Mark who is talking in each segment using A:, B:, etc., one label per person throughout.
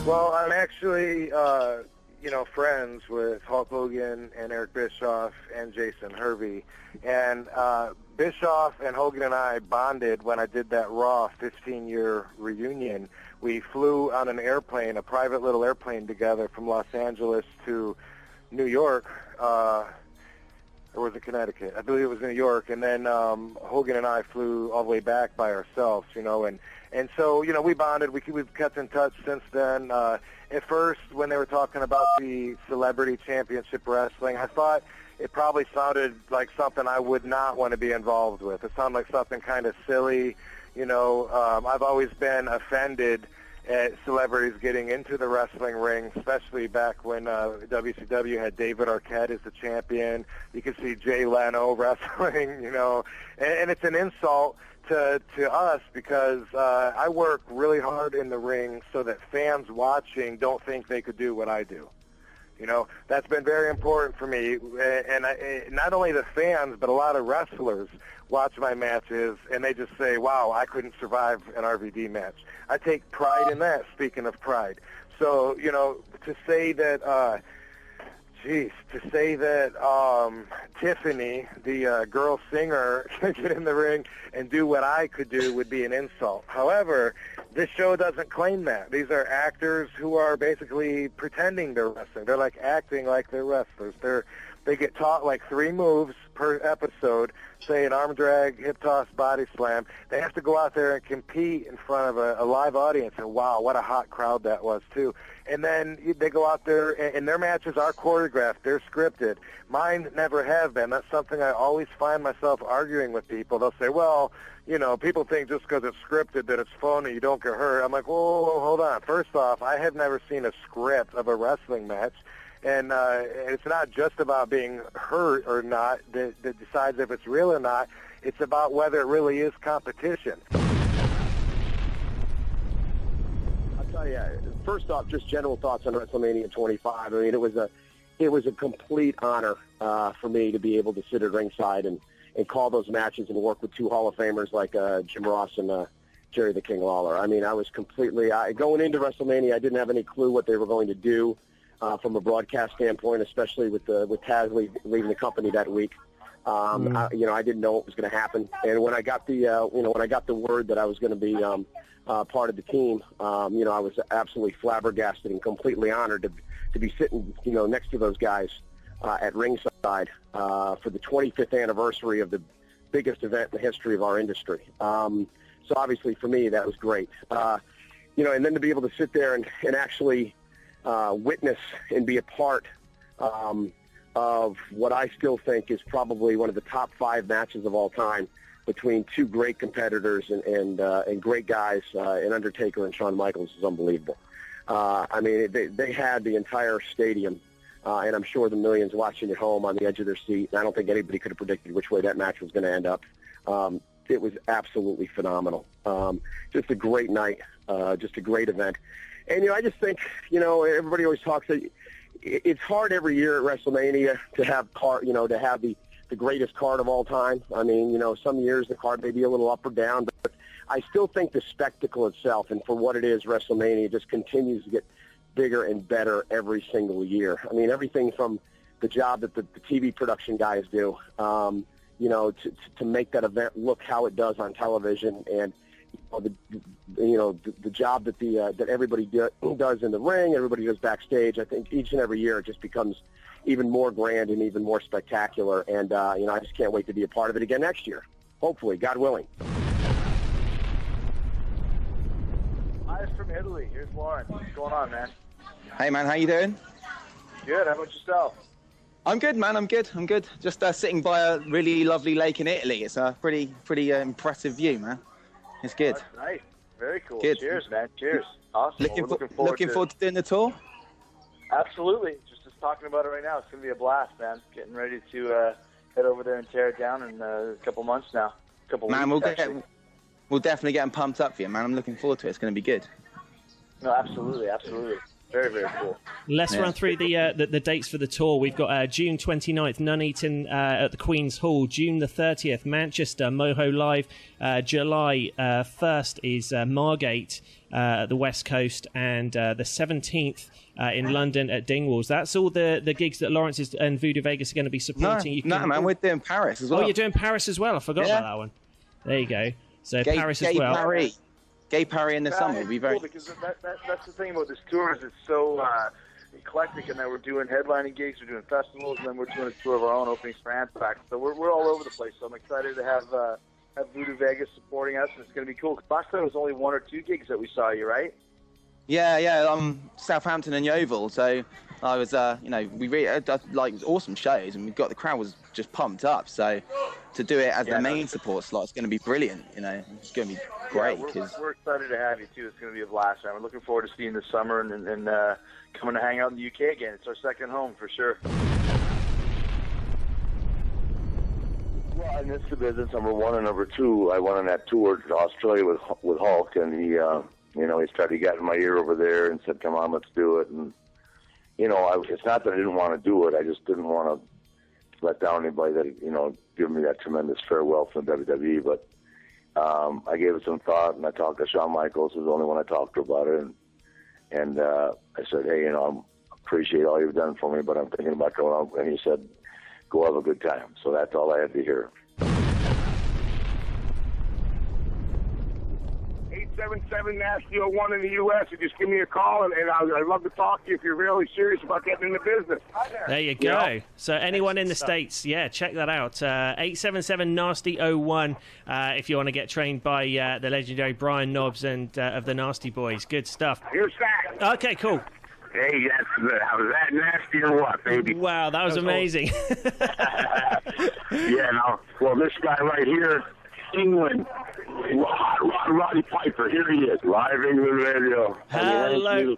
A: Well, I'm actually, friends with Hulk Hogan and Eric Bischoff and Jason Hervey. And Bischoff and Hogan and I bonded when I did that Raw 15-year reunion. We flew on an airplane, a private little airplane together from Los Angeles to New York, or was it Connecticut? I believe it was New York. And then Hogan and I flew all the way back by ourselves, and so, we bonded. We've kept in touch since then. At first, when they were talking about the Celebrity Championship Wrestling, I thought it probably sounded like something I would not want to be involved with. It sounded like something kind of silly. I've always been offended at celebrities getting into the wrestling ring, especially back when WCW had David Arquette as the champion. You could see Jay Leno wrestling, and it's an insult to us because I work really hard in the ring so that fans watching don't think they could do what I do. That's been very important for me. And not only the fans, but a lot of wrestlers watch my matches, and they just say, wow, I couldn't survive an RVD match. I take pride in that, speaking of pride. So, to say that, Tiffany, the girl singer, can get in the ring and do what I could do would be an insult. However, this show doesn't claim that. These are actors who are basically pretending they're wrestling. They're like acting like they're wrestlers. They get taught like 3 moves per episode, say an arm drag, hip toss, body slam. They have to go out there and compete in front of a live audience, and wow, what a hot crowd that was too. And then they go out there, and their matches are choreographed. They're scripted. Mine never have been. That's something I always find myself arguing with people. They'll say, well, people think just because it's scripted that it's phony, you don't get hurt. I'm like, whoa, hold on. First off, I have never seen a script of a wrestling match. And it's not just about being hurt or not that decides if it's real or not. It's about whether it really is competition.
B: I'll tell you, first off, just general thoughts on WrestleMania 25. I mean, it was a complete honor for me to be able to sit at ringside and call those matches and work with 2 Hall of Famers like Jim Ross and Jerry the King Lawler. I mean, I was completely going into WrestleMania. I didn't have any clue what they were going to do. From a broadcast standpoint, especially with Taz leaving the company that week, I didn't know what was going to happen. And when I got the word that I was going to be part of the team, I was absolutely flabbergasted and completely honored to be sitting, next to those guys at ringside for the 25th anniversary of the biggest event in the history of our industry. So obviously for me that was great. And then to be able to sit there and actually witness and be a part of what I still think is probably one of the top 5 matches of all time between 2 great competitors and great guys in Undertaker and Shawn Michaels is unbelievable. I mean, they had the entire stadium, and I'm sure the millions watching at home on the edge of their seat. And I don't think anybody could have predicted which way that match was going to end up. It was absolutely phenomenal. Just a great night, just a great event. And, I just think, everybody always talks that it's hard every year at WrestleMania to have the greatest card of all time. I mean, some years the card may be a little up or down, but I still think the spectacle itself and for what it is, WrestleMania just continues to get bigger and better every single year. I mean, everything from the job that the TV production guys do, to make that event look how it does on television, and the job that everybody does in the ring, everybody does backstage. I think each and every year it just becomes even more grand and even more spectacular. And I just can't wait to be a part of it again next year. Hopefully, God willing.
C: Hi, it's from Italy. Here's Lawrence. What's going on, man?
D: Hey, man. How you doing?
C: Good. How about yourself?
D: I'm good, man. I'm good. Just sitting by a really lovely lake in Italy. It's a pretty impressive view, man. It's good.
C: That's nice. Very cool.
D: Good.
C: Cheers, man. Cheers. Awesome.
D: Looking forward to doing the tour?
C: Absolutely. Just talking about it right now. It's going to be a blast, man. Getting ready to head over there and tear it down in a couple months now.
D: Man, we'll definitely get them pumped up for you, man. I'm looking forward to it. It's going to be good.
C: No, absolutely. Very, very cool.
E: Let's run through the dates for the tour. We've got June 29th, Nuneaton at the Queen's Hall. June the 30th, Manchester, Moho Live. July 1st is Margate at the West Coast. And the 17th in London at Dingwalls. That's all the gigs that Lawrence and Voodoo Vegas are going to be supporting.
D: No, man, we're doing Paris as well.
E: Oh, you're doing Paris as well? I forgot about that one. There you go. So Paris as well.
D: Gay Parry in the summer would be very
C: cool, because that's the thing about this tour is it's so eclectic, and that we're doing headlining gigs, we're doing festivals, and then we're doing a tour of our own opening for Anthrax. So we're all over the place. So I'm excited to have Voodoo Vegas supporting us, and it's going to be cool. Last time it was only 1 or 2 gigs that we saw you, right?
D: Yeah. Southampton and Yeovil. So I was, we really had awesome shows, and the crowd was just pumped up. So to do it as the main support slot, it's going to be brilliant. It's going to be great.
C: We're excited to have you too. It's going to be a blast. We're looking forward to seeing you this summer and coming to hang out in the UK again. It's our second home for sure.
F: Well, in this business, number 1 and number 2, I went on that tour to Australia with Hulk, and he got in my ear over there and said, "Come on, let's do it." And it's not that I didn't want to do it. I just didn't want to let down anybody that give me that tremendous farewell from WWE. But I gave it some thought, and I talked to Shawn Michaels, who's the only one I talked to about it, and I said, "Hey, I appreciate all you've done for me, but I'm thinking about going out." And he said, "Go have a good time." So that's all I had to hear.
G: 877-NASTY-01 in the U.S. You just give me a call, and I'd love to talk to you if you're really serious about getting in the business.
E: There you go. So anyone in the States, check that out. 877-NASTY-01 if you want to get trained by the legendary Brian Knobbs and of the Nasty Boys. Good stuff.
G: Here's that.
E: Okay, cool.
G: Hey, was that nasty or what, baby?
E: Wow, that was amazing.
G: Well, this guy right here, England, Roddy Piper, here he is, live England radio.
E: Hello.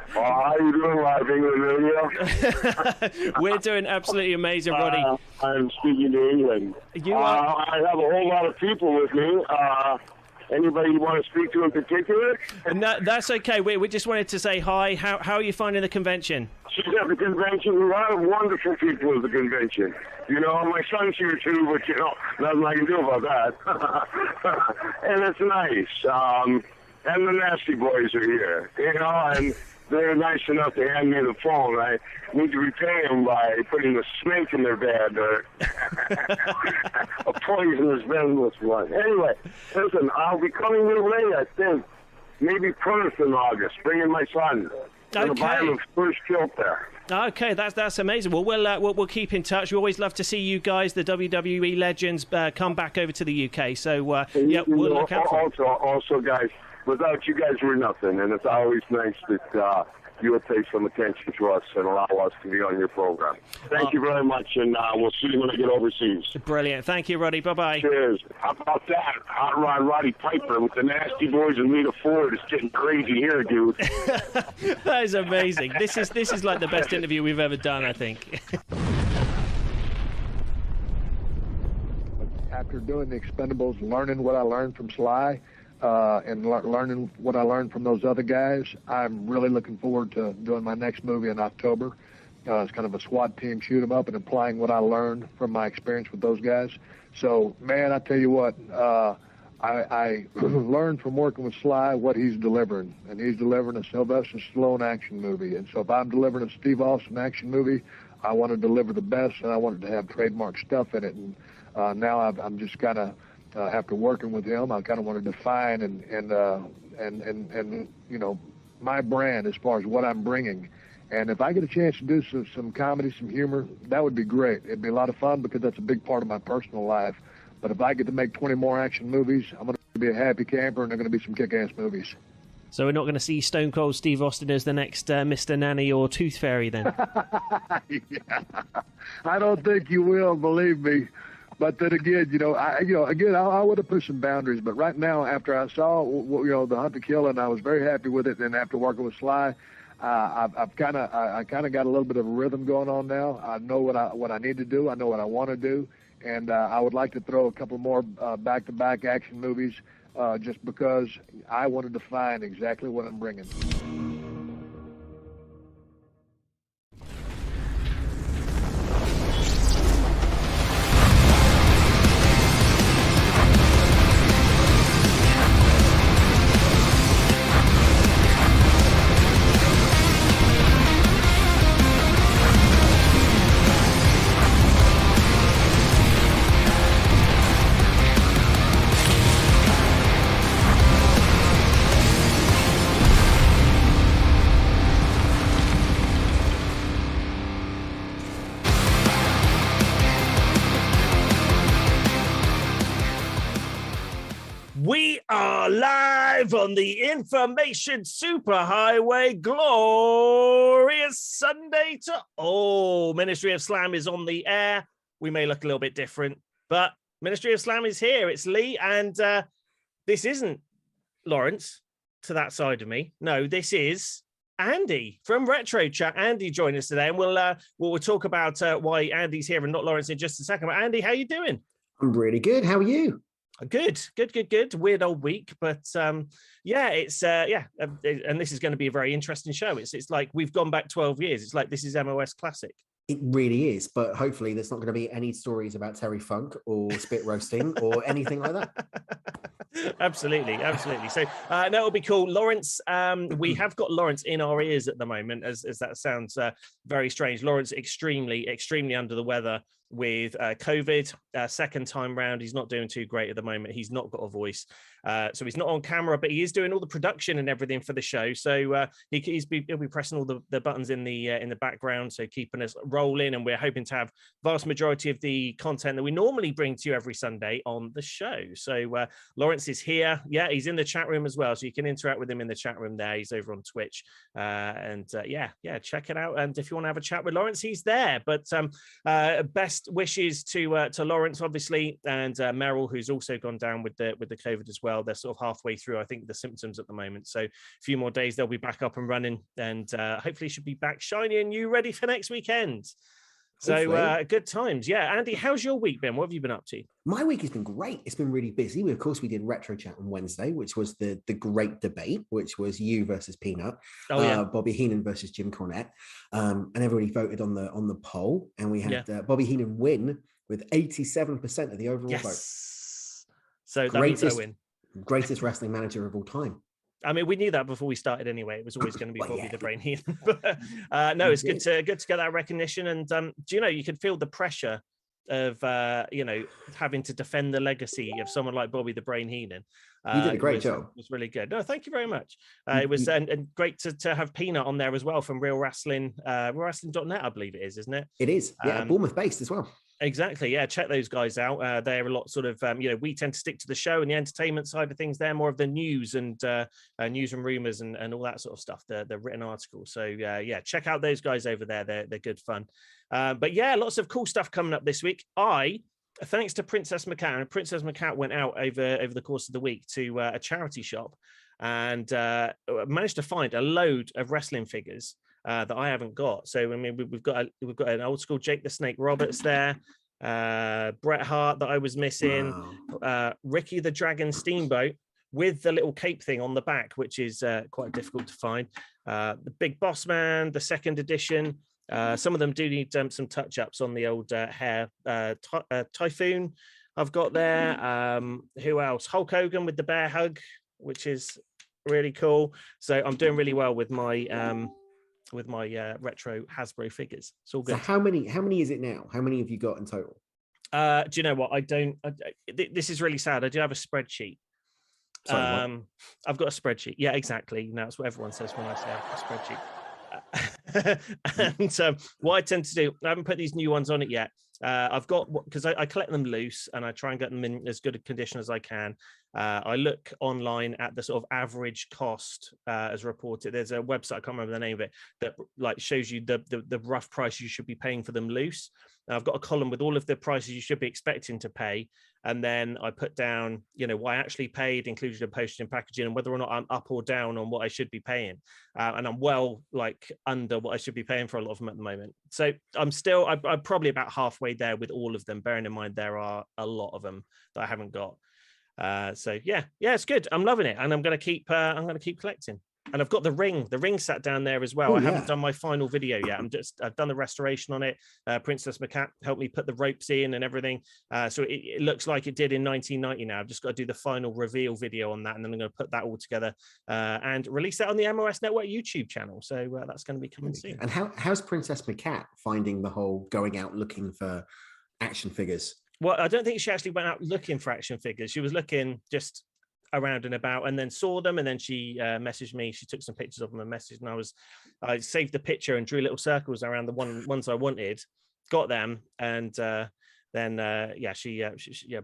G: How are you doing, live England radio?
E: We're doing absolutely amazing, Roddy.
G: I'm speaking to England. I have a whole lot of people with me. Anybody you want to speak to in particular?
E: No, that's okay. We just wanted to say hi. How are you finding the convention?
G: She's at the convention. A lot of wonderful people at the convention. My son's here too, but nothing I can do about that. And it's nice. And the Nasty Boys are here. And they're nice enough to hand me the phone. I need to repay them by putting a snake in their bed or a poisonous venomous one. Anyway, listen, I'll be coming your way, I think. Maybe Perth in August, bringing my son. I'm going to buy him his first kilt there.
E: Okay, that's amazing. Well, we'll keep in touch. We always love to see you guys, the WWE legends, come back over to the UK. So, we'll look out for it.
G: Also, guys, without you guys, we're nothing, and it's always nice that you will take some attention to us and allow us to be on your program. Thank you very much, and we'll see you when I get overseas.
E: Brilliant. Thank you, Roddy. Bye-bye.
G: Cheers. How about that? Hot Rod Roddy Piper with the Nasty Boys and Lita Ford. It's getting crazy here, dude.
E: That is amazing. This is like the best interview we've ever done, I think.
H: After doing the Expendables, learning what I learned from Sly, and learning what I learned from those other guys, I'm really looking forward to doing my next movie in October. It's kind of a SWAT team shoot 'em up and applying what I learned from my experience with those guys. So, man, I tell you what, I learned from working with Sly what he's delivering, and he's delivering a Sylvester Stallone action movie. And so if I'm delivering a Steve Austin action movie, I want to deliver the best, and I want it to have trademark stuff in it. And now I'm just kind of after working with him, I kind of want to define and my brand as far as what I'm bringing. And if I get a chance to do some comedy, some humor, that would be great. It'd be a lot of fun because that's a big part of my personal life. But if I get to make 20 more action movies, I'm going to be a happy camper, and they're going to be some kick-ass movies.
E: So we're not going to see Stone Cold Steve Austin as the next Mr. Nanny or Tooth Fairy then?
H: Yeah. I don't think you will, believe me. But then again, I would have pushed some boundaries. But right now, after I saw, the Hunt to Kill, and I was very happy with it, and after working with Sly, I kind of got a little bit of a rhythm going on now. I know what I need to do. I know what I want to do, and I would like to throw a couple more back-to-back action movies, just because I want to define exactly what I'm bringing.
E: live on the information superhighway. Glorious Sunday to all. Ministry of Slam is on the air. We may look a little bit different, but Ministry of Slam is here. It's Lee, and this isn't Lawrence to that side of me. No, this is Andy from Retro Chat. Andy joined us today, and we'll talk about why Andy's here and not Lawrence in just a second. But Andy, how you doing?
I: I'm really good. How are you?
E: Good. Weird old week, but and this is going to be a very interesting show. It's like we've gone back 12 years. It's like this is MOS Classic.
I: It really is, but hopefully there's not going to be any stories about Terry Funk or spit roasting or anything like that.
E: Absolutely. So that will be cool. Lawrence, we have got Lawrence in our ears at the moment, as that sounds very strange. Lawrence extremely under the weather with COVID. Second time round, he's not doing too great at the moment. He's not got a voice, so he's not on camera, but he is doing all the production and everything for the show. So he'll be pressing all the buttons in the background, so keeping us rolling. And we're hoping to have vast majority of the content that we normally bring to you every Sunday on the show. So Lawrence is here. Yeah, he's in the chat room as well, so you can interact with him in the chat room there. He's over on Twitch, and check it out. And if you want to have a chat with Lawrence, he's there. But best wishes to Lawrence, obviously, and Meryl, who's also gone down with the COVID as well. They're sort of halfway through, I think, the symptoms at the moment. So a few more days, they'll be back up and running, and hopefully should be back shiny and you ready for next weekend. So good times. Yeah, Andy, how's your week been? What have you been up to?
I: My week has been great. It's been really busy. Of course, we did Retro Chat on Wednesday, which was the great debate, which was you versus Peanut, Bobby Heenan versus Jim Cornette, and everybody voted on the poll, and we had Bobby Heenan win with 87% of the overall vote.
E: So that means I win.
I: Greatest wrestling manager of all time.
E: I mean, we knew that before we started anyway. It was always going to be Bobby the Brain Heenan. But no, it's good to get that recognition. And do you know, you could feel the pressure of having to defend the legacy of someone like Bobby the Brain Heenan.
I: You did a great job.
E: It was really good. No, thank you very much. It was and great to have Peanut on there as well from Real Wrestling, realwrestling.net, I believe it is, isn't it?
I: It is. Yeah, Bournemouth based as well.
E: Exactly. Yeah. Check those guys out. They're a lot sort of, we tend to stick to the show and the entertainment side of things. They're more of the news and news and rumors and all that sort of stuff, the written articles. So check out those guys over there. They're good fun. But yeah, lots of cool stuff coming up this week. Thanks to Princess McCat, and Princess McCat went out over the course of the week to a charity shop and managed to find a load of wrestling figures that I haven't got. So I mean, we've got an old school Jake the Snake Roberts there, Bret Hart that I was missing, Ricky the Dragon Steamboat with the little cape thing on the back, which is quite difficult to find. The Big Boss Man, the second edition. Some of them do need some touch ups on the old hair. Typhoon, I've got there. Who else? Hulk Hogan with the bear hug, which is really cool. So I'm doing really well with my retro Hasbro figures. It's all good.
I: So how many is it now? How many have you got in total?
E: Do you know what? This is really sad. I do have a spreadsheet.
I: Sorry,
E: I've got a spreadsheet. Yeah, exactly. That's what everyone says when I say I've got a spreadsheet. And what I tend to do, I haven't put these new ones on it yet. I've got, because I collect them loose and I try and get them in as good a condition as I can. I look online at the sort of average cost as reported. There's a website, I can't remember the name of it, that like shows you the rough price you should be paying for them loose. Now, I've got a column with all of the prices you should be expecting to pay. And then I put down, what I actually paid, including postage and packaging, and whether or not I'm up or down on what I should be paying. And I'm well under what I should be paying for a lot of them at the moment. So I'm probably about halfway there with all of them, bearing in mind there are a lot of them that I haven't got. So it's good. I'm loving it, and I'm going to keep collecting. And I've got the ring sat down there as well. I haven't done my final video yet. I've done the restoration on it. Princess McCat helped me put the ropes in and everything. So it looks like it did in 1990 now. I've just got to do the final reveal video on that, and then I'm going to put that all together and release that on the MOS Network YouTube channel. So that's going to be coming soon.
I: And how's Princess McCat finding the whole going out looking for action figures?
E: Well, I don't think she actually went out looking for action figures. She was looking just around and about, and then saw them, and then she messaged me. She took some pictures of them and messaged, and I saved the picture and drew little circles around the ones I wanted, got them, and then she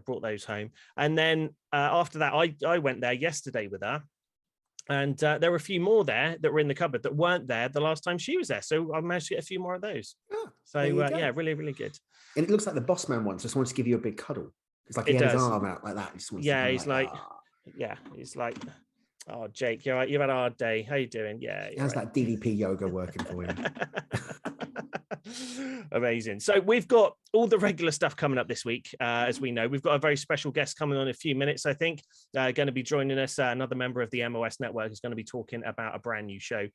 E: brought those home. And then after that, I went there yesterday with her, And there were a few more there that were in the cupboard that weren't there the last time she was there. So I managed to get a few more of those.
I: Oh,
E: so yeah, really, really good.
I: And it looks like the boss man once just wants to give you a big cuddle. It's like he had his arm out like that. He just wants to
E: he's like, he's like, oh, Jake, you're right. You've had a hard day. How you doing? Yeah.
I: How's that DDP yoga working for you?
E: Amazing. So we've got all the regular stuff coming up this week. As we know, we've got a very special guest coming on in a few minutes, I think, going to be joining us. Another member of the MOS network is going to be talking about a brand new show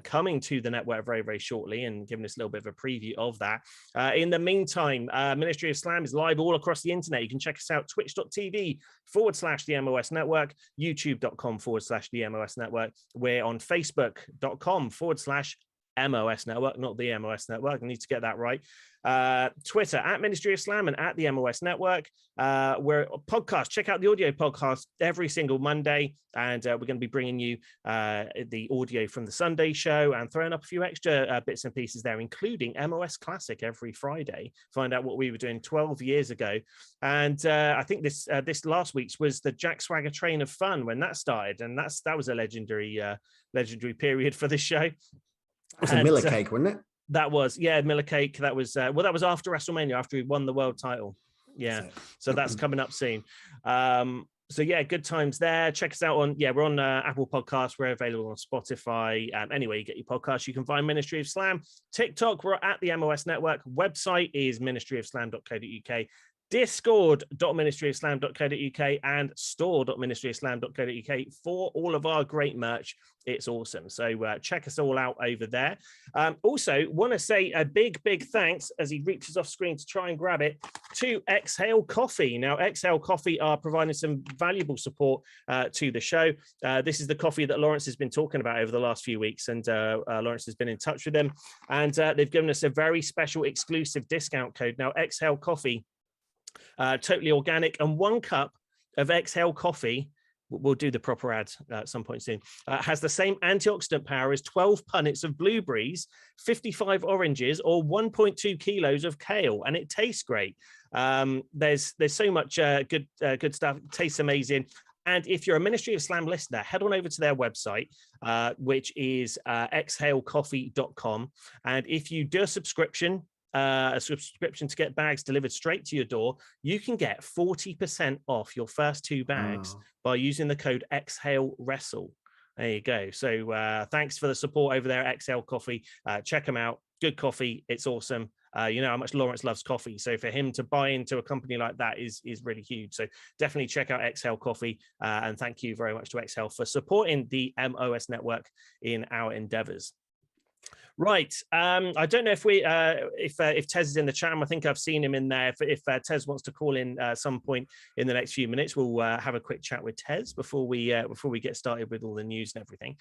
E: coming to the network very, very shortly and giving us a little bit of a preview of that. In the meantime, Ministry of Slam is live all across the internet. You can check us out, twitch.tv/the MOS network, youtube.com/the MOS network. We're on facebook.com/MOS network, not the MOS network. I need to get that right. Twitter @Ministry of Slam and @the MOS network. We're a podcast. Check out the audio podcast every single Monday, and we're going to be bringing you the audio from the Sunday show and throwing up a few extra bits and pieces there, including MOS Classic every Friday. Find out what we were doing 12 years ago, and I think this last week's was the Jack Swagger Train of Fun when that started, and that was a legendary period for this show.
I: It was a Miller cake, wasn't it?
E: That was, Miller cake. That was that was after WrestleMania, after he won the world title. Yeah, so that's coming up soon. So yeah, good times there. Check us out on we're on Apple Podcasts. We're available on Spotify. Anyway, you get your podcasts. You can find Ministry of Slam. TikTok, we're at the MOS Network. Website is ministryofslam.co.uk. discord.ministryofslam.co.uk and store.ministryofslam.co.uk for all of our great merch. It's awesome. So check us all out over there. Also, want to say a big thanks as he reaches off screen to try and grab it to Exhale Coffee. Now, Exhale Coffee are providing some valuable support to the show. This is the coffee that Lawrence has been talking about over the last few weeks, and Lawrence has been in touch with them, and they've given us a very special exclusive discount code. Now, Exhale Coffee, totally organic, and 1 cup of Exhale Coffee, we'll do the proper ad at some point soon, has the same antioxidant power as 12 punnets of blueberries, 55 oranges, or 1.2 kilos of kale, and it tastes great. There's so much good stuff. It tastes amazing. And if you're a Ministry of Slam listener, head on over to their website, which is exhalecoffee.com. And if you do a subscription to get bags delivered straight to your door, you can get 40% off your first 2 bags by using the code EXHALEWRESTLE. There you go. So thanks for the support over there at Exhale Coffee. Check them out. Good coffee. It's awesome. You know how much Lawrence loves coffee. So for him to buy into a company like that is really huge. So definitely check out Exhale Coffee. And thank you very much to Exhale for supporting the MOS network in our endeavors. Right. I don't know if Tez is in the chat. I think I've seen him in there. If Tez wants to call in some point in the next few minutes, we'll have a quick chat with Tez before we get started with all the news and everything.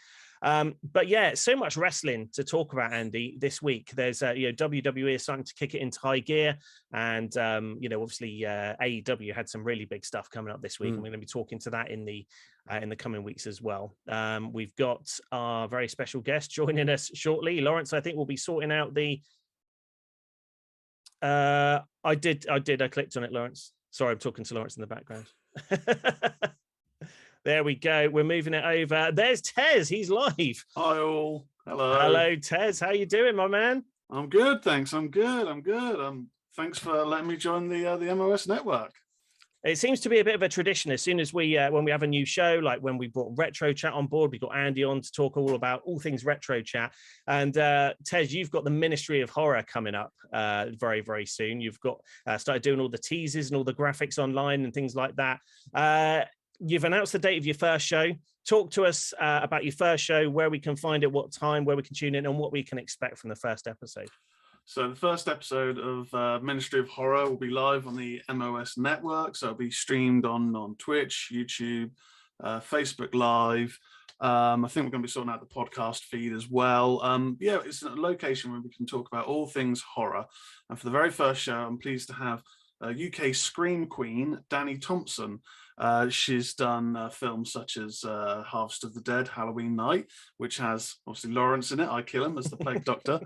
E: But yeah, so much wrestling to talk about, Andy, this week. There's WWE is starting to kick it into high gear, and obviously AEW had some really big stuff coming up this week, and we're going to be talking to that in the coming weeks as well. We've got our very special guest joining us shortly. Lawrence, I think, will be sorting out the I clicked on it, Lawrence. Sorry, I'm talking to Lawrence in the background. There we go. We're moving it over. There's Tez. He's live.
J: Hi all. Hello.
E: Hello, Tez. How you doing, my man?
J: I'm good, thanks. I'm good. Thanks for letting me join the MOS network.
E: It seems to be a bit of a tradition. As soon as when we have a new show, like when we brought Retro Chat on board, we got Andy on to talk all about all things Retro Chat. And Tez, you've got the Ministry of Horror coming up very, very soon. You've got started doing all the teasers and all the graphics online and things like that. You've announced the date of your first show. Talk to us about your first show, where we can find it, what time, where we can tune in, and what we can expect from the first episode.
J: So the first episode of Ministry of Horror will be live on the MOS network. So it'll be streamed on Twitch, YouTube, Facebook Live. I think we're going to be sorting out the podcast feed as well. It's a location where we can talk about all things horror. And for the very first show, I'm pleased to have UK Scream Queen, Danny Thompson. She's done films such as Harvest of the Dead, Halloween Night, which has obviously Lawrence in it. I kill him as the Plague Doctor.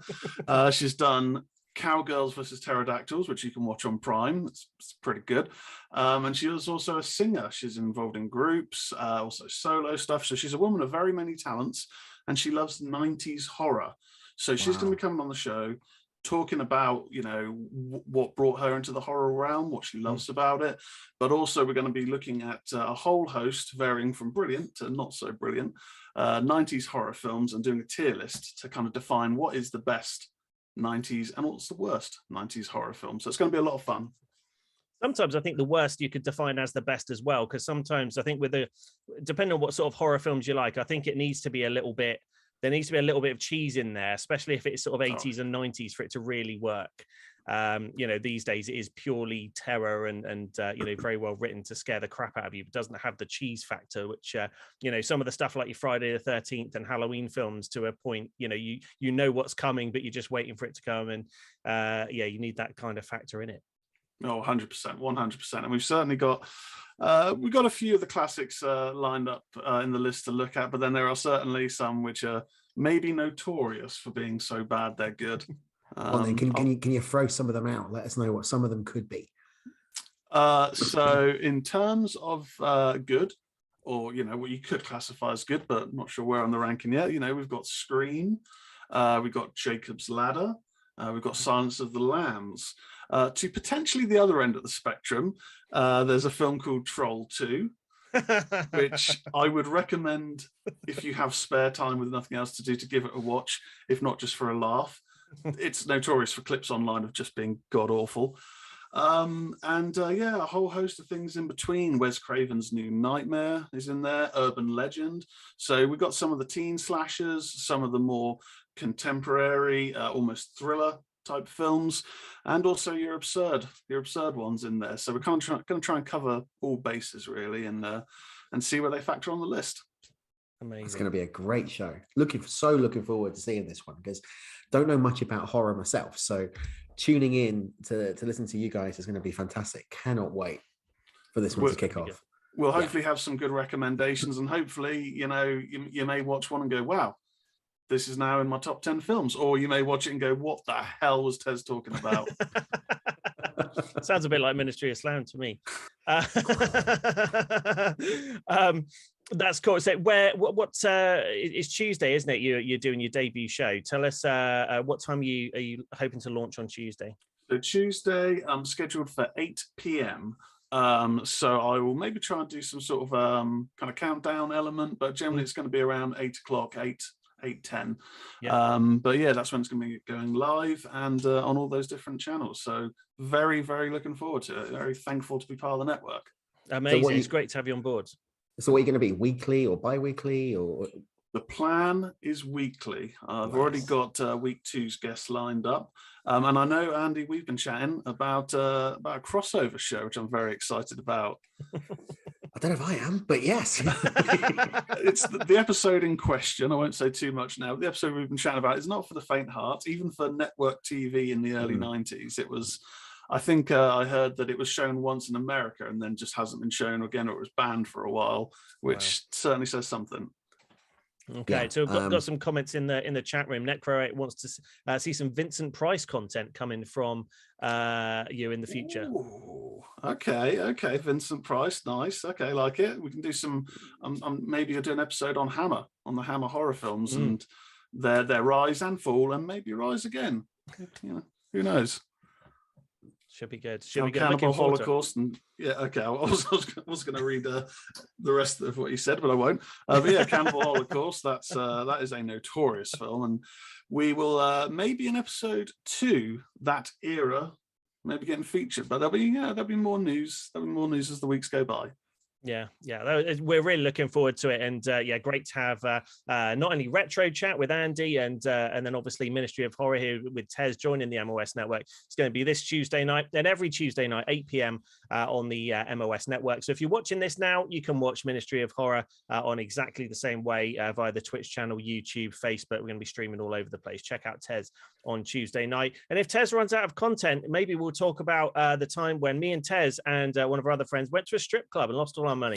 J: She's done Cowgirls versus Pterodactyls, which you can watch on Prime. It's pretty good. And she is also a singer. She's involved in groups, also solo stuff. So she's a woman of very many talents, and she loves 90s horror. So she's going to be coming on the show, talking about, you know, what brought her into the horror realm, what she loves about it. But also we're going to be looking at a whole host, varying from brilliant to not so brilliant, 90s horror films, and doing a tier list to kind of define what is the best 90s and what's the worst 90s horror film. So it's going to be a lot of fun.
E: Sometimes I think the worst you could define as the best as well, because sometimes I think depending on what sort of horror films you like, I think it needs to be a little bit, there needs to be a little bit of cheese in there, especially if it's sort of 80s and 90s for it to really work. You know, these days it is purely terror and you know, very well written to scare the crap out of you, but doesn't have the cheese factor, which you know, some of the stuff like your Friday the 13th and Halloween films, to a point, you know, you know what's coming, but you're just waiting for it to come, and yeah, you need that kind of factor in it.
J: Oh, 100%, 100%. And we've certainly got a few of the classics lined up in the list to look at, but then there are certainly some which are maybe notorious for being so bad they're good.
I: Well, then can you throw some of them out? Let us know what some of them could be.
J: So in terms of good, or, you know, what you could classify as good, but I'm not sure where on the ranking yet. You know, we've got Scream, we've got Jacob's Ladder, we've got Silence of the Lambs. To potentially the other end of the spectrum, there's a film called Troll 2, which I would recommend if you have spare time with nothing else to do to give it a watch, if not just for a laugh. It's notorious for clips online of just being god awful. Yeah, a whole host of things in between. Wes Craven's New Nightmare is in there, Urban Legend. So we've got some of the teen slashers, some of the more contemporary, almost thriller type films, and also your absurd ones in there. So we're kind of going to try and cover all bases really, and see where they factor on the list.
E: Amazing.
I: It's going to be a great show. Looking forward to seeing this one, because don't know much about horror myself. So tuning in to listen to you guys is going to be fantastic. Cannot wait for this one to kick off.
J: We'll hopefully have some good recommendations, and hopefully, you know, you may watch one and go, wow, this is now in my top 10 films. Or you may watch it and go, what the hell was Tez talking about?
E: Sounds a bit like Ministry of Slam to me. That's cool. So it's Tuesday, isn't it? You're doing your debut show. Tell us what time are you hoping to launch on Tuesday?
J: So Tuesday, I'm scheduled for 8 p.m. So I will maybe try and do some sort of kind of countdown element, but generally it's going to be around 8 o'clock, 8:10. Yeah. But yeah, that's when it's going to be going live and on all those different channels. So very, very looking forward to it. Very thankful to be part of the network.
E: Amazing. So it's great to have you on board.
I: So what are you going to be, weekly or bi-weekly? Or
J: the plan is weekly. I've already got week 2's guests lined up. And I know, Andy, we've been chatting about a crossover show, which I'm very excited about.
I: I don't know if I am, but yes.
J: It's the episode in question. I won't say too much now. The episode we've been chatting about is not for the faint heart. Even for network TV in the early 90s, it was, I think I heard that it was shown once in America and then just hasn't been shown again, or it was banned for a while, which certainly says something.
E: Okay, yeah, so we've got some comments in the chat room. Necro8 wants to see some Vincent Price content coming from you in the future.
J: Ooh, okay, Vincent Price, nice. Okay, like it. We can do some. Maybe I'll do an episode on Hammer, on the Hammer horror films and their rise and fall, and maybe rise again. You know, who knows?
E: Should be good.
J: Cannibal Holocaust, and yeah, okay. I was going to read the rest of what you said, but I won't. But yeah, Cannibal Holocaust. That is a notorious film, and we will maybe in episode 2, that era, maybe getting featured. But there'll be more news. There'll be more news as the weeks go by.
E: Yeah, we're really looking forward to it, and yeah, great to have not only retro chat with Andy and then obviously Ministry of Horror here with Tez joining the MOS network. It's going to be this Tuesday night, and every Tuesday night 8 p.m. On the MOS network. So if you're watching this now, you can watch Ministry of Horror on exactly the same way via the Twitch channel, YouTube, Facebook. We're going to be streaming all over the place. Check out Tez on Tuesday night, and if Tez runs out of content, maybe we'll talk about the time when me and Tez and one of our other friends went to a strip club and lost all our money.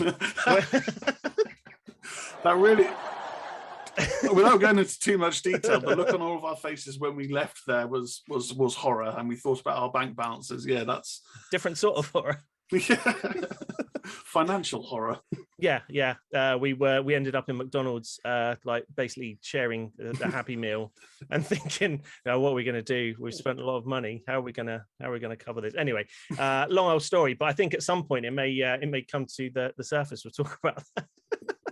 J: That really Without going into too much detail, the look on all of our faces when we left there was horror, and we thought about our bank balances. Yeah, that's
E: different sort of horror.
J: Yeah. Financial horror.
E: Yeah. We ended up in McDonald's, like basically sharing the Happy Meal, and thinking, what are we going to do? We've spent a lot of money. How are we going to cover this? Anyway, long old story. But I think at some point it may come to the surface. We'll talk about that.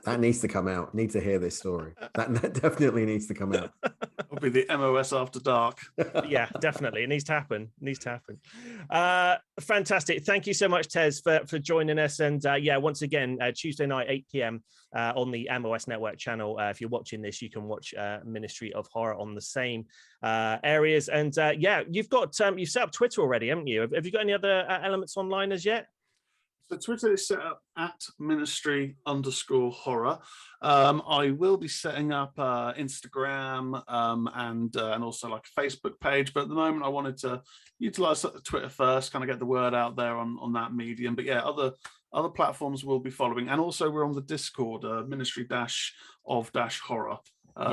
I: That needs to come out. Need to hear this story. That definitely needs to come out.
J: It'll be the MOS After Dark.
E: Yeah, definitely. It needs to happen. Fantastic. Thank you so much, Tez, for joining us. And once again, Tuesday night, 8 p.m. On the MOS Network channel. If you're watching this, you can watch Ministry of Horror on the same areas. And you've set up Twitter already, haven't you? Have you got any other elements online as yet?
J: So Twitter is set up at ministry_horror. I will be setting up Instagram and also like a Facebook page. But at the moment, I wanted to utilize Twitter first, kind of get the word out there on that medium. But yeah, other platforms will be following. And also we're on the Discord, Ministry-of-Horror.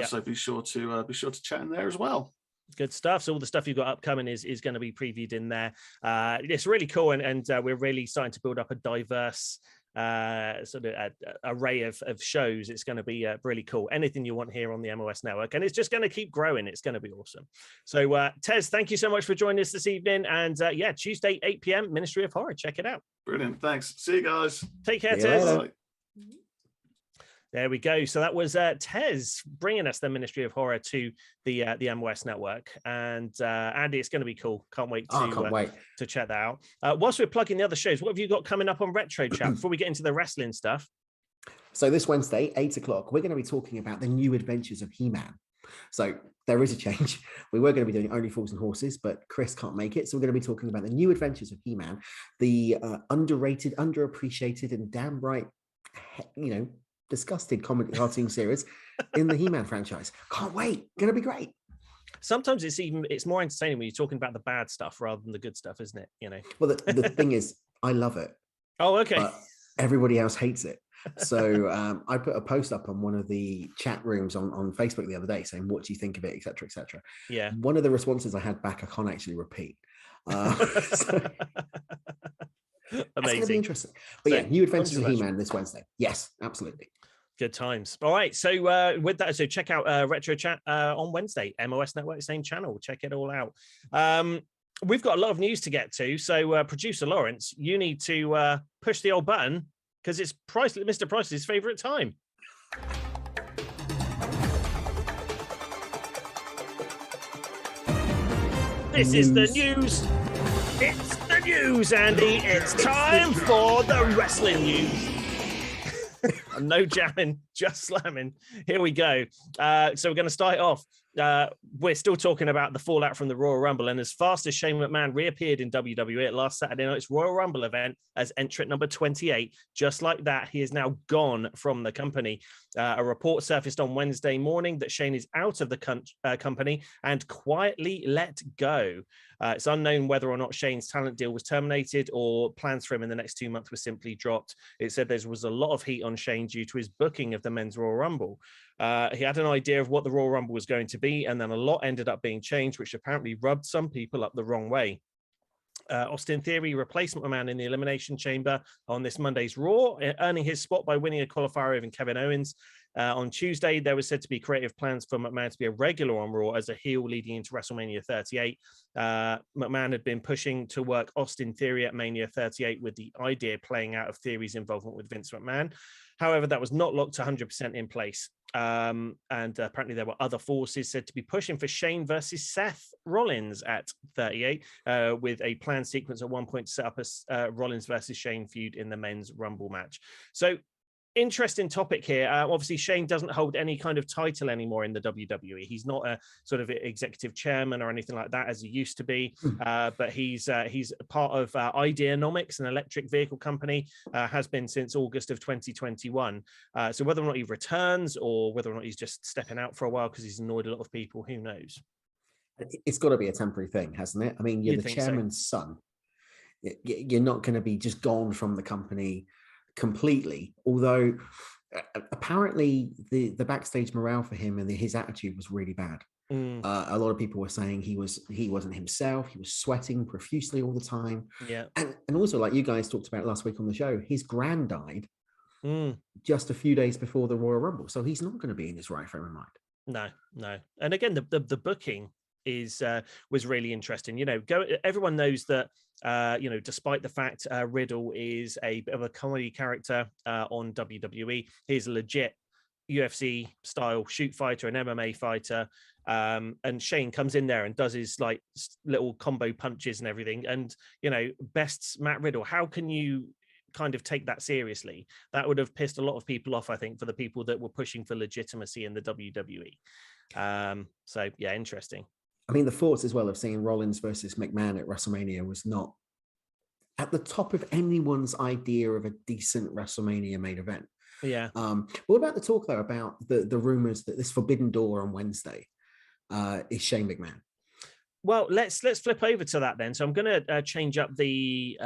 J: So be sure to chat in there as well.
E: Good stuff. So all the stuff you've got upcoming is going to be previewed in there. It's really cool, and we're really starting to build up a diverse sort of array of shows. It's going to be really cool. Anything you want here on the MOS Network, and it's just going to keep growing. It's going to be awesome. So Tez, thank you so much for joining us this evening. And Tuesday 8 p.m. Ministry of Horror. Check it out.
J: Brilliant. Thanks. See you guys.
E: Take care, Tez. There we go. So that was Tez bringing us the Ministry of Horror to the MOS Network, and Andy, it's going to be cool. Can't wait to check that out. Whilst we're plugging the other shows, what have you got coming up on Retro Chat before we get into the wrestling stuff?
I: So this Wednesday, 8 o'clock, we're going to be talking about the new adventures of He-Man. So there is a change. We were going to be doing Only Fools and Horses, but Chris can't make it. So we're going to be talking about the new adventures of He-Man, the underrated, underappreciated, and damn right, disgusted comic cartoon series in the He-Man franchise. Can't wait. Gonna be great.
E: Sometimes it's more entertaining when you're talking about the bad stuff rather than the good stuff, isn't it?
I: Well, the thing is, I love it.
E: Oh, okay.
I: But everybody else hates it. So I put a post up on one of the chat rooms on Facebook the other day saying, what do you think of it, etc., etc.
E: Yeah.
I: One of the responses I had back, I can't actually repeat.
E: Amazing.
I: It's going to be interesting. But new adventures of He-Man this Wednesday. Yes, absolutely.
E: Good times. All right. So with that, check out Retro Chat on Wednesday. MOS Network, same channel. Check it all out. We've got a lot of news to get to. So producer Lawrence, you need to push the old button because it's Mr. Price's favorite time. This is the news. It's the news, Andy. It's time for the wrestling news. No jamming, just slamming. Here we go. So we're going to start off. We're still talking about the fallout from the Royal Rumble, and as fast as Shane McMahon reappeared in WWE at last Saturday night's Royal Rumble event as entrant number 28, just like that, he is now gone from the company. A report surfaced on Wednesday morning that Shane is out of the company and quietly let go. It's unknown whether or not Shane's talent deal was terminated or plans for him in the next 2 months were simply dropped. It said there was a lot of heat on Shane due to his booking of the men's Royal Rumble. He had an idea of what the Royal Rumble was going to be, and then a lot ended up being changed, which apparently rubbed some people up the wrong way. Austin Theory replaced McMahon in the Elimination Chamber on this Monday's Raw, earning his spot by winning a qualifier over Kevin Owens. On Tuesday, there was said to be creative plans for McMahon to be a regular on Raw as a heel leading into WrestleMania 38. McMahon had been pushing to work Austin Theory at Mania 38 with the idea playing out of Theory's involvement with Vince McMahon. However, that was not locked 100% in place. And apparently there were other forces said to be pushing for Shane versus Seth Rollins at 38, with a planned sequence at one point to set up a Rollins versus Shane feud in the men's Rumble match. So interesting topic here. Obviously, Shane doesn't hold any kind of title anymore in the WWE. He's not a sort of executive chairman or anything like that as he used to be. But he's part of Ideanomics, an electric vehicle company, has been since August of 2021. So whether or not he returns or whether or not he's just stepping out for a while because he's annoyed a lot of people, who knows?
I: It's got to be a temporary thing, hasn't it? I mean, you're the chairman's son. You're not going to be just gone from the company completely, although apparently the backstage morale for him and his attitude was really bad. A lot of people were saying he wasn't himself. He was sweating profusely all the time.
E: Yeah,
I: and also, like you guys talked about last week on the show, his gran died just a few days before the Royal Rumble, so he's not going to be in his right frame of mind.
E: No. And again, the booking was really interesting. Everyone knows that despite the fact Riddle is a bit of a comedy character on WWE, he's a legit UFC style shoot fighter, an MMA fighter, and Shane comes in there and does his like little combo punches and everything, and bests Matt Riddle. How can you kind of take that seriously? That would have pissed a lot of people off, I think, for the people that were pushing for legitimacy in the WWE. So yeah, interesting.
I: I mean, the thoughts as well of seeing Rollins versus McMahon at WrestleMania was not at the top of anyone's idea of a decent WrestleMania main event.
E: Yeah.
I: What about the talk though about the rumors that this Forbidden Door on Wednesday is Shane McMahon?
E: Well, let's flip over to that then. So I'm going to change up the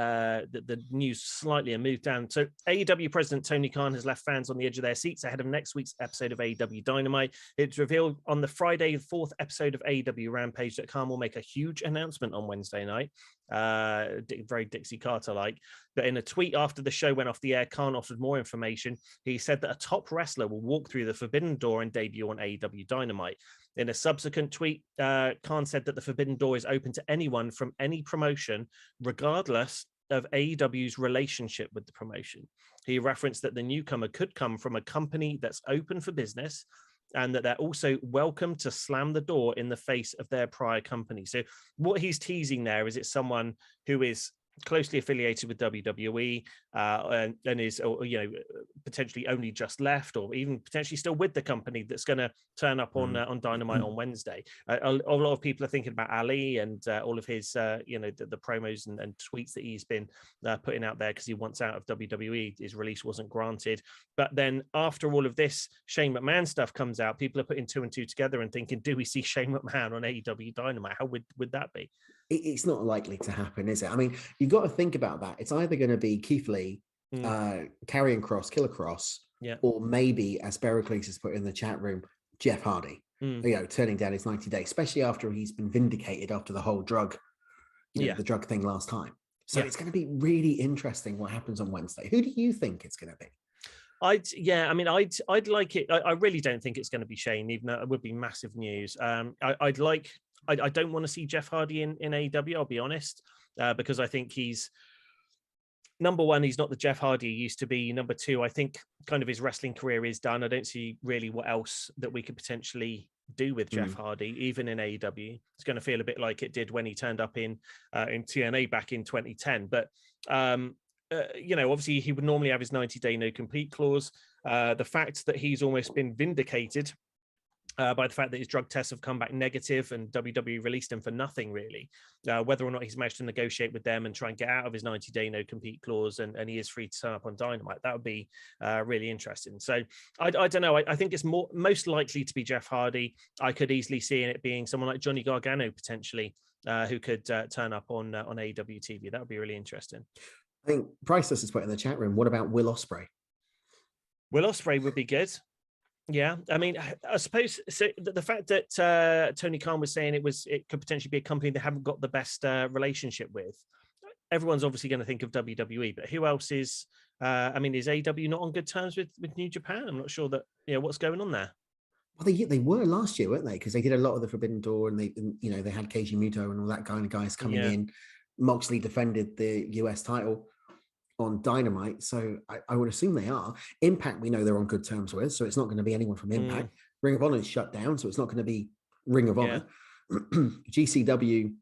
E: news slightly and move down. So AEW President Tony Khan has left fans on the edge of their seats ahead of next week's episode of AEW Dynamite. It's revealed on the Friday, the 4th episode of AEW Rampage that Khan will make a huge announcement on Wednesday night. Very Dixie Carter-like. But in a tweet after the show went off the air, Khan offered more information. He said that a top wrestler will walk through the Forbidden Door and debut on AEW Dynamite. In a subsequent tweet, Khan said that the Forbidden Door is open to anyone from any promotion, regardless of AEW's relationship with the promotion. He referenced that the newcomer could come from a company that's open for business, and that they're also welcome to slam the door in the face of their prior company. So what he's teasing there is it's someone who is closely affiliated with WWE and is, potentially only just left, or even potentially still with the company, that's going to turn up on Dynamite on Wednesday. A lot of people are thinking about Ali and all of his, the promos and tweets that he's been putting out there because he wants out of WWE. His release wasn't granted. But then after all of this Shane McMahon stuff comes out, people are putting two and two together and thinking, do we see Shane McMahon on AEW Dynamite? How would that be?
I: It's not likely to happen, is it? I mean, you've got to think about that. It's either going to be Keith Lee, Karrion Kross, Killer Kross, or maybe, as Bericles has put in the chat room, Jeff Hardy, turning down his 90 days, especially after he's been vindicated after the whole drug, the drug thing last time. So it's going to be really interesting what happens on Wednesday. Who do you think it's going to be?
E: I'd like it. I really don't think it's going to be Shane, even though it would be massive news. I don't want to see Jeff Hardy in AEW, I'll be honest, because I think he's, number one, he's not the Jeff Hardy he used to be. Number two, I think kind of his wrestling career is done. I don't see really what else that we could potentially do with Jeff Hardy, even in AEW. It's going to feel a bit like it did when he turned up in TNA back in 2010. But, obviously he would normally have his 90-day no-compete clause. The fact that he's almost been vindicated by the fact that his drug tests have come back negative and WWE released him for nothing, really. Whether or not he's managed to negotiate with them and try and get out of his 90-day no-compete clause and he is free to turn up on Dynamite, that would be really interesting. So I don't know. I think it's most likely to be Jeff Hardy. I could easily see it being someone like Johnny Gargano, potentially, who could turn up on AEW TV. That would be really interesting.
I: I think Priceless has put in the chat room, what about Will Ospreay?
E: Will Ospreay would be good. Yeah, I mean, I suppose so. The fact that Tony Khan was saying it could potentially be a company they haven't got the best relationship with. Everyone's obviously going to think of WWE, but who else is? Is AEW not on good terms with New Japan? I'm not sure that what's going on there.
I: Well, they were last year, weren't they? Because they did a lot of the Forbidden Door, and they had Keiji Muto and all that kind of guys coming in. Moxley defended the US title on Dynamite, so I would assume they are. Impact, we know they're on good terms with, so it's not going to be anyone from Impact. Ring of Honor is shut down, so it's not going to be Ring of Honor. GCW,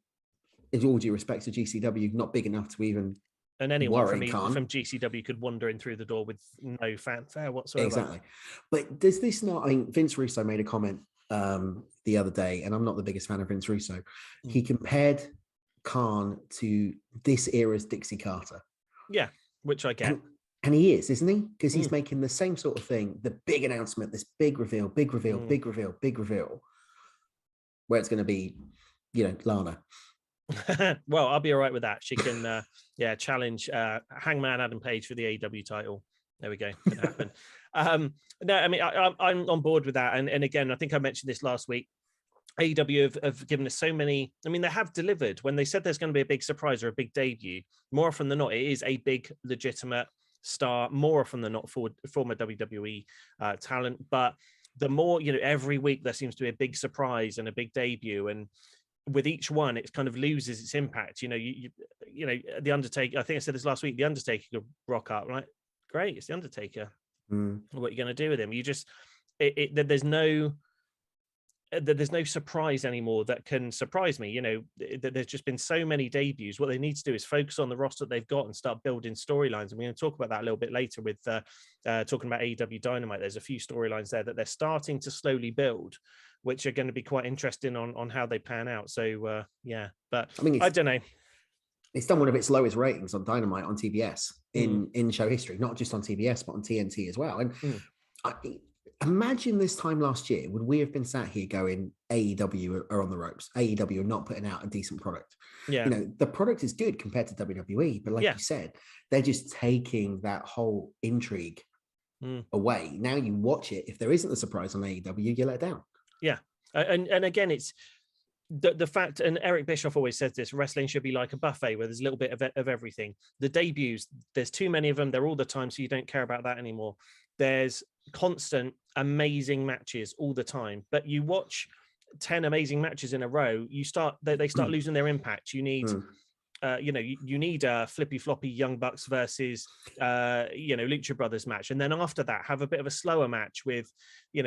I: is all due respect to GCW, not big enough to even
E: and anyone from GCW could wander in through the door with no fanfare whatsoever.
I: Exactly. But does this not, I mean, Vince Russo made a comment the other day, and I'm not the biggest fan of Vince Russo. He compared Khan to this era's Dixie Carter.
E: Yeah. Which I get.
I: And he is, isn't he? Because he's making the same sort of thing, the big announcement, this big reveal, big reveal, where it's going to be, Lana.
E: Well, I'll be all right with that. She can, challenge Hangman Adam Page for the AEW title. There we go. Can happen. No, I mean, I'm on board with that. And again, I think I mentioned this last week. AEW have given us so many. I mean, they have delivered. When they said there's going to be a big surprise or a big debut, more often than not, it is a big, legitimate star. More often than not, former WWE talent. But the more, every week there seems to be a big surprise and a big debut. And with each one, it kind of loses its impact. You the Undertaker. I think I said this last week. The Undertaker could rock up, right? Great, it's the Undertaker. What are you going to do with him? You just there's no surprise anymore that can surprise me. There's just been so many debuts. What they need to do is focus on the roster that they've got and start building storylines. And we're going to talk about that a little bit later with talking about Aew Dynamite. There's a few storylines there that they're starting to slowly build, which are going to be quite interesting on how they pan out. So yeah, but I mean, I don't know.
I: It's done one of its lowest ratings on Dynamite on TBS in show history, not just on TBS, but on TNT as well. And imagine this time last year, would we have been sat here going, AEW are on the ropes, AEW are not putting out a decent product?
E: Yeah.
I: The product is good compared to WWE, but like you said, they're just taking that whole intrigue away. Now you watch it, if there isn't a surprise on AEW, you're let down.
E: Yeah. And again, it's the fact, and Eric Bischoff always says this, wrestling should be like a buffet where there's a little bit of everything. The debuts, there's too many of them. They're all the time, so you don't care about that anymore. There's constant amazing matches all the time, but you watch 10 amazing matches in a row, they start losing their impact. You need you need a flippy floppy Young Bucks versus Lucha Brothers match, and then after that have a bit of a slower match with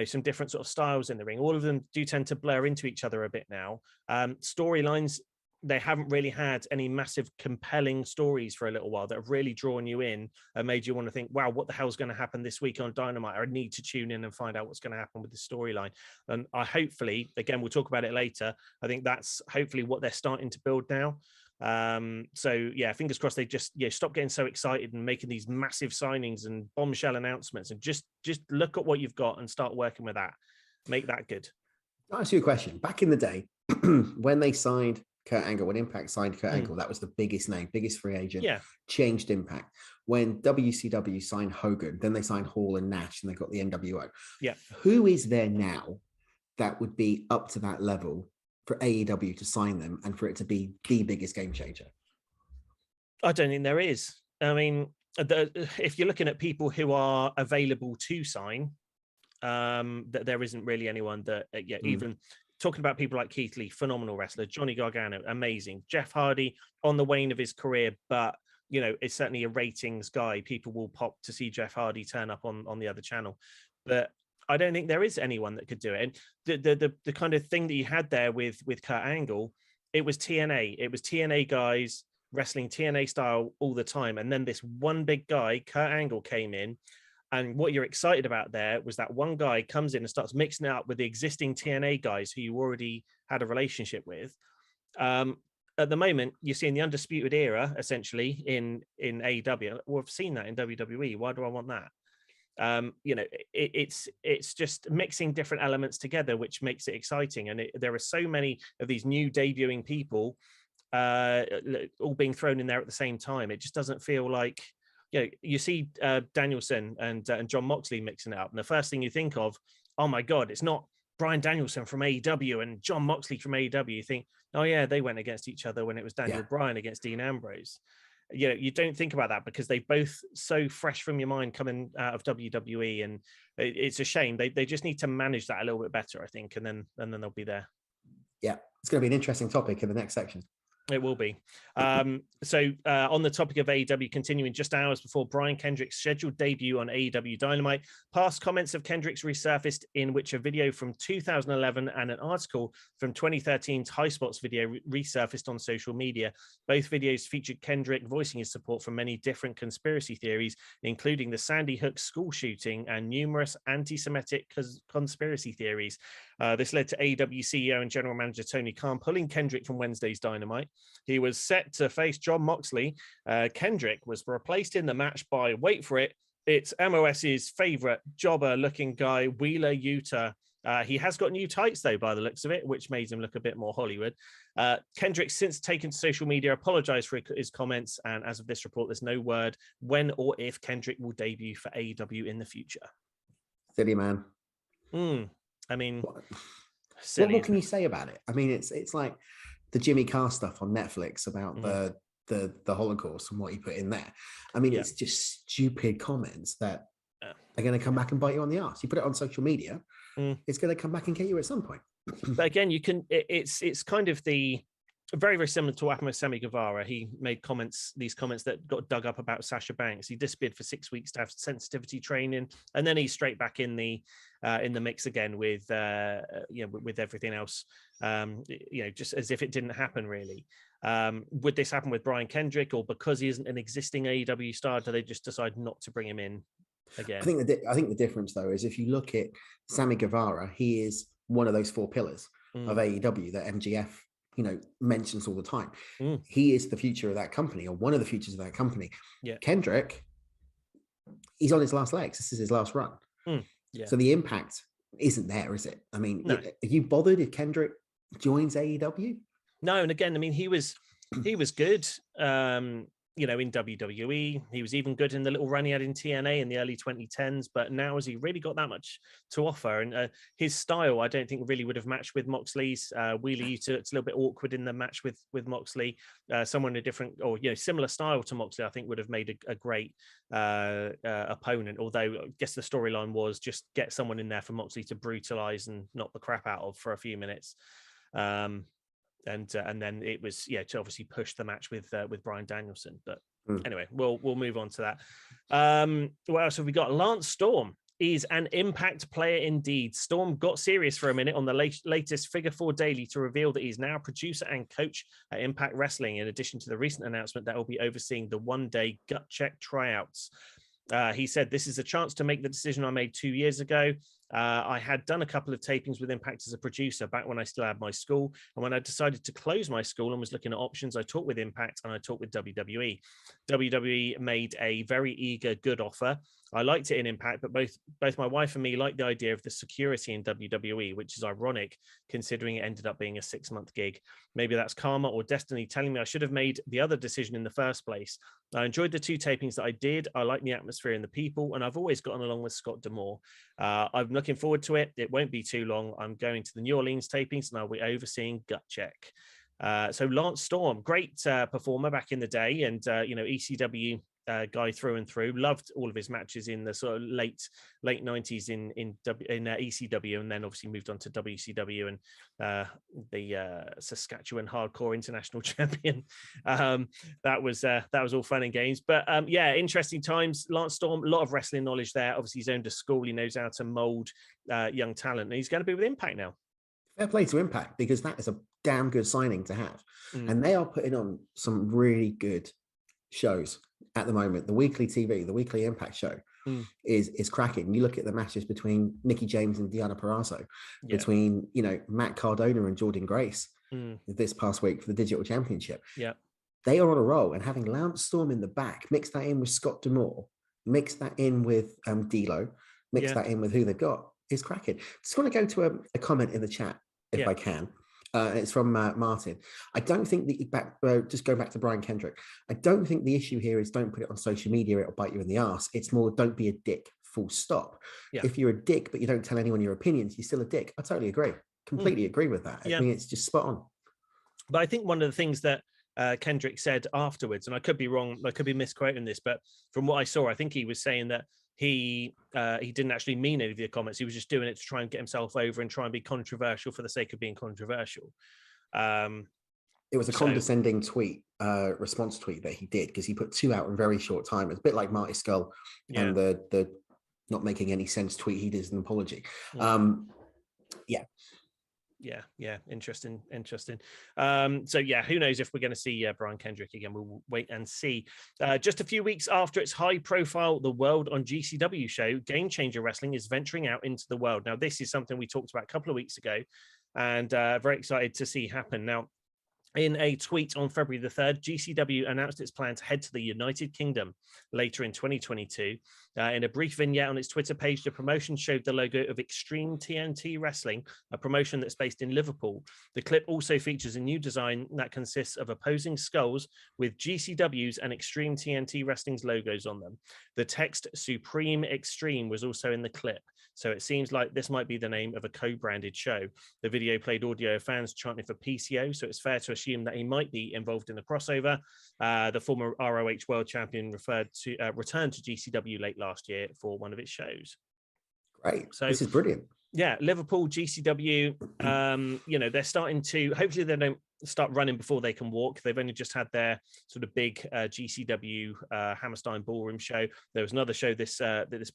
E: some different sort of styles in the ring. All of them do tend to blur into each other a bit now. Storylines, they haven't really had any massive compelling stories for a little while that have really drawn you in and made you want to think, wow, what the hell's going to happen this week on Dynamite? I need to tune in and find out what's going to happen with the storyline. And I hopefully, again, we'll talk about it later, I think that's hopefully what they're starting to build now. So yeah, fingers crossed they just stop getting so excited and making these massive signings and bombshell announcements, and just look at what you've got and start working with that. Make that good.
I: I'll ask you a question. Back in the day, when they signed Kurt Angle, when Impact signed Kurt Angle, that was the biggest name, biggest free agent, changed Impact. When WCW signed Hogan, then they signed Hall and Nash, and they got the NWO.
E: Yeah.
I: Who is there now that would be up to that level for AEW to sign them and for it to be the biggest game changer?
E: I don't think there is. I mean, if you're looking at people who are available to sign, that there isn't really anyone that, even talking about people like Keith Lee, phenomenal wrestler, Johnny Gargano, amazing, Jeff Hardy on the wane of his career, but it's certainly a ratings guy. People will pop to see Jeff Hardy turn up on the other channel, but I don't think there is anyone that could do it. And the kind of thing that you had there with Kurt Angle, it was TNA. It was TNA guys wrestling TNA style all the time. And then this one big guy, Kurt Angle, came in. And what you're excited about there was that one guy comes in and starts mixing it up with the existing TNA guys who you already had a relationship with. At the moment, you're seeing the Undisputed Era, essentially, in AEW. Well, I've seen that in WWE. Why do I want that? It's just mixing different elements together, which makes it exciting. And there are so many of these new debuting people all being thrown in there at the same time. It just doesn't feel like, you see Danielson and John Moxley mixing it up, and the first thing you think of, oh my God, it's not Bryan Danielson from AEW and John Moxley from AEW. You think, oh yeah, they went against each other when it was Daniel Bryan against Dean Ambrose. You don't think about that because they both so fresh from your mind coming out of WWE, and it's a shame. They just need to manage that a little bit better, I think, and then they'll be there. Yeah,
I: it's going to be an interesting topic in the next section.
E: It will be. So on the topic of AEW, continuing just hours before Brian Kendrick's scheduled debut on AEW Dynamite, past comments of Kendrick's resurfaced, in which a video from 2011 and an article from 2013's High Spots video resurfaced on social media. Both videos featured Kendrick voicing his support for many different conspiracy theories, including the Sandy Hook school shooting and numerous anti-Semitic conspiracy theories. This led to AEW CEO and General Manager Tony Khan pulling Kendrick from Wednesday's Dynamite. He was set to face John Moxley. Kendrick was replaced in the match by, wait for it, it's MOS's favorite jobber-looking guy, Wheeler Yuta. He has got new tights, though, by the looks of it, which made him look a bit more Hollywood. Kendrick, since taken to social media, apologized for his comments. And as of this report, there's no word when or if Kendrick will debut for AEW in the future.
I: Silly man.
E: I mean,
I: what more can you say about it? I mean, it's like the Jimmy Carr stuff on Netflix about the Holocaust and what he put in there. I mean, it's just stupid comments that are going to come back and bite you on the arse. You put it on social media, it's going to come back and get you at some point.
E: But again, you can. It's kind of the very, very similar to what happened with Sammy Guevara. He made these comments that got dug up about Sasha Banks. He disappeared for 6 weeks to have sensitivity training, and then he's straight back in the mix again with with everything else. Just as if it didn't happen really. Would this happen with Brian Kendrick, or because he isn't an existing AEW star, do they just decide not to bring him in again?
I: I think the difference though is if you look at Sammy Guevara, he is one of those 4 pillars of AEW that MJF mentions all the time. He is the future of that company, or one of the futures of that company. Kendrick, he's on his last legs. This is his last run. So the impact isn't there, is it? I mean, are you bothered if Kendrick joins AEW?
E: No, and again, I mean, he was good. In WWE, he was even good in the little run he had in TNA in the early 2010s. But now, has he really got that much to offer? And his style, I don't think really would have matched with Moxley's. Wheeler Yuta, it's a little bit awkward in the match with Moxley. Someone a different or similar style to Moxley, I think, would have made a great opponent. Although I guess the storyline was just get someone in there for Moxley to brutalize and knock the crap out of for a few minutes. And then it was to obviously push the match with Bryan Danielson. But anyway, we'll move on to that. What else have we got? Lance Storm is an Impact player indeed. Storm got serious for a minute on the latest Figure 4 Daily to reveal that he's now a producer and coach at Impact Wrestling, in addition to the recent announcement that he'll be overseeing the one-day gut check tryouts. He said, "This is a chance to make the decision I made 2 years ago. I had done a couple of tapings with Impact as a producer back when I still had my school. And when I decided to close my school and was looking at options, I talked with Impact and I talked with WWE. WWE made a very eager, good offer. I liked it in Impact, but both my wife and me liked the idea of the security in WWE, which is ironic considering it ended up being a 6-month gig. Maybe that's karma or destiny telling me I should have made the other decision in the first place. I enjoyed the 2 tapings that I did. I like the atmosphere and the people, and I've always gotten along with Scott D'Amore. I'm looking forward to it. It won't be too long. I'm going to the New Orleans tapings, and I'll be overseeing Gut Check." So Lance Storm, great performer back in the day, and ECW guy through and through. Loved all of his matches in the sort of late 90s in ECW, and then obviously moved on to WCW and the Saskatchewan Hardcore International Champion. That was all fun and games, but interesting times. Lance Storm, a lot of wrestling knowledge there. Obviously he's owned a school. He knows how to mold young talent, and he's going to be with Impact now.
I: Fair play to Impact, because that is a damn good signing to have. And they are putting on some really good shows at the moment. The weekly TV, the weekly Impact show is cracking. You look at the matches between Mickie James and Deonna Purrazzo, between Matt Cardona and Jordan Grace this past week for the Digital Championship. They are on a roll, and having Lance Storm in the back, mix that in with Scott D'Amore, mix that in with D'Lo, mix that in with who they've got, is cracking. Just want to go to a comment in the chat if I can. It's from Martin. I don't think just go back to Brian Kendrick. I don't think the issue here is don't put it on social media, it'll bite you in the ass. It's more don't be a dick, full stop. If you're a dick but you don't tell anyone your opinions, you're still a dick. I totally agree. Completely agree with that. I mean, it's just spot on.
E: But I think one of the things that Kendrick said afterwards, and I could be wrong, I could be misquoting this, but from what I saw, I think he was saying that he didn't actually mean any of the comments. He was just doing it to try and get himself over and try and be controversial for the sake of being controversial.
I: It was a condescending tweet, response tweet that he did, because he put 2 out in a very short time. It's a bit like Marty Skull and the not making any sense tweet he did as an apology. Interesting. Who knows if we're going to see Brian Kendrick again. We'll wait and see. Just a few weeks after its high profile The World on GCW show, Game Changer Wrestling is venturing out into the world. Now, this is something we talked about a couple of weeks ago, and very excited to see happen. Now, in a tweet on February the 3rd, GCW announced its plan to head to the United Kingdom later in 2022.
E: In a brief vignette on its Twitter page, the promotion showed the logo of Extreme TNT Wrestling, a promotion that's based in Liverpool. The clip also features a new design that consists of opposing skulls with GCW's and Extreme TNT Wrestling's logos on them. The text Supreme Extreme was also in the clip, so it seems like this might be the name of a co-branded show. The video played audio of fans chanting for PCO, so it's fair to assume that he might be involved in a crossover. The former ROH World Champion returned to GCW late last year for one of its shows.
I: Great.
E: So
I: this is brilliant.
E: Yeah, Liverpool, GCW, they're starting to, hopefully they don't start running before they can walk. They've only just had their sort of big GCW Hammerstein Ballroom show. There was another show this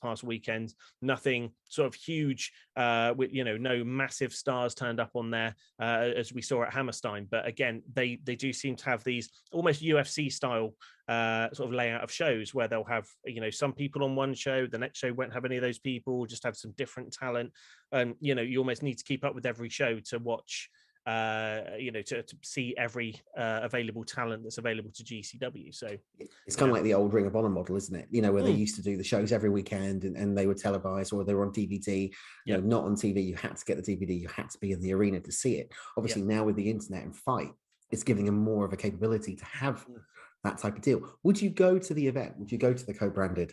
E: past weekend. Nothing sort of huge, with no massive stars turned up on there as we saw at Hammerstein. But again, they do seem to have these almost UFC style sort of layout of shows where they'll have some people on one show, the next show won't have any of those people, just have some different talent, and you almost need to keep up with every show to watch to see every available talent that's available to GCW. So
I: it's kind of like the old Ring of Honor model, isn't it? Where they used to do the shows every weekend and they were televised or they were on DVD. Not on TV. You had to get the DVD. You had to be in the arena to see it. Obviously, now with the internet and Fight, it's giving them more of a capability to have that type of deal. Would you go to the event? Would you go to the co-branded?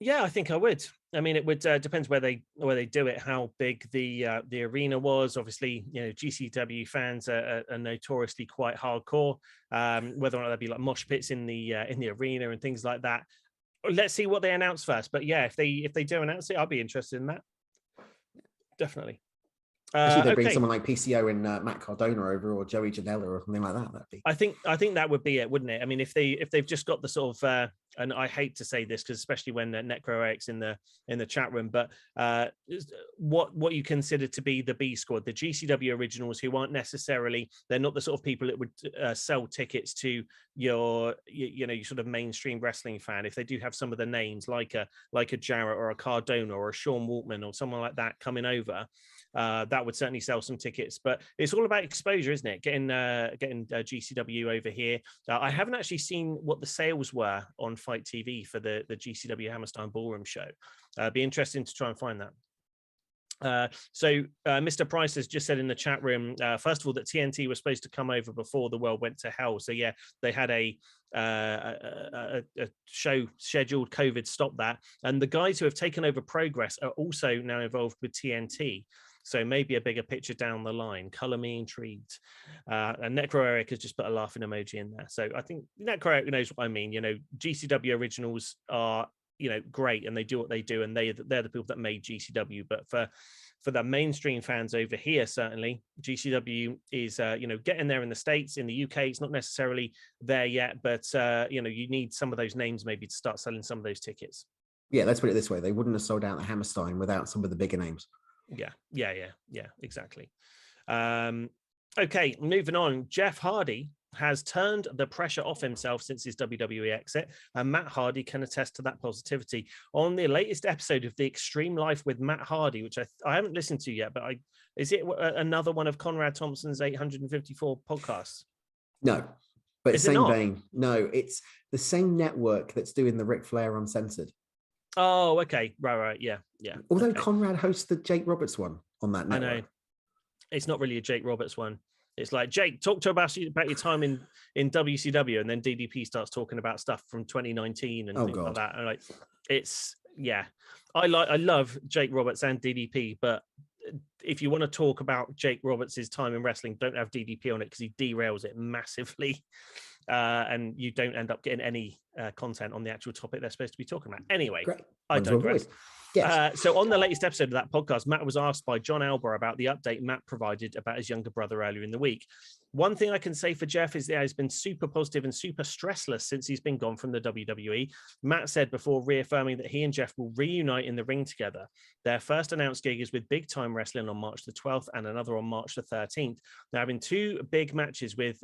E: Yeah, I think I would. I mean, it would depends where they do it, how big the arena was. Obviously, GCW fans are notoriously quite hardcore. Whether or not there'd be like mosh pits in the arena and things like that. Let's see what they announce first. But yeah, if they do announce it, I'll be interested in that. Definitely.
I: Actually, they bring someone like PCO and Matt Cardona over, or Joey Janela, or something like that. That'd be. I
E: think that would be it, wouldn't it? I mean, if they've just got the sort of, and I hate to say this because especially when NecroX in the chat room, but what you consider to be the B squad, the GCW originals, who aren't necessarily, they're not the sort of people that would sell tickets to your sort of mainstream wrestling fan. If they do have some of the names like a Jarrett or a Cardona or a Sean Waltman or someone like that coming over. That would certainly sell some tickets, but it's all about exposure, isn't it? Getting GCW over here. I haven't actually seen what the sales were on Fight TV for the GCW Hammerstein Ballroom show. Be interesting to try and find that. So Mr. Price has just said in the chat room, first of all, that TNT was supposed to come over before the world went to hell. So yeah, they had a show scheduled. COVID stopped that, and the guys who have taken over Progress are also now involved with TNT. So maybe a bigger picture down the line. Color me intrigued. And Necro Eric has just put a laughing emoji in there. So I think Necro Eric knows what I mean. GCW originals are, great, and they do what they do, and they're the people that made GCW. But for the mainstream fans over here, certainly GCW is, getting there in the States. In the UK, it's not necessarily there yet, but you need some of those names maybe to start selling some of those tickets.
I: Yeah, let's put it this way: they wouldn't have sold out the Hammerstein without some of the bigger names.
E: Yeah, exactly. Okay, moving on. Jeff Hardy has turned the pressure off himself since his WWE exit, and Matt Hardy can attest to that positivity. On the latest episode of the Extreme Life with Matt Hardy, which I haven't listened to yet, but is it another one of Conrad Thompson's 854 podcasts?
I: No, but it's same vein. No, it's the same network that's doing the Ric Flair Uncensored.
E: Oh, okay. Right. Yeah.
I: Although Conrad hosts the Jake Roberts one on that network. I know.
E: It's not really a Jake Roberts one. It's like, Jake, talk to us about your time in WCW, and then DDP starts talking about stuff from 2019 and things like that. And I love Jake Roberts and DDP, but if you want to talk about Jake Roberts' time in wrestling, don't have DDP on it because he derails it massively. And you don't end up getting any content on the actual topic they're supposed to be talking about. Anyway, I digress. Yes. So on the latest episode of that podcast, Matt was asked by John Alba about the update Matt provided about his younger brother earlier in the week. One thing I can say for Jeff is that he's been super positive and super stressless since he's been gone from the WWE. Matt said before reaffirming that he and Jeff will reunite in the ring together. Their first announced gig is with Big Time Wrestling on March the 12th and another on March the 13th. They're having two big matches with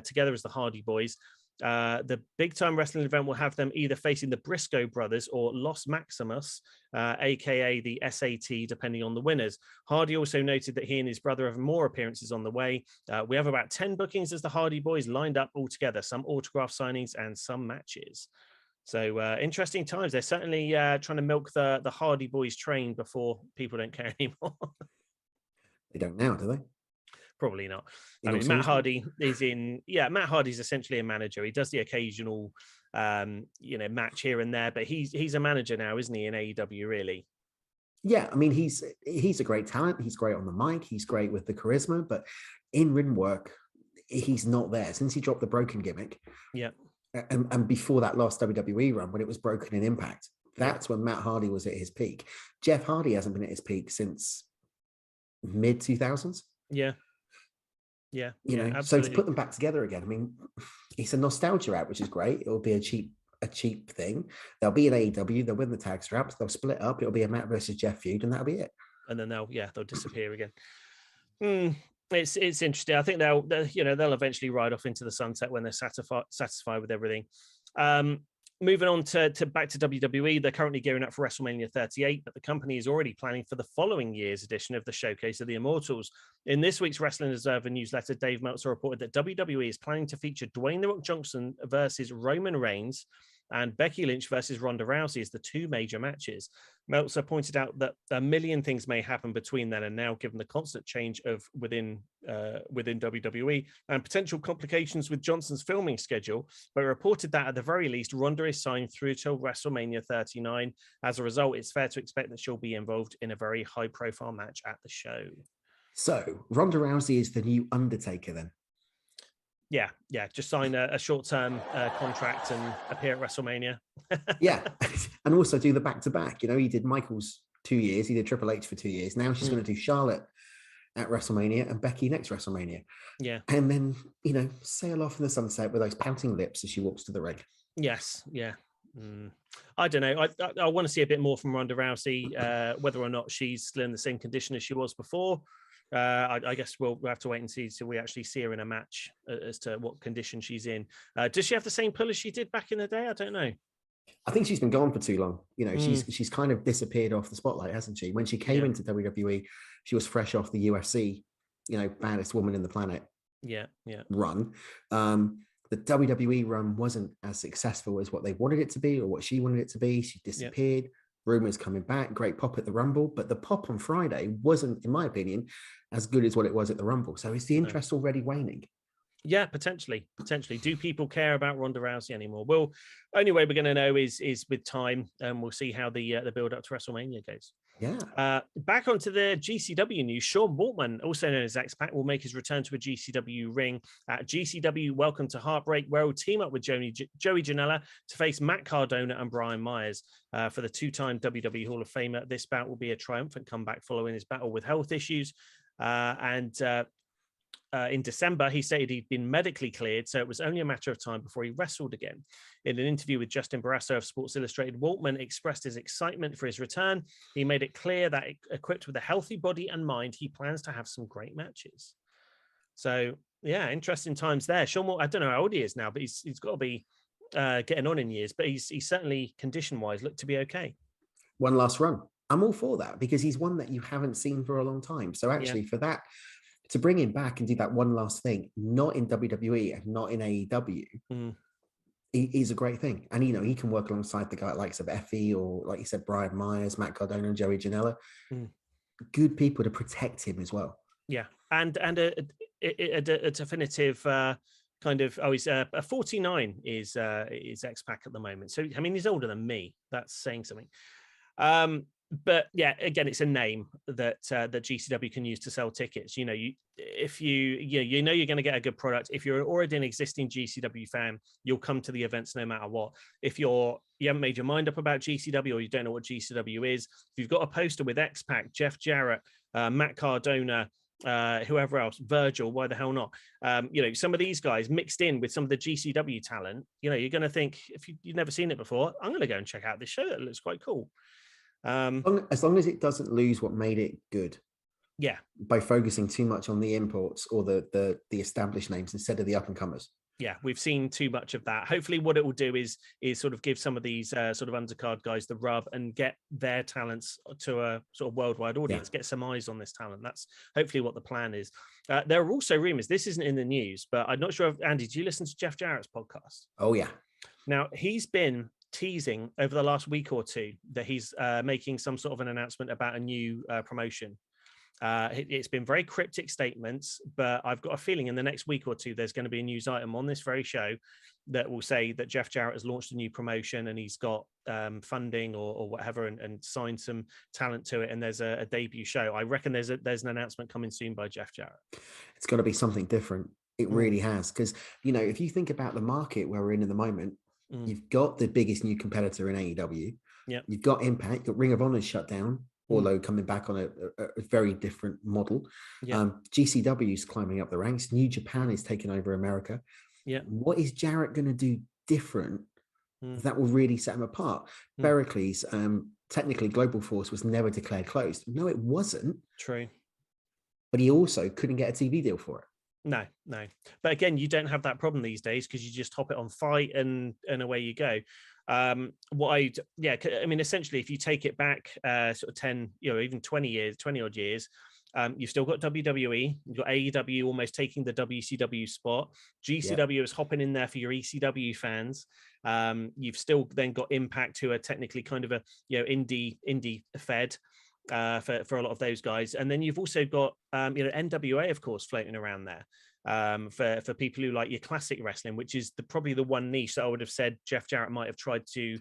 E: together as the Hardy Boys. The Big Time Wrestling event will have them either facing the Briscoe brothers or Los Maximus, aka the SAT, depending on the winners. Hardy also noted that he and his brother have more appearances on the way. We have about 10 bookings as the Hardy Boys lined up all together, some autograph signings and some matches. So interesting times. They're certainly trying to milk the Hardy Boys train before people don't care anymore.
I: They don't now, do they?
E: Probably not. I mean, Matt Hardy is Matt Hardy's essentially a manager. He does the occasional, match here and there, but he's a manager now, isn't he, in AEW, really?
I: Yeah, I mean, he's a great talent. He's great on the mic. He's great with the charisma, but in ring work, he's not there since he dropped the broken gimmick.
E: Yeah.
I: And before that last WWE run, when it was broken in Impact, that's when Matt Hardy was at his peak. Jeff Hardy hasn't been at his peak since mid 2000s.
E: Yeah.
I: So to put them back together again, I mean, it's a nostalgia act, which is great. It'll be a cheap thing. They'll be in AEW. They'll win the tag straps. They'll split up. It'll be a Matt versus Jeff feud, and that'll be it.
E: And then they'll disappear again. It's interesting. I think they'll eventually ride off into the sunset when they're satisfied with everything. Moving on to back to WWE, they're currently gearing up for WrestleMania 38, but the company is already planning for the following year's edition of the Showcase of the Immortals. In this week's Wrestling Observer newsletter, Dave Meltzer reported that WWE is planning to feature Dwayne "The Rock" Johnson versus Roman Reigns and Becky Lynch versus Ronda Rousey as the two major matches. Meltzer pointed out that a million things may happen between then and now, given the constant change of within WWE and potential complications with Johnson's filming schedule, but reported that at the very least, Ronda is signed through till WrestleMania 39. As a result, it's fair to expect that she'll be involved in a very high-profile match at the show. So,
I: Ronda Rousey is the new Undertaker then?
E: Yeah. Just sign a short-term contract and appear at WrestleMania.
I: Yeah, and also do the back-to-back. He did Michael's 2 years. He did Triple H for 2 years. Now she's going to do Charlotte at WrestleMania and Becky next WrestleMania.
E: Yeah.
I: And then, sail off in the sunset with those pouting lips as she walks to the ring.
E: Yes, yeah. I don't know. I want to see a bit more from Ronda Rousey, whether or not she's still in the same condition as she was before. I guess we'll have to wait and see till we actually see her in a match as to what condition she's in. Does she have the same pull as she did back in the day? I don't know.
I: I think she's been gone for too long. She's kind of disappeared off the spotlight, hasn't she? When she came into WWE, she was fresh off the UFC, baddest woman in the planet.
E: Yeah.
I: Run. The WWE run wasn't as successful as what they wanted it to be or what she wanted it to be. She disappeared. Yeah. Rumors coming back, great pop at the Rumble, but the pop on Friday wasn't, in my opinion, as good as what it was at the Rumble. So is the interest already waning?
E: Yeah, potentially. Do people care about Ronda Rousey anymore? Well, only way we're going to know is with time, and we'll see how the build up to WrestleMania goes.
I: Yeah.
E: Back onto the GCW news. Sean Waltman, also known as X-Pac, will make his return to a GCW ring at GCW Welcome to Heartbreak, where he'll team up with Joey Janela to face Matt Cardona and Brian Myers. For the two-time WWE Hall of Famer, this bout will be a triumphant comeback following his battle with health issues. In December, he stated he'd been medically cleared, so it was only a matter of time before he wrestled again. In an interview with Justin Barrasso of Sports Illustrated, Waltman expressed his excitement for his return. He made it clear that equipped with a healthy body and mind, he plans to have some great matches. So, yeah, interesting times there. Sean Waltman, I don't know how old he is now, but he's got to be getting on in years, but he's certainly condition-wise looked to be okay.
I: One last run. I'm all for that because he's one that you haven't seen for a long time. So actually for that, to bring him back and do that one last thing, not in WWE and not in AEW, is a great thing. And, he can work alongside the guy likes of Effie or, like you said, Brian Myers, Matt Cardona, and Joey Janela. Good people to protect him as well.
E: Yeah. And a definitive kind of, he's a 49 is X-Pac at the moment. So, I mean, he's older than me. That's saying something. But yeah, again, it's a name that GCW can use to sell tickets. If you're going to get a good product. If you're already an existing GCW fan, you'll come to the events no matter what. If you haven't made your mind up about GCW or you don't know what GCW is, if you've got a poster with X-Pac, Jeff Jarrett, Matt Cardona, whoever else, Virgil, why the hell not? Some of these guys mixed in with some of the GCW talent. You're going to think, if you've never seen it before, I'm going to go and check out this show. That looks quite cool.
I: As long as it doesn't lose what made it good, by focusing too much on the imports or the established names instead of the up and comers.
E: Yeah, we've seen too much of that. Hopefully, what it will do is sort of give some of these sort of undercard guys the rub and get their talents to a sort of worldwide audience. Get some eyes on this talent. That's hopefully what the plan is. There are also rumors. This isn't in the news, but I'm not sure if Andy. Do you listen to Jeff Jarrett's podcast?
I: Oh yeah.
E: Now he's been teasing over the last week or two that he's making some sort of an announcement about a new promotion. It's been very cryptic statements, but I've got a feeling in the next week or two there's going to be a news item on this very show that will say that Jeff Jarrett has launched a new promotion and he's got funding or whatever and signed some talent to it, and there's a debut show. I reckon there's an announcement coming soon by Jeff Jarrett. It's
I: got to be something different. It really has, because if you think about the market where we're in the moment, you've got the biggest new competitor in AEW.
E: Yeah,
I: you've got Impact. You've got Ring of Honor's shut down, although coming back on a very different model.
E: Yeah.
I: GCW's climbing up the ranks. New Japan is taking over America.
E: Yeah.
I: What is Jarrett going to do different that will really set him apart? Berkeley's technically Global Force was never declared closed. No, it wasn't.
E: True.
I: But he also couldn't get a TV deal for it.
E: No. But again, you don't have that problem these days because you just hop it on Fight and away you go. Essentially, if you take it back sort of 10, even 20 odd years, you've still got WWE, you've got AEW almost taking the WCW spot. GCW is hopping in there for your ECW fans. You've still then got Impact, who are technically kind of a indie fed for a lot of those guys, and then you've also got NWA, of course, floating around there. For people who like your classic wrestling, which is probably the one niche that I would have said Jeff Jarrett might have tried to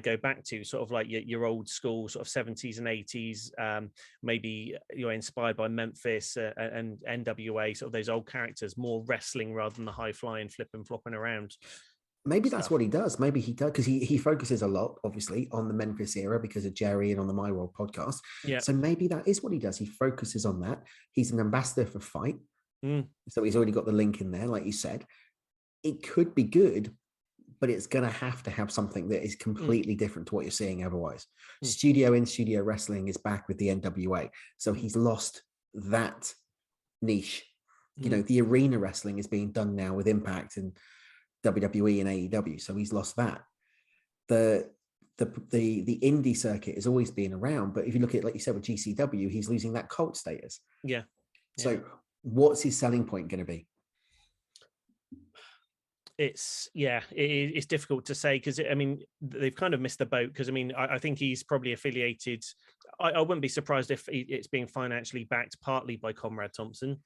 E: go back to, sort of like your old school sort of 70s and 80s. Maybe you're inspired by Memphis and NWA, sort of those old characters, more wrestling rather than the high flying, flipping, flopping around.
I: Maybe that's what he does. Maybe he does, because he focuses a lot, obviously, on the Memphis era because of Jerry and on the My World podcast.
E: Yeah.
I: So maybe that is what he does. He focuses on that. He's an ambassador for Fight. So he's already got the link in there, like you said. It could be good, but it's going to have something that is completely different to what you're seeing otherwise. Studio wrestling is back with the NWA. So he's lost that niche. The arena wrestling is being done now with Impact and WWE and AEW. So he's lost that. The indie circuit has always been around, but if you look at, like you said, with GCW, he's losing that cult status.
E: Yeah.
I: So what's his selling point going to be?
E: It's difficult to say, because they've kind of missed the boat, because I think he's probably affiliated. I wouldn't be surprised if it's being financially backed partly by Conrad Thompson.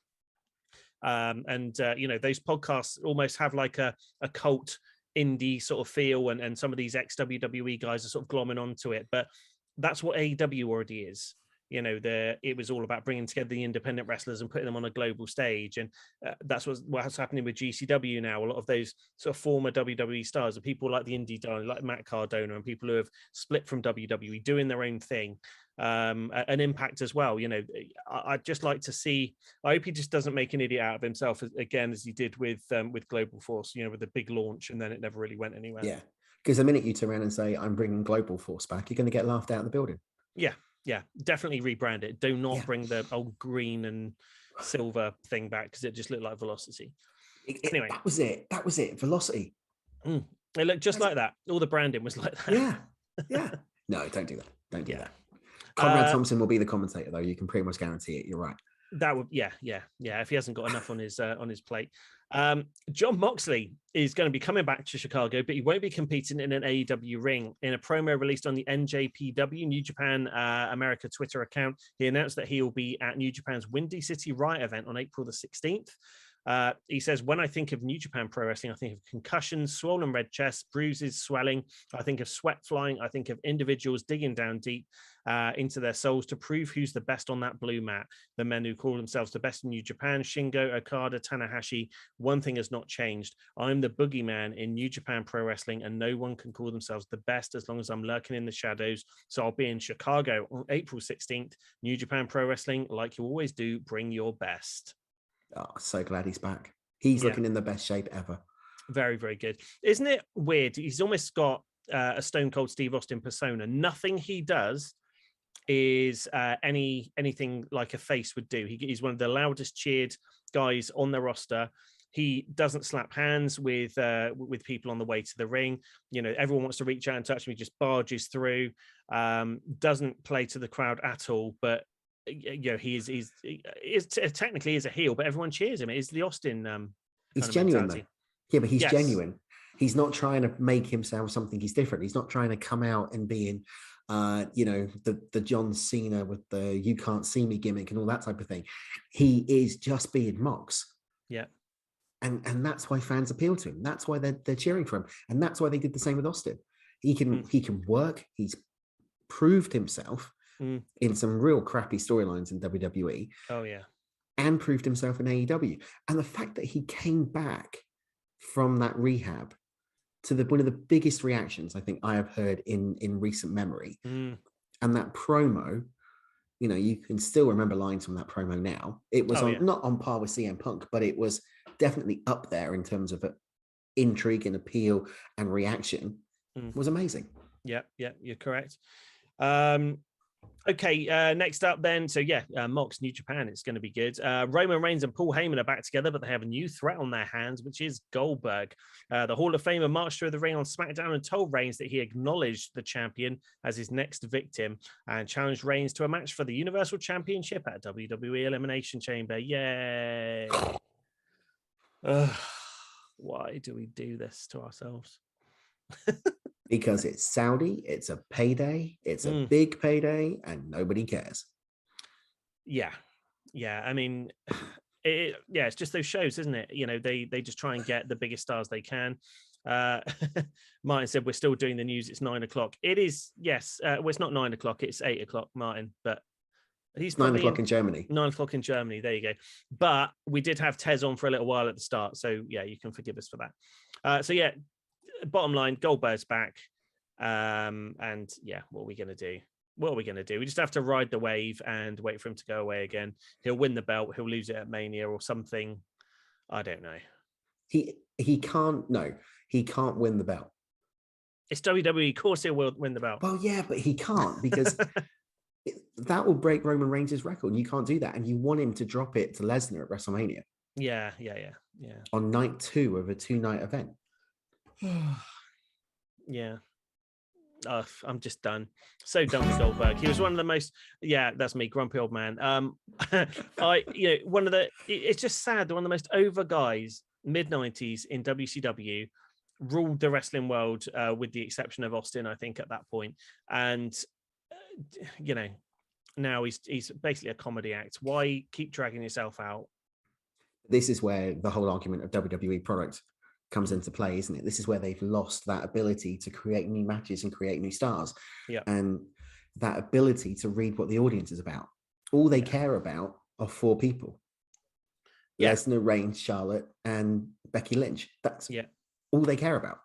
E: Those podcasts almost have like a cult indie sort of feel, and some of these ex-WWE guys are sort of glomming onto it, but that's what AEW already is. It was all about bringing together the independent wrestlers and putting them on a global stage, and that's what's happening with GCW now. A lot of those sort of former WWE stars are people like the indie darling, like Matt Cardona, and people who have split from WWE doing their own thing. An Impact as well. I'd just like to see. I hope he just doesn't make an idiot out of himself again, as he did with Global Force. With the big launch, and then it never really went anywhere.
I: Yeah, because the minute you turn around and say I'm bringing Global Force back, you're going to get laughed out of the building.
E: Yeah, definitely rebrand it. Do not bring the old green and silver thing back, because it just looked like Velocity. Anyway,
I: that was it. Velocity.
E: It looked just like that. All the branding was like that.
I: Yeah. No, don't do that. Don't do that. Conrad Thompson will be the commentator, though. You can pretty much guarantee it. You're right.
E: That would, yeah. If he hasn't got enough on his plate. Jon Moxley is going to be coming back to Chicago, but he won't be competing in an AEW ring. In a promo released on the NJPW New Japan America Twitter account, he announced that he will be at New Japan's Windy City Riot event on April the 16th. He says, when I think of New Japan Pro Wrestling, I think of concussions, swollen red chests, bruises, swelling. I think of sweat flying. I think of individuals digging down deep into their souls to prove who's the best on that blue mat. The men who call themselves the best in New Japan, Shingo, Okada, Tanahashi. One thing has not changed. I'm the boogeyman in New Japan Pro Wrestling, and no one can call themselves the best as long as I'm lurking in the shadows. So I'll be in Chicago on April 16th. New Japan Pro Wrestling, like you always do, bring your best.
I: Oh, so glad he's back. He's looking in the best shape ever.
E: Very, very good. Isn't it weird? He's almost got a Stone Cold Steve Austin persona. Nothing he does is anything like a face would do. He's one of the loudest cheered guys on the roster. He doesn't slap hands with people on the way to the ring. Everyone wants to reach out and touch him. He just barges through. Doesn't play to the crowd at all, but he is technically is a heel, but everyone cheers him. It is the Austin.
I: He's genuine, though. Yeah, but he's genuine. He's not trying to make himself something he's different. He's not trying to come out and being, the John Cena with the "you can't see me" gimmick and all that type of thing. He is just being Mox.
E: Yeah.
I: And that's why fans appeal to him. That's why they're cheering for him. And that's why they did the same with Austin. He can work. He's proved himself in some real crappy storylines in WWE.
E: Oh, yeah.
I: And proved himself in AEW. And the fact that he came back from that rehab to one of the biggest reactions I think I have heard in recent memory. And that promo, you can still remember lines from that promo now. It was not on par with CM Punk, but it was definitely up there in terms of intrigue and appeal and reaction. Was amazing.
E: Yeah, you're correct. Okay, next up then. So Mox, New Japan, it's going to be good. Roman Reigns and Paul Heyman are back together, but they have a new threat on their hands, which is Goldberg. The Hall of Famer marched through the ring on SmackDown and told Reigns that he acknowledged the champion as his next victim and challenged Reigns to a match for the Universal Championship at WWE Elimination Chamber. Yay! Why do we do this to ourselves?
I: Because it's Saudi, it's a payday, it's a big payday, and nobody cares.
E: Yeah. I mean, it's just those shows, isn't it? They just try and get the biggest stars they can. Martin said we're still doing the news. It's 9:00. It is, yes. Well, it's not 9:00. It's 8:00, Martin. But he's
I: 9:00 in Germany.
E: 9:00 in Germany. There you go. But we did have Tez on for a little while at the start, so you can forgive us for that. Bottom line, Goldberg's back. What are we going to do? We just have to ride the wave and wait for him to go away again. He'll win the belt. He'll lose it at Mania or something. I don't know.
I: He can't win the belt.
E: It's WWE. Of course he'll win the belt.
I: Well, yeah, but he can't because that will break Roman Reigns' record. And you can't do that. And you want him to drop it to Lesnar at WrestleMania.
E: Yeah.
I: On night 2 of a 2-night event.
E: Yeah. I'm just done. So done with Goldberg. He was one of the most, that's me, grumpy old man. It's just sad. One of the most over guys, mid-90s in WCW, ruled the wrestling world with the exception of Austin, I think, at that point. And, now he's basically a comedy act. Why keep dragging yourself out?
I: This is where the whole argument of WWE product comes into play, isn't it? This is where they've lost that ability to create new matches and create new stars, and that ability to read what the audience is about. All they care about are 4 people: Lesnar, Reigns, Charlotte, and Becky Lynch. That's all they care about.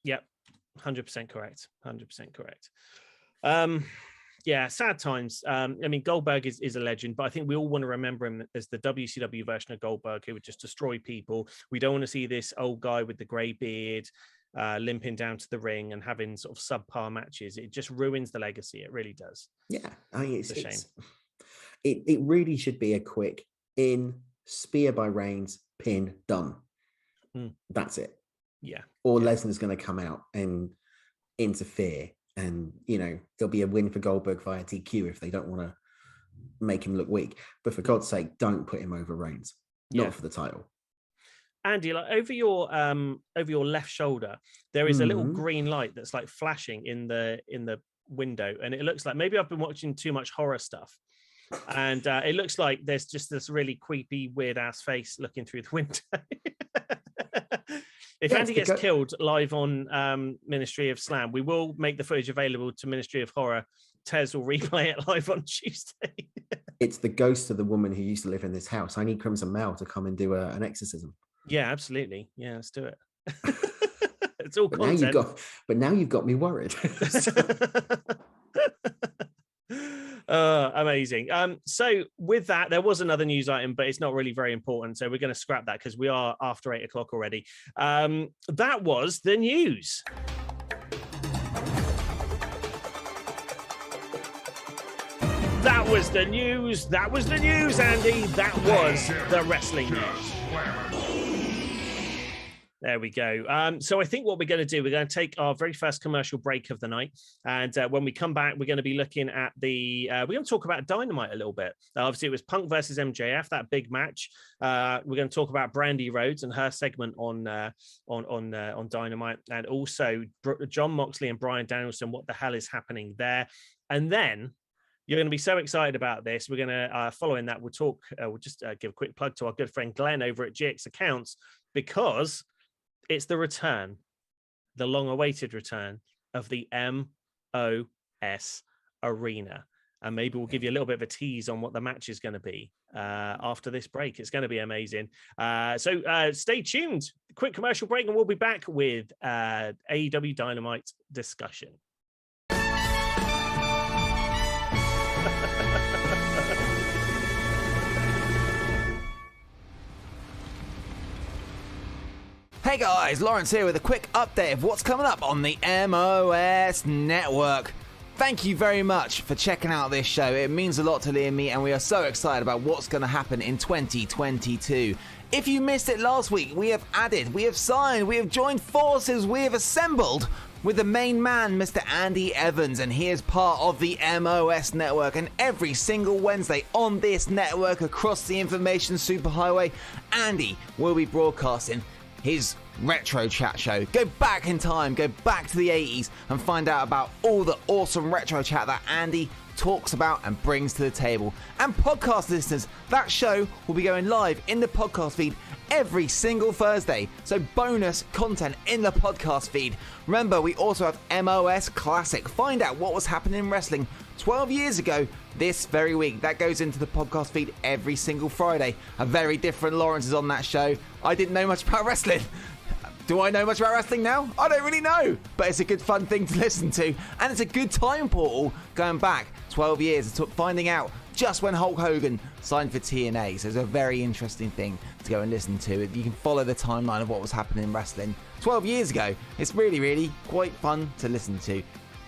E: 100% correct. 100% correct. Sad times. Goldberg is a legend, but I think we all want to remember him as the WCW version of Goldberg, who would just destroy people. We don't want to see this old guy with the grey beard limping down to the ring and having sort of subpar matches. It just ruins the legacy. It really does.
I: Yeah, it's a shame. It really should be a quick spear by Reigns, pin, done. That's it.
E: Yeah.
I: Or Lesnar's going to come out and interfere. And, there'll be a win for Goldberg via DQ if they don't want to make him look weak. But for God's sake, don't put him over Reigns. Not for the title.
E: Andy, like over your left shoulder, there is a little green light that's like flashing in the window. And it looks like maybe I've been watching too much horror stuff. And it looks like there's just this really creepy, weird ass face looking through the window. If Andy gets killed live on Ministry of Slam, we will make the footage available to Ministry of Horror. Tez will replay it live on Tuesday.
I: It's the ghost of the woman who used to live in this house. I need Crimson Mel to come and do an exorcism. Yeah,
E: absolutely. Yeah, let's do it. It's all content.
I: Now you've got me worried.
E: Amazing. So with that, there was another news item, but it's not really very important, so we're going to scrap that because we are after 8 o'clock already. That was the news. That was the news, Andy. That was the wrestling news. There we go. So I think what we're going to do, we're going to take our very first commercial break of the night. And when we come back, we're going to be looking at we're going to talk about Dynamite a little bit. Obviously, it was Punk versus MJF, that big match. We're going to talk about Brandy Rhodes and her segment on Dynamite. And also Jon Moxley and Bryan Danielson, what the hell is happening there? And then you're going to be so excited about this. We're going to, following that, we'll just give a quick plug to our good friend Glenn over at GX Accounts, because it's the return, the long-awaited return of the MOS Arena. And maybe we'll give you a little bit of a tease on what the match is going to be after this break. It's going to be amazing. So stay tuned. Quick commercial break, and we'll be back with AEW Dynamite discussion.
K: Hey guys, Lawrence here with a quick update of what's coming up on the MOS Network. Thank you very much for checking out this show. It means a lot to Lee and me, and we are so excited about what's going to happen in 2022. If you missed it last week, we have added, we have signed, we have joined forces, we have assembled with the main man, Mr. Andy Evans, and he is part of the MOS Network. And every single Wednesday on this network across the information superhighway, Andy will be broadcasting his retro chat show. Go back in time, go back to the 80s and find out about all the awesome retro chat that Andy talks about and brings to the table. And podcast listeners, that show will be going live in the podcast feed every single Thursday. So bonus content in the podcast feed. Remember, we also have MOS Classic. Find out what was happening in wrestling 12 years ago this very week. That goes into the podcast feed every single Friday. A very different Lawrence is on that show. I didn't know much about wrestling. Do I know much about wrestling now? I don't really know. But it's a good fun thing to listen to. And it's a good time portal going back 12 years to finding out just when Hulk Hogan signed for TNA. So it's a very interesting thing to go and listen to. You can follow the timeline of what was happening in wrestling 12 years ago. It's really, really quite fun to listen to.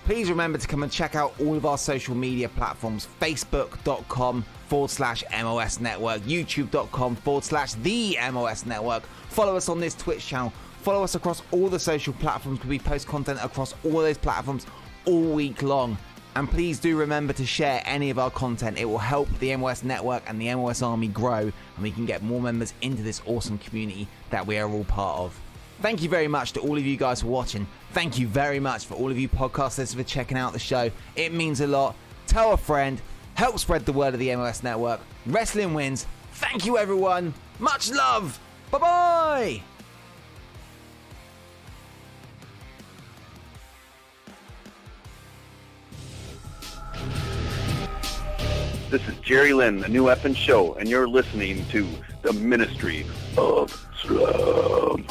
K: Please remember to come and check out all of our social media platforms. Facebook.com/MOS Network, YouTube.com/The MOS Network. Follow us on this Twitch channel. Follow us across all the social platforms, because we post content across all those platforms all week long. And please do remember to share any of our content. It will help the MOS Network and the MOS Army grow, and we can get more members into this awesome community that we are all part of. Thank you very much to all of you guys for watching. Thank you very much for all of you podcasters for checking out the show. It means a lot. Tell a friend. Help spread the word of the MOS Network. Wrestling wins. Thank you, everyone. Much love. Bye-bye.
L: This is Jerry Lynn, the New Effin' Show, and you're listening to the Ministry of Slum.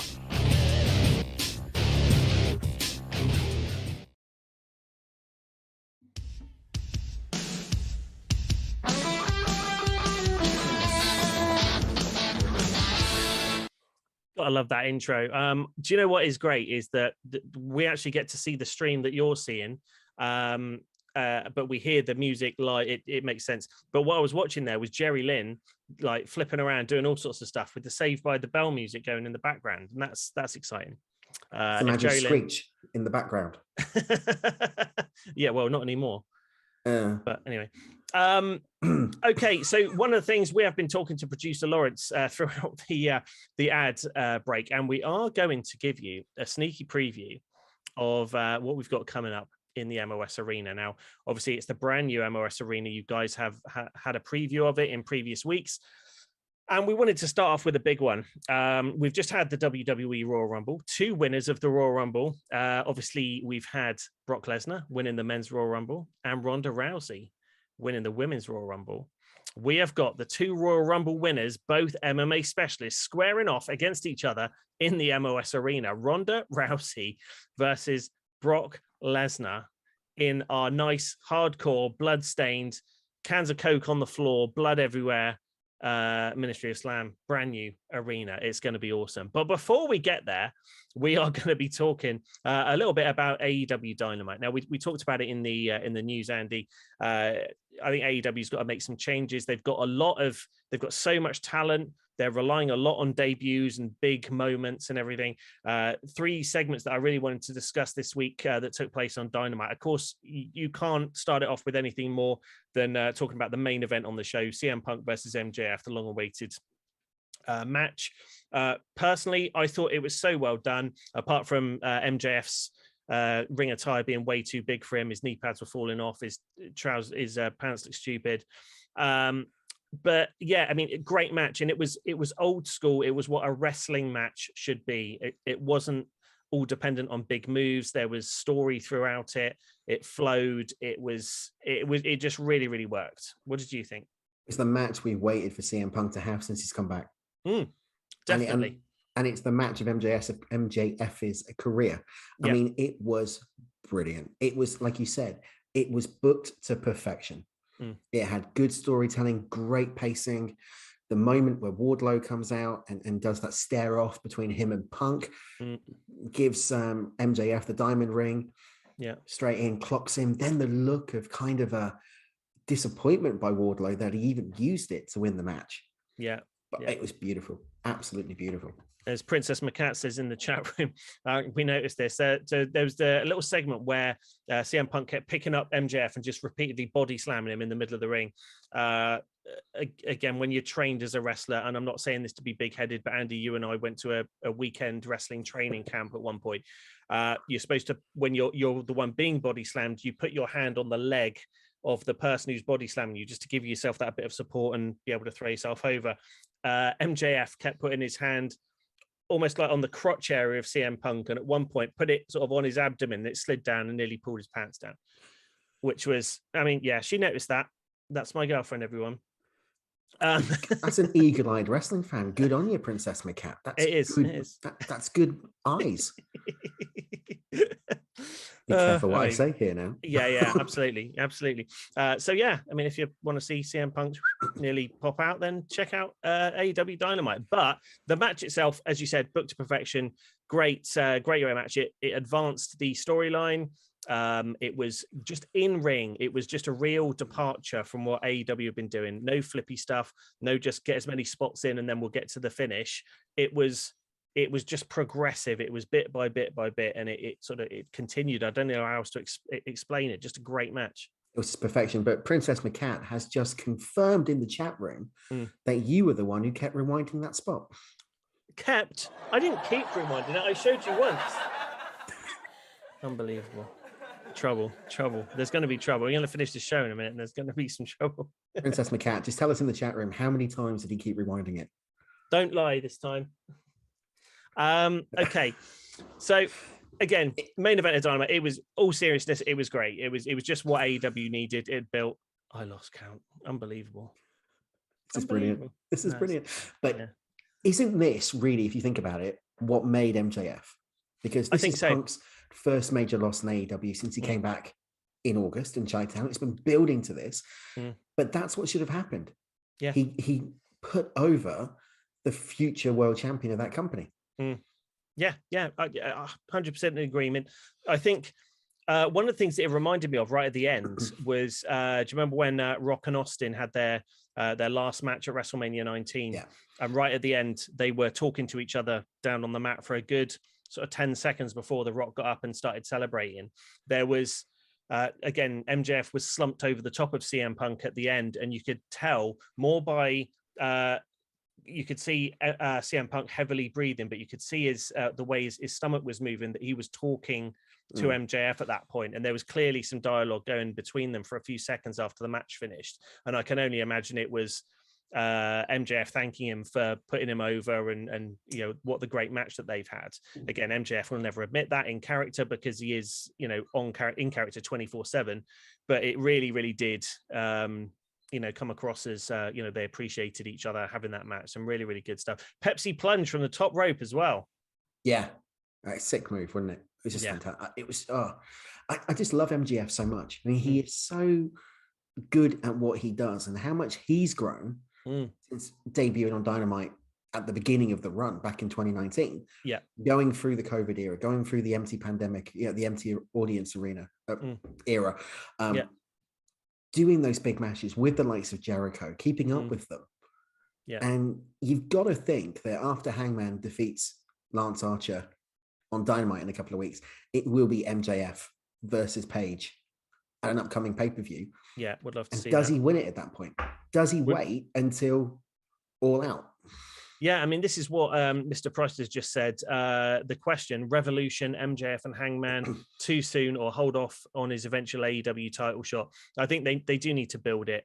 E: I love that intro. Do you know what is great is that we actually get to see the stream that you're seeing. But we hear the music like it makes sense. But what I was watching there was Jerry Lynn like flipping around doing all sorts of stuff with the Saved by the Bell music going in the background, and that's exciting.
I: The magic screech in the background.
E: Yeah, well, not anymore. But anyway, okay. So one of the things we have been talking to producer Lawrence throughout the ad break, and we are going to give you a sneaky preview of what we've got coming up in the MOS Arena. Now, obviously, it's the brand new MOS Arena. You guys have had a preview of it in previous weeks. And we wanted to start off with a big one. We've just had the WWE Royal Rumble, 2 winners of the Royal Rumble. Obviously, we've had Brock Lesnar winning the Men's Royal Rumble and Ronda Rousey winning the Women's Royal Rumble. We have got the 2 Royal Rumble winners, both MMA specialists, squaring off against each other in the MOS Arena. Ronda Rousey versus Brock Lesnar in our nice, hardcore, blood-stained, cans of Coke on the floor, blood everywhere, Ministry of Slam, brand new arena. It's going to be awesome. But before we get there, we are going to be talking a little bit about AEW Dynamite. Now, we talked about it in the news, Andy. I think AEW's got to make some changes. They've got so much talent. They're relying a lot on debuts and big moments and everything. 3 segments that I really wanted to discuss this week that took place on Dynamite. Of course, you can't start it off with anything more than talking about the main event on the show, CM Punk versus MJF, the long-awaited match. Personally, I thought it was so well done, apart from MJF's ring attire being way too big for him. His knee pads were falling off. His trousers, his pants look stupid. But yeah, I mean, great match, and it was old school. It was what a wrestling match should be. It wasn't all dependent on big moves. There was story throughout it. It flowed. It just really, really worked. What did you think?
I: It's the match we waited for CM Punk to have since he's come back.
E: Definitely.
I: And it's the match of MJF's career. I mean, it was brilliant. It was, like you said, it was booked to perfection. It had good storytelling, great pacing. The moment where Wardlow comes out and does that stare off between him and Punk, gives MJF the diamond ring, straight in, clocks him. Then the look of kind of a disappointment by Wardlow that he even used it to win the match. But it was beautiful, absolutely beautiful.
E: As Princess McCat says in the chat room, we noticed this. So there was a little segment where CM Punk kept picking up MJF and just repeatedly body slamming him in the middle of the ring. Again, when you're trained as a wrestler, and I'm not saying this to be big-headed, but Andy, you and I went to a weekend wrestling training camp at one point. You're supposed to, when you're the one being body slammed, you put your hand on the leg of the person who's body slamming you, just to give yourself that bit of support and be able to throw yourself over. MJF kept putting his hand almost like on the crotch area of CM Punk, and at one point put it sort of on his abdomen, and it slid down and nearly pulled his pants down, which was, I mean, yeah, she noticed that. That's my girlfriend, everyone.
I: That's an eagle-eyed wrestling fan. Good on you, Princess McCat.
E: It is.
I: That's good eyes. Be careful what I say here now.
E: Yeah, absolutely. So yeah, I mean, if you want to see CM Punk nearly pop out, then check out AEW Dynamite. But the match itself, as you said, booked to perfection. Great match. It advanced the storyline. It was just in ring. It was just a real departure from what AEW have been doing. No flippy stuff. No, just get as many spots in and then we'll get to the finish. It was just progressive. It was bit by bit by bit, and it continued. I don't know how else to explain it. Just a great match.
I: It was perfection. But Princess McCat has just confirmed in the chat room that you were the one who kept rewinding that spot.
E: Kept? I didn't keep rewinding it. I showed you once. Unbelievable. Trouble. There's going to be trouble. We're going to finish the show in a minute, and there's going to be some trouble.
I: Princess McCat, just tell us in the chat room, how many times did he keep rewinding it?
E: Don't lie this time. Okay, so again, main event of Dynamite. It was all seriousness. It was great. It was just what AEW needed. It built. I lost count. Unbelievable.
I: This is brilliant. This is brilliant. But isn't this really, if you think about it, what made MJF? Because this is Punk's first major loss in AEW since he came back in August in Chi-Town. It's been building to this, but that's what should have happened.
E: Yeah,
I: he put over the future world champion of that company.
E: Yeah, 100% in agreement. I think one of the things that it reminded me of right at the end was, do you remember when Rock and Austin had their last match at WrestleMania 19?
I: Yeah.
E: And right at the end, they were talking to each other down on the mat for a good sort of 10 seconds before The Rock got up and started celebrating. There was, again, MJF was slumped over the top of CM Punk at the end, and you could tell more by... you could see CM Punk heavily breathing, but you could see the way his stomach was moving, that he was talking to MJF at that point. And there was clearly some dialogue going between them for a few seconds after the match finished. And I can only imagine it was MJF thanking him for putting him over and you know, what the great match that they've had. Again, MJF will never admit that in character because he is, you know, in character 24/7, but it really, really did, you know, come across as, you know, they appreciated each other having that match. Some really, really good stuff. Pepsi plunge from the top rope as well.
I: Yeah. Sick move, wasn't it? It was just fantastic. It was, I just love MJF so much. I mean, he is so good at what he does and how much he's grown since debuting on Dynamite at the beginning of the run back in 2019.
E: Yeah.
I: Going through the COVID era, going through the empty pandemic, the empty audience arena era. Doing those big matches with the likes of Jericho, keeping up with them.
E: Yeah.
I: And you've got to think that after Hangman defeats Lance Archer on Dynamite in a couple of weeks, it will be MJF versus Page at an upcoming pay-per-view.
E: Yeah, would love to see
I: does
E: that.
I: he win it at that point? Does he wait until All Out?
E: Yeah, I mean, this is what Mr. Price has just said. The question, Revolution, MJF and Hangman, too soon or hold off on his eventual AEW title shot? I think they do need to build it.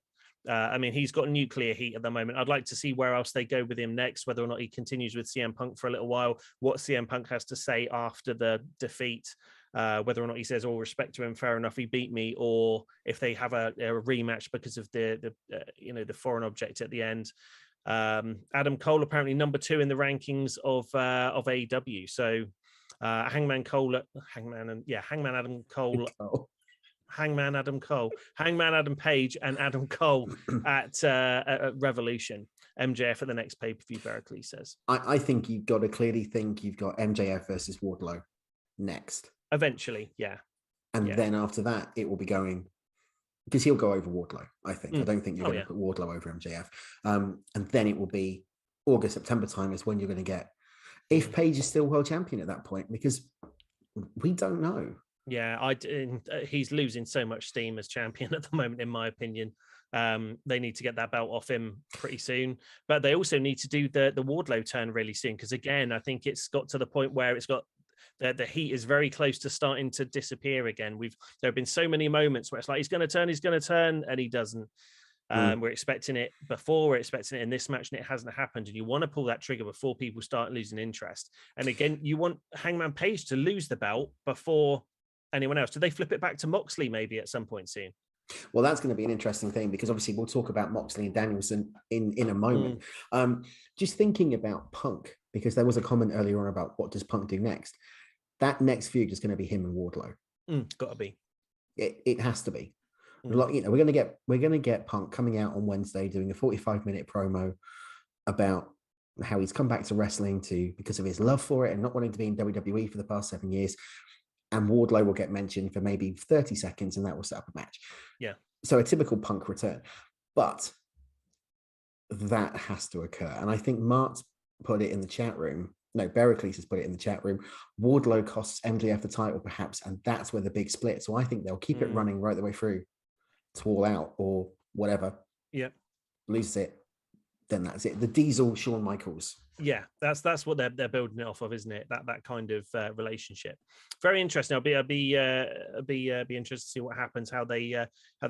E: I mean, he's got nuclear heat at the moment. I'd like to see where else they go with him next, whether or not he continues with CM Punk for a little while, what CM Punk has to say after the defeat, whether or not he says, all respect to him, fair enough, he beat me, or if they have a rematch because of the foreign object at the end. Adam Cole apparently number 2 in the rankings of AEW. So Hangman Adam Page and Adam Cole at Revolution. MJF at the next pay-per-view, Berkeley says.
I: I think you've got to clearly think you've got MJF versus Wardlow next.
E: Eventually, yeah.
I: And then after that, it will be going, because he'll go over Wardlow, I think. I don't think you're going to put Wardlow over MJF. And then it will be August, September time is when you're going to get, if Page is still world champion at that point, because we don't know.
E: Yeah, he's losing so much steam as champion at the moment, in my opinion. They need to get that belt off him pretty soon. But they also need to do the Wardlow turn really soon, because, again, I think it's got to the point where it's got, the heat is very close to starting to disappear again. There have been so many moments where it's like, he's going to turn, and he doesn't. We're expecting it before, we're expecting it in this match, and it hasn't happened. And you want to pull that trigger before people start losing interest. And again, you want Hangman Page to lose the belt before anyone else. Do they flip it back to Moxley maybe at some point soon?
I: Well, that's going to be an interesting thing, because obviously we'll talk about Moxley and Danielson in a moment. Just thinking about Punk, because there was a comment earlier on about what does Punk do next. That next feud is going to be him and Wardlow.
E: Got to be. It
I: has to be. Like, we're going to get Punk coming out on Wednesday doing a 45-minute promo about how he's come back to wrestling because of his love for it and not wanting to be in WWE for the past 7 years. And Wardlow will get mentioned for maybe 30 seconds, and that will set up a match.
E: Yeah.
I: So a typical Punk return. But that has to occur. And I think Mart's put it in the chat room. No, Bericles has put it in the chat room. Wardlow costs MJF the title, perhaps, and that's where the big split. So I think they'll keep it running right the way through to All Out or whatever.
E: Yeah.
I: Loses it, then that's it. The Diesel Shawn Michaels.
E: Yeah, that's what they're building it off of, isn't it? That kind of relationship. Very interesting. I'll be interested to see what happens, how they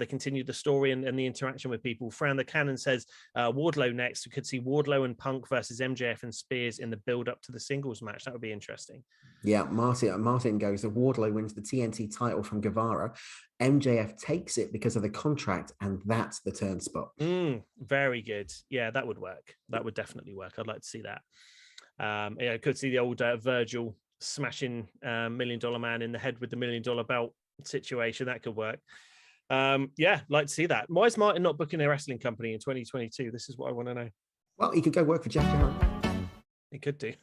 E: continue the story and the interaction with people. Fran the Cannon says Wardlow next. We could see Wardlow and Punk versus MJF and Spears in the build up to the singles match. That would be interesting.
I: Yeah, Martin goes, the Wardlow wins the TNT title from Guevara. MJF takes it because of the contract, and that's the turn spot.
E: Very good. Yeah, that would work. That would definitely work. I'd like to see that. I could see the old Virgil smashing $1 Million Man in the head with the $1 Million belt situation. That could work. Yeah, like to see that. Why is Martin not booking a wrestling company in 2022? This is what I want to know.
I: Well, he could go work for Jeff Jarrett.
E: He could do.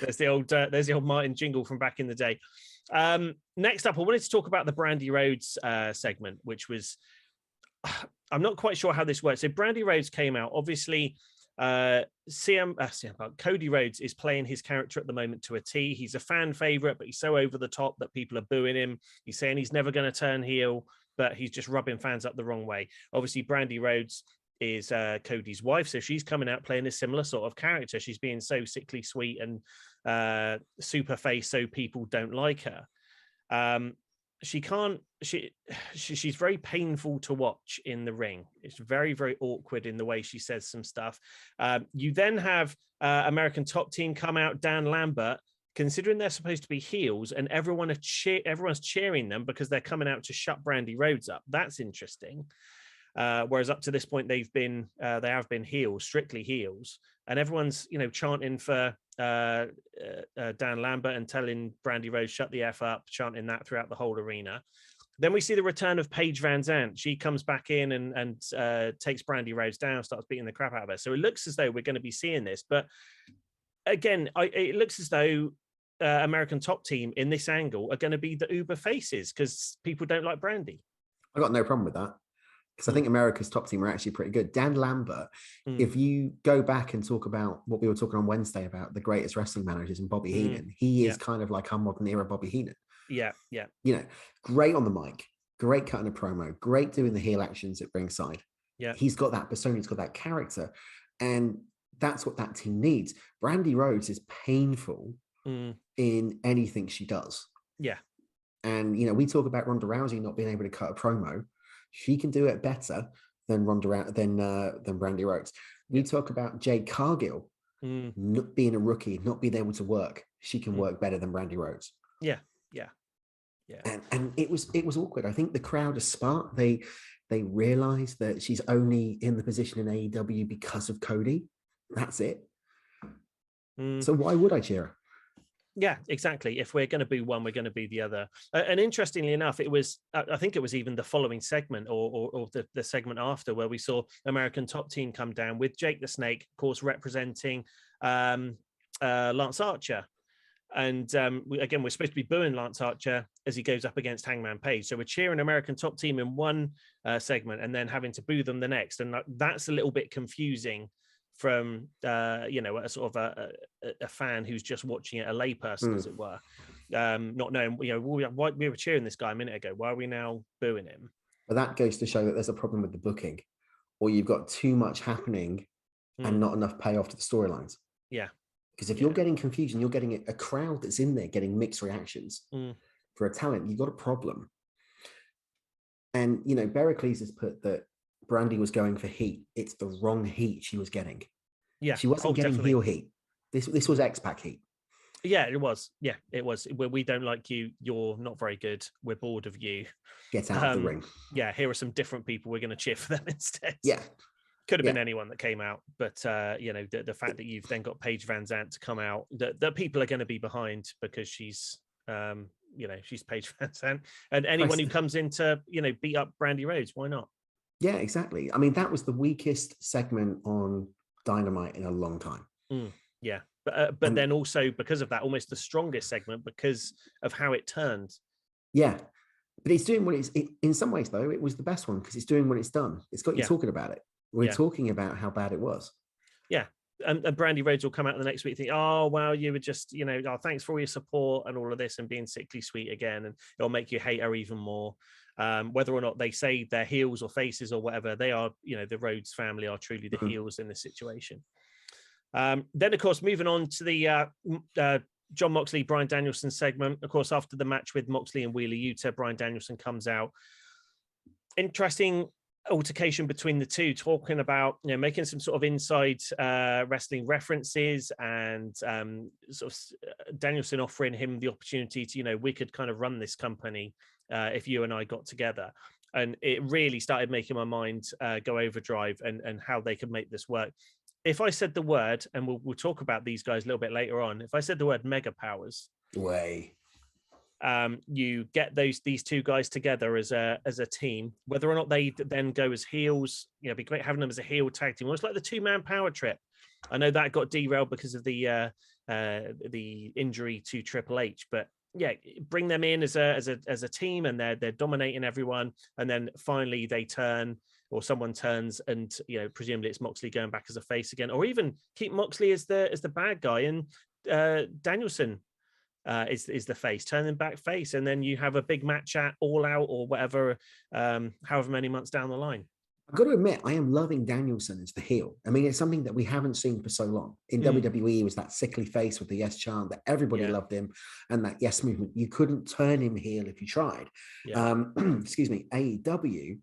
E: There's the old Martin jingle from back in the day. Next up, I wanted to talk about the Brandy Rhodes segment, which was, I'm not quite sure how this works. So Brandy Rhodes came out. Obviously, Cody Rhodes is playing his character at the moment to a T. He's a fan favorite, but he's so over the top that people are booing him. He's saying he's never going to turn heel, but he's just rubbing fans up the wrong way. Obviously, Brandy Rhodes is Cody's wife, so she's coming out playing a similar sort of character. She's being so sickly sweet and super face, so people don't like her. She's very painful to watch in the ring. It's very, very awkward in the way she says some stuff. You then have American Top Team come out, Dan Lambert, considering they're supposed to be heels, and everyone's cheering them because they're coming out to shut Brandy Rhodes up. That's interesting. Whereas up to this point, they have been heels, strictly heels, and everyone's chanting for Dan Lambert and telling Brandy Rhodes shut the F up, chanting that throughout the whole arena. Then we see the return of Paige Van Zandt. She comes back in and takes Brandy Rhodes down, starts beating the crap out of her. So it looks as though we're going to be seeing this, but again, it looks as though American Top Team in this angle are going to be the uber faces because people don't like Brandy.
I: I got no problem with that. because I think America's top team are actually pretty good. Dan Lambert, if you go back and talk about what we were talking on Wednesday about the greatest wrestling managers and Bobby Heenan, he is kind of like our modern era Bobby Heenan.
E: Yeah.
I: You know, great on the mic, great cutting a promo, great doing the heel actions at ringside.
E: Yeah.
I: He's got that persona, he's got that character. And that's what that team needs. Brandy Rhodes is painful in anything she does.
E: Yeah.
I: And, you know, we talk about Ronda Rousey not being able to cut a promo. She can do it better than than Brandy Rhodes. We talk about Jade Cargill not being a rookie, not being able to work. She can work better than Brandy Rhodes.
E: Yeah.
I: And it was awkward. I think the crowd is smart. They realize that she's only in the position in AEW because of Cody. That's it. So why would I cheer her?
E: Yeah, exactly. If we're going to be one, we're going to be the other. And interestingly enough, it was, I think it was even the following segment or the segment after where we saw American Top Team come down with Jake the Snake, of course, representing Lance Archer. And again, we're supposed to be booing Lance Archer as he goes up against Hangman Page. So we're cheering American Top Team in one segment and then having to boo them the next. And that's a little bit confusing from, you know, a sort of a fan who's just watching it, a layperson, as it were, not knowing, you know, why we were cheering this guy a minute ago. Why are we now booing him?
I: But that goes to show that there's a problem with the booking, or you've got too much happening and not enough payoff to the storylines.
E: Yeah.
I: Because if you're getting confusion, you're getting a crowd that's in there getting mixed reactions for a talent, you've got a problem. And, you know, Bericles has put that Brandy was going for heat. It's the wrong heat she was getting.
E: Yeah.
I: She wasn't getting heel heat. This was X-Pac heat.
E: Yeah, it was. Yeah, it was. We don't like you. You're not very good. We're bored of you.
I: Get out of the ring.
E: Yeah, here are some different people. We're going to cheer for them instead.
I: Yeah.
E: Could have been anyone that came out, but you know, the fact that you've then got Paige Van Zandt to come out, that people are going to be behind because she's, you know, she's Paige Van Zandt, and anyone who comes in to, you know, beat up Brandy Rhodes, why not?
I: Yeah, exactly. I mean, that was the weakest segment on Dynamite in a long time.
E: Yeah, but then also because of that, almost the strongest segment because of how it turned.
I: Yeah, but it's doing what in some ways though, it was the best one because it's doing what it's done. It's got you talking about it. We're talking about how bad it was. Yeah.
E: And Brandy Rhodes will come out the next week think, oh, well, you were just, you know, oh, thanks for all your support and all of this and being sickly sweet again. And it'll make you hate her even more. Whether or not they say they're heels or faces or whatever, they are, you know, the Rhodes family are truly the heels in this situation. Then, of course, moving on to the John Moxley, Bryan Danielson segment. Of course, after the match with Moxley and Wheeler Yuta, Bryan Danielson comes out. Interesting altercation between the two, talking about, you know, making some sort of inside wrestling references and sort of Danielson offering him the opportunity to, you know, we could kind of run this company if you and I got together. And it really started making my mind go overdrive and how they could make this work. If I said the word, and we'll talk about these guys a little bit later on, if I said the word mega powers, you get these two guys together as a team, whether or not they then go as heels, you know, it'd be great having them as a heel tag team. Almost like the 2-man power trip. I know that got derailed because of the injury to Triple H, but yeah, bring them in as a team, and they're dominating everyone, and then finally they turn, or someone turns, and you know, presumably it's Moxley going back as a face again, or even keep Moxley as the bad guy, and Danielson is the face, turning back face, and then you have a big match at All Out or whatever, however many months down the line.
I: I've got to admit, I am loving Danielson as the heel. I mean, it's something that we haven't seen for so long. In WWE, he was that sickly face with the yes chant that everybody loved him, and that yes movement. You couldn't turn him heel if you tried. Excuse me, AEW,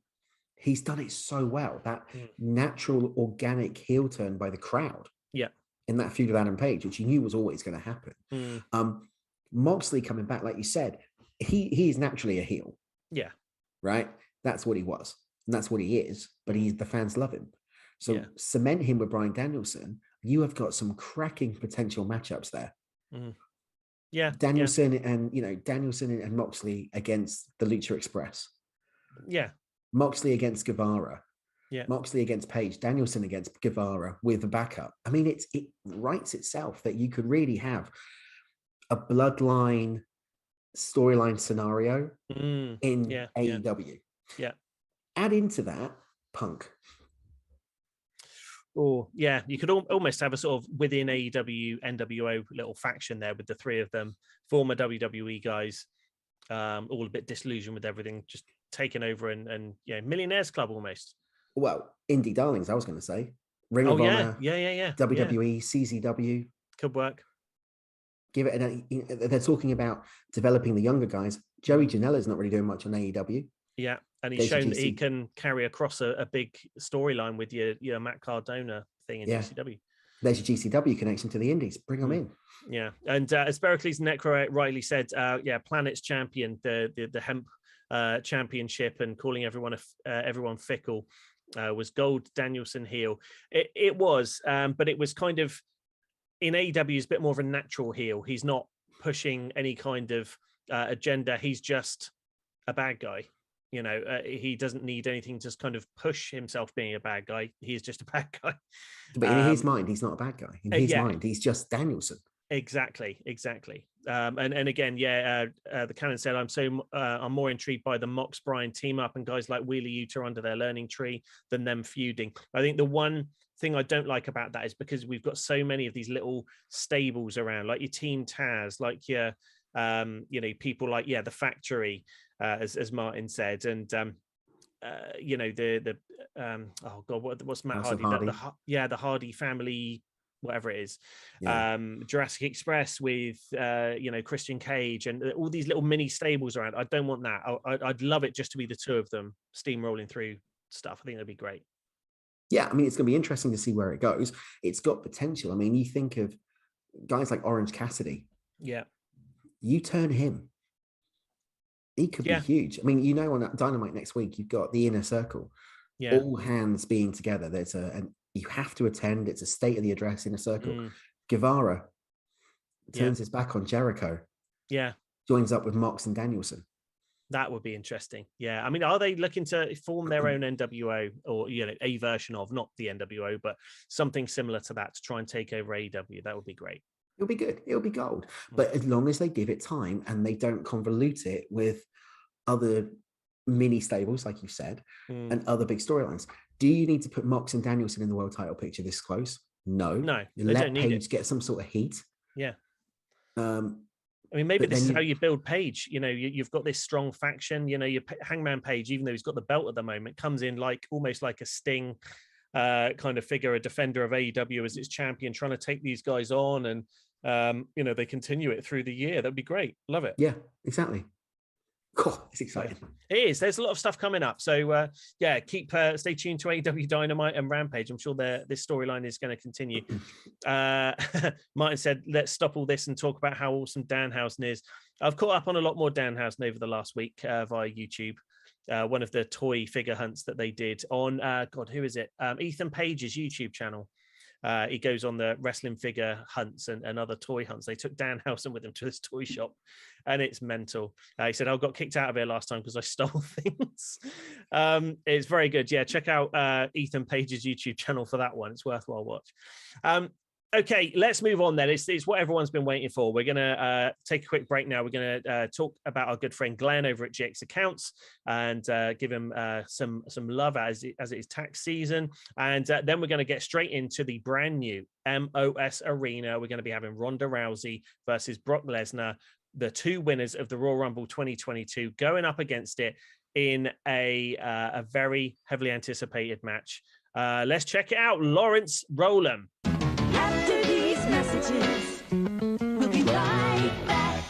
I: he's done it so well. That natural, organic heel turn by the crowd. Yeah. In that feud with Adam Page, which you knew was always going to happen. Moxley coming back, like you said, he is naturally a heel. Yeah. Right? That's what he was. And that's what he is. But the fans love him. So cement him with Bryan Danielson. You have got some cracking potential matchups there. Yeah. Danielson and, you know, Danielson and Moxley against the Lucha Express. Yeah. Moxley against Guevara. Yeah. Moxley against Page, Danielson against Guevara with a backup. I mean, it writes itself that you could really have a bloodline storyline scenario in AEW. Yeah. Add into that Punk.
E: Or yeah, you could almost have a sort of within AEW NWO little faction there with the three of them, former WWE guys, all a bit disillusioned with everything, just taking over and Millionaires Club almost.
I: Well, Indie Darlings, I was going to say. Ring of Honor.
E: Yeah.
I: WWE, CZW.
E: Could work.
I: Give it they're talking about developing the younger guys. Joey Janela's not really doing much on AEW.
E: Yeah, and he's shown that he can carry across a big storyline with your Matt Cardona thing in GCW.
I: There's your GCW connection to the Indies. Bring them in.
E: Yeah, and as Berkeley's Necro rightly said, Planet's champion, the hemp championship, and calling everyone fickle was Gold Danielson heel. It was, but it was kind of in AEW's a bit more of a natural heel. He's not pushing any kind of agenda. He's just a bad guy. He doesn't need anything to just kind of push himself being a bad guy. He's just a bad guy.
I: But in his mind, he's not a bad guy. In his mind, he's just Danielson.
E: Exactly. And again, the Canon said, I'm more intrigued by the Mox Bryan team up and guys like Wheeler Yuta under their learning tree than them feuding. I think the one thing I don't like about that is because we've got so many of these little stables around, like your Team Taz, like your people like the Factory, as Martin said, and what's Matt Hardy? The Hardy family, whatever it is. Jurassic Express with Christian Cage and all these little mini stables around. I don't want that. I'd love it just to be the two of them steamrolling through stuff. I think that'd be great.
I: Yeah, I mean, it's going to be interesting to see where it goes. It's got potential. I mean, you think of guys like Orange Cassidy.
E: Yeah.
I: You turn him. He could be huge. I mean, on Dynamite next week, you've got the Inner Circle. Yeah. All hands being together. There's you have to attend. It's a state of the address Inner Circle. Guevara turns his back on Jericho.
E: Yeah.
I: Joins up with Mox and Danielson.
E: That would be interesting. Yeah. I mean, are they looking to form their own NWO or, a version of, not the NWO, but something similar to that to try and take over AEW? That would be great.
I: It'll be good. It'll be gold. But as long as they give it time and they don't convolute it with other mini stables, like you said, and other big storylines. Do you need to put Mox and Danielson in the world title picture this close? No. Let Paige get some sort of heat.
E: Yeah. I mean, maybe this is how you build Paige. You've got this strong faction. Your Hangman Page, even though he's got the belt at the moment, comes in almost like a Sting kind of figure, a defender of AEW as its champion, trying to take these guys on, and they continue it through the year. That'd be great. Love it.
I: Yeah, exactly. Cool. It's exciting.
E: It is. There's a lot of stuff coming up. So stay tuned to AEW Dynamite and Rampage. I'm sure this storyline is going to continue. Martin said, let's stop all this and talk about how awesome Danhausen is. I've caught up on a lot more Danhausen over the last week via YouTube. One of the toy figure hunts that they did on who is it? Ethan Page's YouTube channel. He goes on the wrestling figure hunts and other toy hunts. They took Danhausen with him to this toy shop, and it's mental. He said, I got kicked out of here last time because I stole things. It's very good. Yeah, check out Ethan Page's YouTube channel for that one. It's worthwhile watch. Okay, let's move on then. It's what everyone's been waiting for. We're going to take a quick break now. We're going to talk about our good friend Glenn over at GX Accounts and give him some love as it is tax season. And then we're going to get straight into the brand new MOS Arena. We're going to be having Ronda Rousey versus Brock Lesnar, the two winners of the Royal Rumble 2022, going up against it in a very heavily anticipated match. Let's check it out. Lawrence, roll 'em.
M: After these messages, we'll be right back.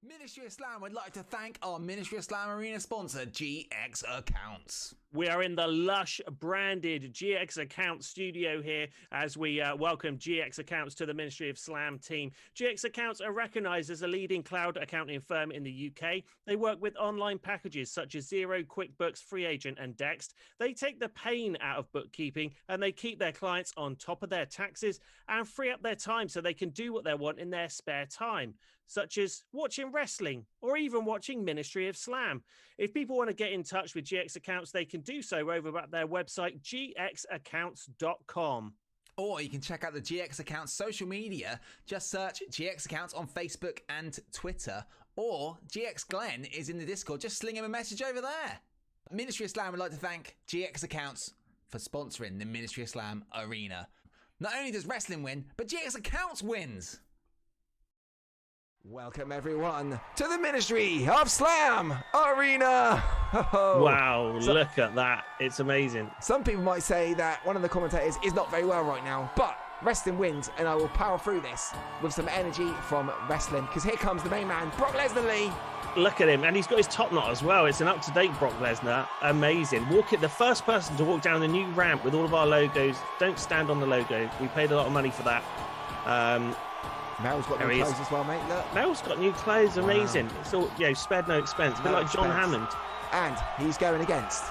K: Ministry of Slam would like to thank our Ministry of Slam Arena sponsor, GX Accounts.
E: We are in the lush branded GX Accounts studio here as we welcome GX Accounts to the Ministry of Slam team. GX Accounts are recognized as a leading cloud accounting firm in the UK. They work with online packages such as Xero, QuickBooks, Free Agent, and Dext. They take the pain out of bookkeeping and they keep their clients on top of their taxes and free up their time so they can do what they want in their spare time, such as watching wrestling or even watching Ministry of Slam. If people want to get in touch with GX Accounts, they can do so over at their website, gxaccounts.com.
K: Or you can check out the GX Accounts social media. Just search GX Accounts on Facebook and Twitter. Or GX Glenn is in the Discord. Just sling him a message over there. Ministry of Slam would like to thank GX Accounts for sponsoring the Ministry of Slam Arena. Not only does wrestling win, but GX Accounts wins. Welcome everyone to the Ministry of Slam Arena.
E: Wow, look at that. It's amazing.
K: Some people might say that one of the commentators is not very well right now, but wrestling wins, and I will power through this with some energy from wrestling, because here comes the main man, Brock Lesnar, Lee.
E: Look at him, and he's got his top knot as well. It's an up-to-date Brock Lesnar. Amazing. The first person to walk down the new ramp with all of our logos. Don't stand on the logo. We paid a lot of money for that.
K: Mel's got new clothes as well, mate. Look.
E: Mel's got new clothes. Amazing. Wow. It's all, spared no expense. A bit like John Hammond.
K: And he's going against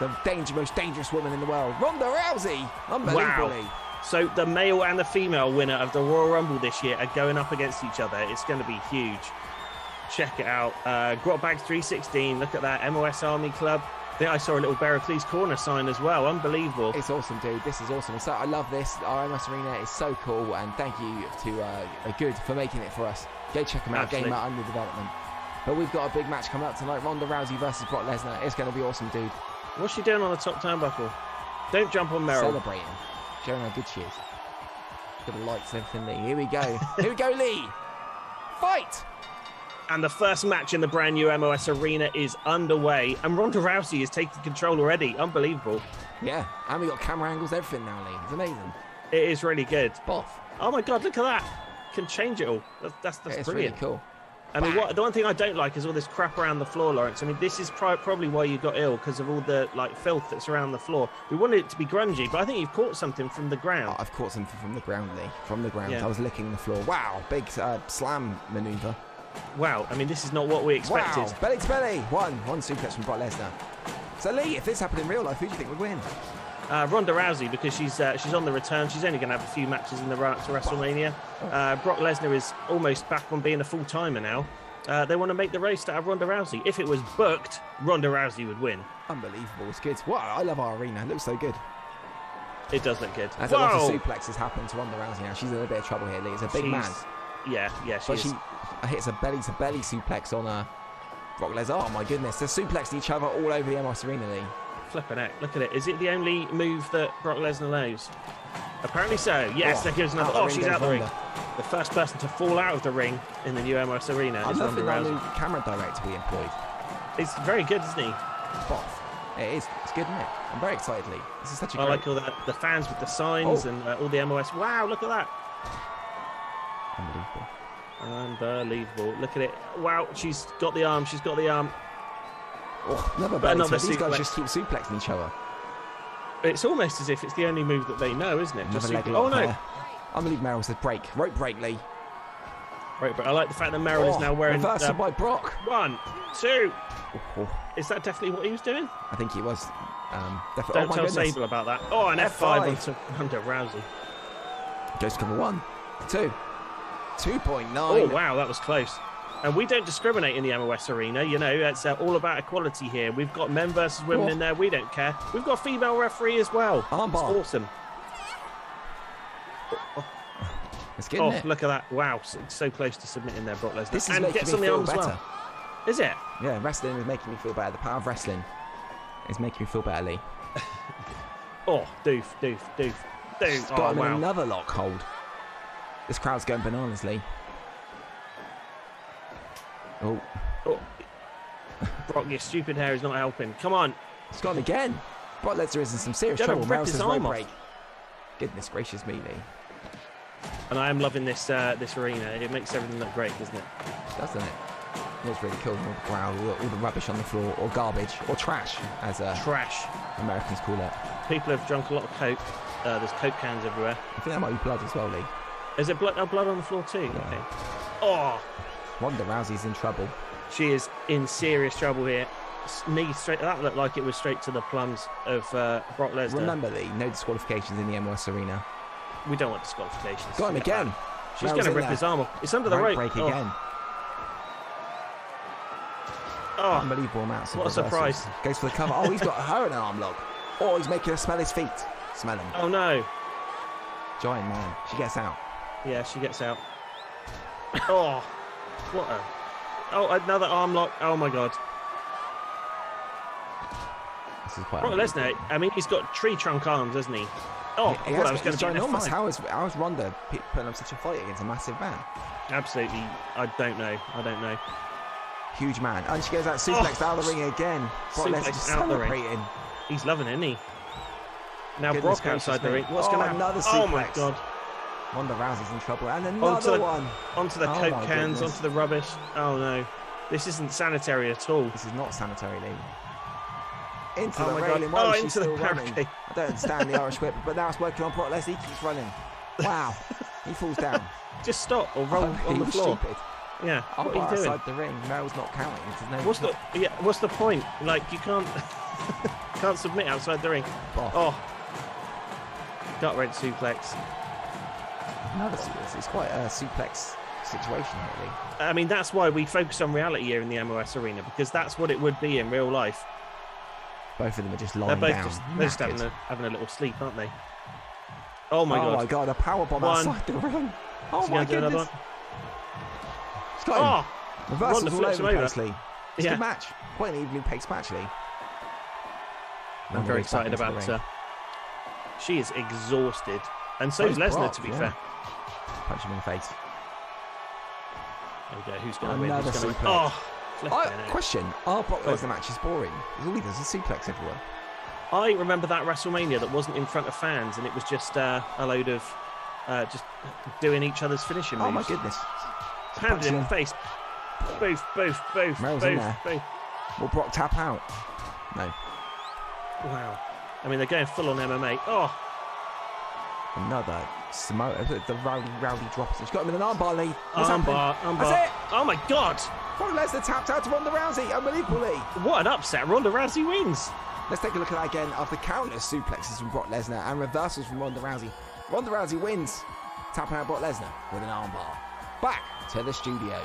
K: the most dangerous woman in the world, Ronda Rousey. Unbelievably.
E: Wow. So the male and the female winner of the Royal Rumble this year are going up against each other. It's going to be huge. Check it out. Grotbags 316. Look at that. MOS Army Club. I think I saw a little Berkeley's Corner sign as well. Unbelievable.
K: It's awesome, dude. This is awesome. So I love this. Our MS Arena is so cool, and thank you to Good for making it for us. Go check them out.
E: Absolutely.
K: Game out under development. But we've got a big match coming up tonight. Ronda Rousey versus Brock Lesnar. It's going to be awesome, dude.
E: What's she doing on the top turnbuckle? Don't jump on Meryl.
K: Celebrating. Showing how good she is. Got the lights and everything, Lee. Here we go. Here we go, Lee. Fight!
E: And the first match in the brand new MOS Arena is underway. And Ronda Rousey is taking control already. Unbelievable.
K: Yeah, and we got camera angles, everything now, Lee. It's amazing.
E: It is really good.
K: Boff.
E: Oh my God, look at that. Can change it all. That's
K: it's
E: brilliant.
K: Really cool.
E: I mean, the one thing I don't like is all this crap around the floor, Lawrence. I mean, this is probably why you got ill, because of all the filth that's around the floor. We wanted it to be grungy, but I think you've caught something from the ground.
K: I've caught something from the ground, Lee. From the ground.
E: Yeah.
K: I was licking the floor. Wow, big slam maneuver.
E: Wow, I mean, this is not what we expected.
K: Wow, belly to belly. One suplex from Brock Lesnar. So, Lee, if this happened in real life, who do you think would win?
E: Ronda Rousey, because she's on the return. She's only going to have a few matches in the run up to WrestleMania. Brock Lesnar is almost back on being a full-timer now. They want to make the race out of Ronda Rousey. If it was booked, Ronda Rousey would win.
K: Unbelievable. It's good. Wow, I love our arena. It looks so good.
E: It does look good.
K: As a lot of suplexes happen to Ronda Rousey now. She's in a bit of trouble here, Lee. It's a big man.
E: Yeah,
K: but she hits a belly-to-belly suplex on Brock Lesnar. Oh, my goodness. They're suplexing each other all over the MS Arena, Lee.
E: Flipping heck. Look at it. Is it the only move that Brock Lesnar knows? Apparently so. Yes, there goes another. She's out the ring. The first person to fall out of the ring in the new MS Arena is Ronda Rousey.
K: I love the new camera director we employed.
E: It's very good, isn't he?
K: Boff. It is. It's good, isn't it? I'm very excited, Lee. This is such a great...
E: I like all the fans with the signs and all the MOS. Wow, look at that. Unbelievable. Look at it. Wow, she's got the arm.
K: Oh, another These guys just keep suplexing each other.
E: It's almost as if it's the only move that they know, isn't it? Oh, no.
K: I believe Meryl said break. Rope break, Lee.
E: Right, but I like the fact that Meryl is now wearing...
K: Reversal by Brock.
E: 1, 2. Is that definitely what he was doing?
K: I think he was.
E: Don't tell Sable about that. Oh, an F5 onto Ronda Rousey.
K: Goes to cover 1, 2. 2.9.
E: Oh, wow, that was close. And we don't discriminate in the MOS Arena. You know, it's all about equality here. We've got men versus women in there. We don't care. We've got a female referee as well.
K: Armbar.
E: It's awesome.
K: It's good, isn't it?
E: Look at that. Wow, so close to submitting there, Brock Lesnar.
K: This is making me feel better.
E: Well. Is it?
K: Yeah, wrestling is making me feel better. The power of wrestling is making me feel better, Lee.
E: Doof.
K: Got him in another lock hold. This crowd's going bananas, Lee. Oh.
E: Brock, your stupid hair is not helping. Come on.
K: It's gone again. Brock Lesnar is in some serious trouble. Meryl says rope break. Goodness gracious me, Lee.
E: And I am loving this arena. It makes everything look great, doesn't it?
K: Doesn't it? It looks really cool. All the ground, all the rubbish on the floor, or garbage, or trash, as
E: trash
K: Americans call it.
E: People have drunk a lot of Coke. There's Coke cans everywhere.
K: I think that might be blood as well, Lee.
E: Is it blood on the floor too?
K: Yeah.
E: Okay. Oh!
K: Ronda Rousey's in trouble.
E: She is in serious trouble here. Knee straight. That looked like it was straight to the plums of Brock Lesnar.
K: Remember, Lee, no disqualifications in the MOS Arena.
E: We don't want disqualifications.
K: Got him again.
E: She's going to rip his arm off. It's under the rope.
K: Break again.
E: Oh,
K: unbelievable amounts of
E: what a surprise.
K: Goes for the cover. Oh, he's got her in an arm lock. Oh, he's making her smell his feet. Smell him.
E: Oh, no.
K: Giant man. She gets out.
E: Yeah, she gets out. Oh, what a... Oh, another arm lock. Oh, my God.
K: This is quite
E: Brock Lesnar, I mean, he's got tree trunk arms, hasn't he? Oh,
K: he
E: I was going to be
K: ginormous. How is Ronda putting up such a fight against a massive man?
E: Absolutely, I don't know.
K: Huge man. And she goes out suplex out of the ring again. Brock Lesnar celebrating.
E: He's loving it, isn't he? Now
K: Goodness
E: Brock outside the ring. What's going to happen?
K: Another suplex.
E: Oh my God.
K: Ronda Rousey's in trouble. And another one.
E: Onto the Coke cans, onto the rubbish. Oh no. This isn't sanitary at all.
K: This is not sanitary, Lee. Into the
E: my
K: railing.
E: God.
K: Why is she
E: Into the
K: still running?
E: barricade.
K: I don't understand the Irish whip, but now it's working on Brock Lesnar. He keeps running. Wow. He falls down.
E: Just stop or roll on the floor.
K: Stupid.
E: Yeah. What are you doing?
K: Outside the ring. Mel's not counting.
E: What's the point? Like, you can't can't submit outside the ring. Oh. Gut wrench suplex.
K: Another suplex. It's quite a suplex situation, really.
E: I mean, that's why we focus on reality here in the MOS arena, because that's what it would be in real life.
K: Both of them are just lying
E: They're
K: down.
E: they're just having a little sleep, aren't they? Oh my God.
K: Oh my God, a powerbomb outside the ring. Oh my goodness. It's got him. Reversals all over the place, Lee. It's a good match. Quite an evenly paced match, Lee.
E: I'm very excited about her. She is exhausted. And so is Lesnar, to be fair.
K: Punch him in the face.
E: There we go. Who's going to win?
K: Another
E: Who's going to
K: suplex.
E: win?
K: Question. Are Brock Lesnar matches boring? All he does is suplex everyone.
E: I remember that WrestleMania that wasn't in front of fans, and it was just a load of just doing each other's finishing moves.
K: Oh my goodness.
E: Pounded in the face. Both.
K: Mel's in there. Will Brock tap out? No.
E: Wow. I mean, they're going full on MMA. Oh.
K: Another Samoa. The rowdy drops. He's got him in an armbar, Lee.
E: Armbar.
K: That's it.
E: Oh my God.
K: Brock Lesnar tapped out to Ronda Rousey. Unbelievably.
E: What an upset. Ronda Rousey wins.
K: Let's take a look at that again after countless suplexes from Brock Lesnar and reversals from Ronda Rousey. Ronda Rousey wins, tapping out Brock Lesnar with an armbar. Back to the studio.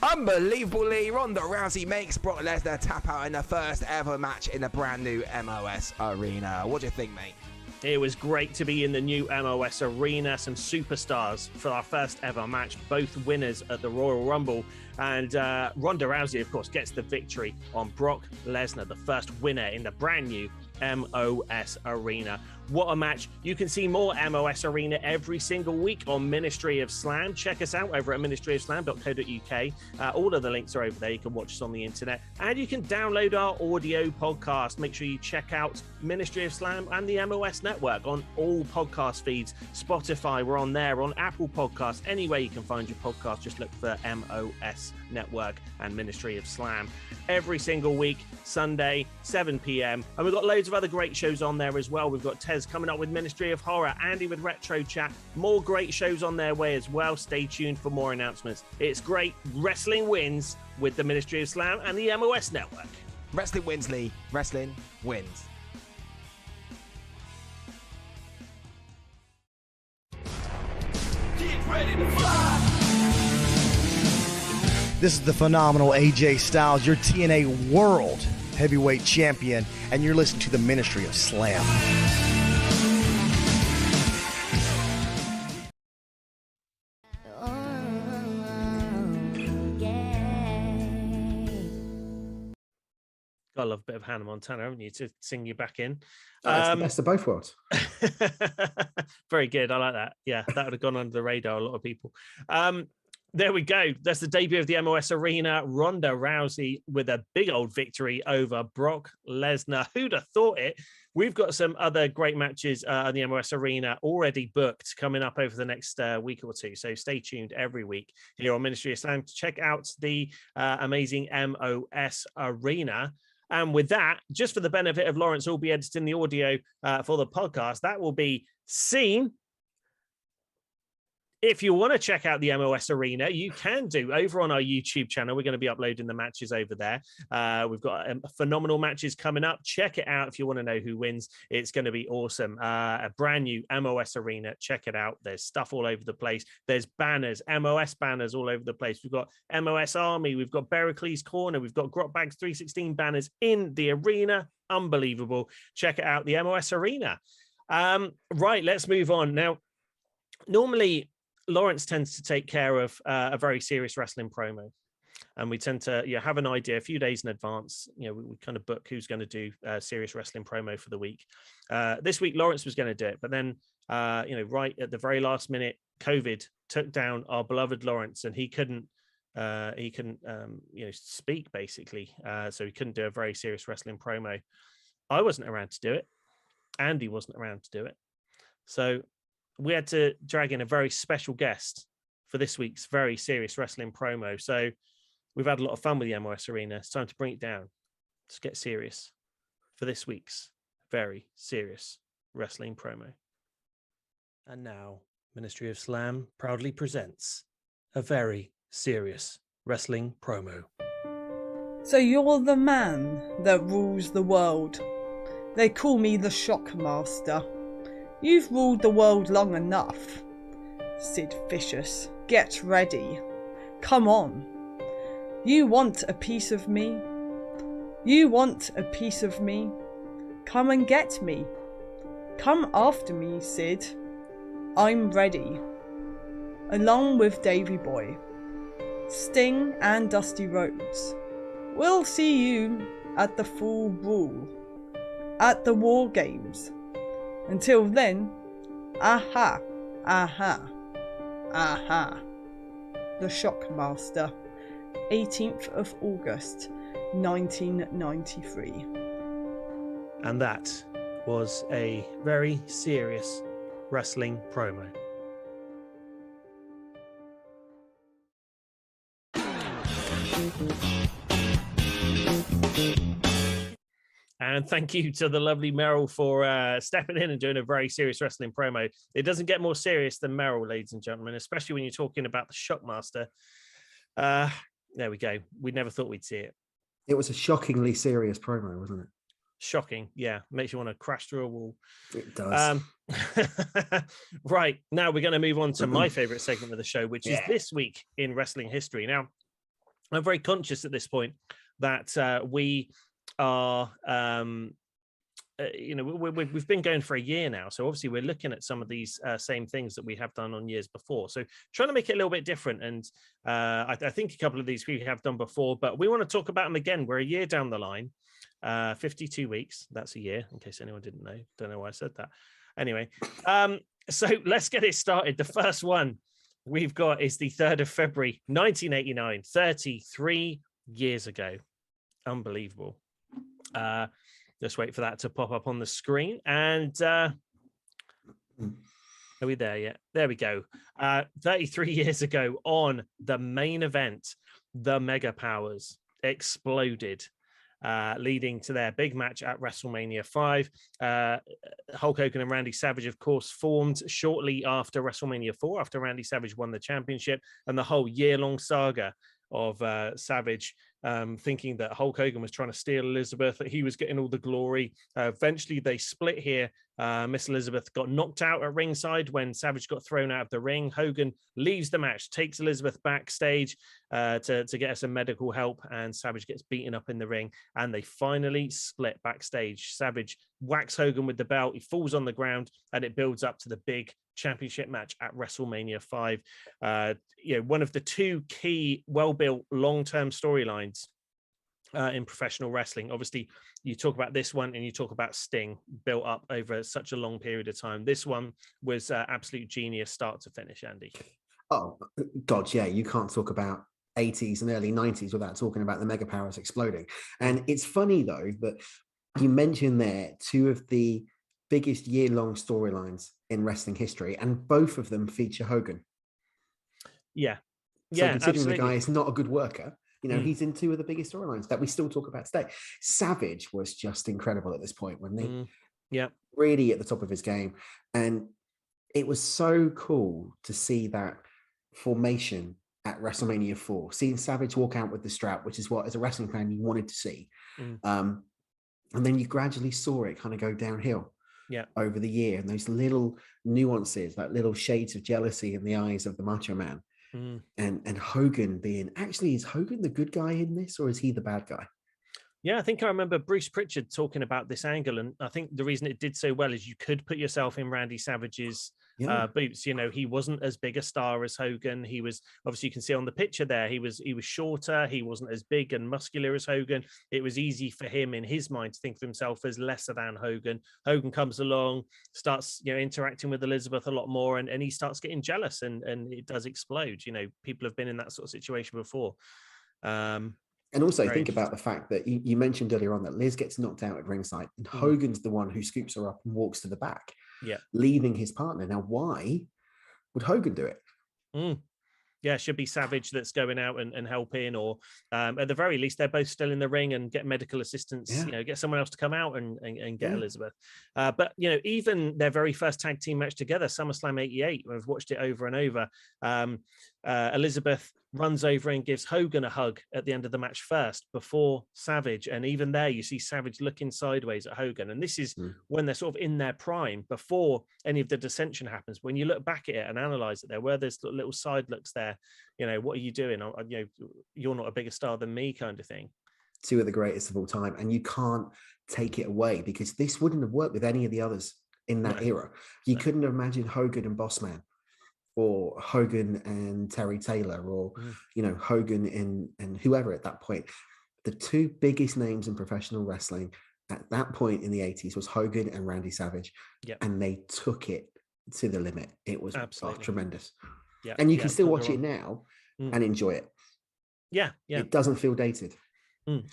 K: Unbelievably, Ronda Rousey makes Brock Lesnar tap out in the first ever match in the brand new MOS arena. What do you think, mate?
E: It was great to be in the new MOS arena. Some superstars for our first ever match, both winners at the Royal Rumble. And Ronda Rousey, of course, gets the victory on Brock Lesnar, the first winner in the brand new MOS arena. What a match. You can see more MOS arena every single week on Ministry of Slam. Check us out over at ministryofslam.co.uk. All of the links are over there. You can watch us on the internet, and you can download our audio podcast. Make sure you check out Ministry of Slam and the MOS network on all podcast feeds. Spotify, we're on there, on Apple Podcasts. Anywhere you can find your podcast, just look for MOS network and Ministry of Slam. Every single week, Sunday, 7 p.m. And we've got loads of other great shows on there as well. We've got Tez coming up with Ministry of Horror, Andy with Retro Chat. More great shows on their way as well. Stay tuned for more announcements. It's great. Wrestling wins with the Ministry of Slam and the MOS network.
K: Wrestling wins, Lee. Wrestling wins.
N: Get ready to fly. This is the phenomenal AJ Styles, your TNA World Heavyweight Champion, and you're listening to the Ministry of Slam.
E: I love a bit of Hannah Montana, haven't you, to sing you back in?
I: It's the best of both worlds.
E: Very good. I like that. Yeah, that would have gone under the radar a lot of people. There we go. That's the debut of the MOS arena. Ronda Rousey with a big old victory over Brock Lesnar. Who'd have thought it? We've got some other great matches in the MOS arena already booked coming up over the next week or two. So stay tuned every week here on Ministry of Slam to check out the amazing MOS arena. And with that, just for the benefit of Lawrence, who'll be editing the audio for the podcast, that will be seen. If you want to check out the MOS arena, you can do over on our YouTube channel. We're going to be uploading the matches over there. We've got phenomenal matches coming up. Check it out if you want to know who wins. It's going to be awesome. A brand new MOS arena. Check it out. There's stuff all over the place. There's banners, MOS banners all over the place. We've got MOS Army. We've got Berkeley's Corner. We've got Grotbags 316 banners in the arena. Unbelievable. Check it out, the MOS arena. Right, let's move on. Now, normally, Lawrence tends to take care of a very serious wrestling promo. and we tend to have an idea a few days in advance. We kind of book who's going to do serious wrestling promo for the week. This week, Lawrence was going to do it, but then right at the very last minute, COVID took down our beloved Lawrence, and he couldn't speak basically, so he couldn't do a very serious wrestling promo. I wasn't around to do it. Andy wasn't around to do it, so we had to drag in a very special guest for this week's very serious wrestling promo. So we've had a lot of fun with the MOS Arena. It's time to bring it down. Let's get serious for this week's very serious wrestling promo. And now, Ministry of Slam proudly presents a very serious wrestling promo.
O: So you're the man that rules the world. They call me the Shockmaster. You've ruled the world long enough. Sid Vicious, get ready. Come on. You want a piece of me? You want a piece of me? Come and get me. Come after me, Sid. I'm ready. Along with Davey Boy, Sting and Dusty Rhodes. We'll see you at the Full Brawl, at the War Games. Until then, aha, aha, aha. The Shockmaster, 18th of August, 1993.
E: And that was a very serious wrestling promo. And thank you to the lovely Meryl for stepping in and doing a very serious wrestling promo. It doesn't get more serious than Meryl, ladies and gentlemen, especially when you're talking about the Shockmaster. There we go. We never thought we'd see it.
I: It was a shockingly serious promo, wasn't it?
E: Shocking. Yeah. Makes you want to crash through a wall.
I: It does.
E: Right. Now we're going to move on to my favorite segment of the show, which is This Week in Wrestling History. Now, I'm very conscious at this point that we are, we've been going for a year now. So obviously we're looking at some of these same things that we have done on years before. So trying to make it a little bit different. And I think a couple of these we have done before, but we want to talk about them again. We're a year down the line, 52 weeks. That's a year, in case anyone didn't know. Don't know why I said that. Anyway, so let's get it started. The first one we've got is the 3rd of February, 1989, 33 years ago. Unbelievable. Just wait for that to pop up on the screen. And are we there yet? There we go. 33 years ago on the main event, the Mega Powers exploded, leading to their big match at WrestleMania 5. Hulk Hogan and Randy Savage, of course, formed shortly after WrestleMania 4, after Randy Savage won the championship, and the whole year-long saga of Savage thinking that Hulk Hogan was trying to steal Elizabeth, that he was getting all the glory. Eventually, they split here. Miss Elizabeth got knocked out at ringside when Savage got thrown out of the ring. Hogan leaves the match, takes Elizabeth backstage to get her some medical help, and Savage gets beaten up in the ring, and they finally split backstage. Savage whacks Hogan with the belt, he falls on the ground, and it builds up to the big championship match at WrestleMania 5. One of the two key, well-built, long-term storylines in professional wrestling. Obviously, you talk about this one and you talk about Sting, built up over such a long period of time. This one was absolute genius, start to finish, Andy.
I: Oh, God, yeah. You can't talk about 80s and early 90s without talking about the Mega Powers exploding. And it's funny, though, that you mentioned there two of the biggest year-long storylines in wrestling history, and both of them feature Hogan.
E: Yeah.
I: So
E: Yeah,
I: considering
E: absolutely.
I: the guy is not a good worker, he's in two of the biggest storylines that we still talk about today. Savage was just incredible at this point, wasn't he?
E: Yeah.
I: Really at the top of his game. And it was so cool to see that formation at WrestleMania 4, seeing Savage walk out with the strap, which is what, as a wrestling fan, you wanted to see. And then you gradually saw it kind of go downhill over the year. And those little nuances, like little shades of jealousy in the eyes of the Macho Man. And Hogan being, actually, is Hogan the good guy in this, or is he the bad guy?
E: Yeah, I think I remember Bruce Pritchard talking about this angle, and I think the reason it did so well is you could put yourself in Randy Savage's boots. You know, he wasn't as big a star as Hogan. He was, obviously you can see on the picture there, he was shorter. He wasn't as big and muscular as Hogan. It was easy for him in his mind to think of himself as lesser than Hogan. Hogan comes along, starts, you know, interacting with Elizabeth a lot more, and he starts getting jealous, and it does explode. You know, people have been in that sort of situation before.
I: And also think about the fact that you mentioned earlier on that Liz gets knocked out at ringside, and Hogan's the one who scoops her up and walks to the back, leaving his partner. Now, why would Hogan do it?
E: Yeah, it should be Savage that's going out and helping, or at the very least, they're both still in the ring and get medical assistance, you know, get someone else to come out and get Elizabeth. But, you know, even their very first tag team match together, SummerSlam 88, we've watched it over and over. Elizabeth runs over and gives Hogan a hug at the end of the match first before Savage. And even there, you see Savage looking sideways at Hogan. And this is when they're sort of in their prime, before any of the dissension happens. When you look back at it and analyze it, there were there's little side looks there. You know, what are you doing? You know, you're not a bigger star than me, kind of thing.
I: Two of the greatest of all time. And you can't take it away, because this wouldn't have worked with any of the others in that era. You couldn't have imagined Hogan and Bossman, or Hogan and Terry Taylor, or you know, Hogan and whoever at that point. The two biggest names in professional wrestling at that point in the 80s was Hogan and Randy Savage, and they took it to the limit. It was tremendous. And you can still watch it now and enjoy it. It doesn't feel dated.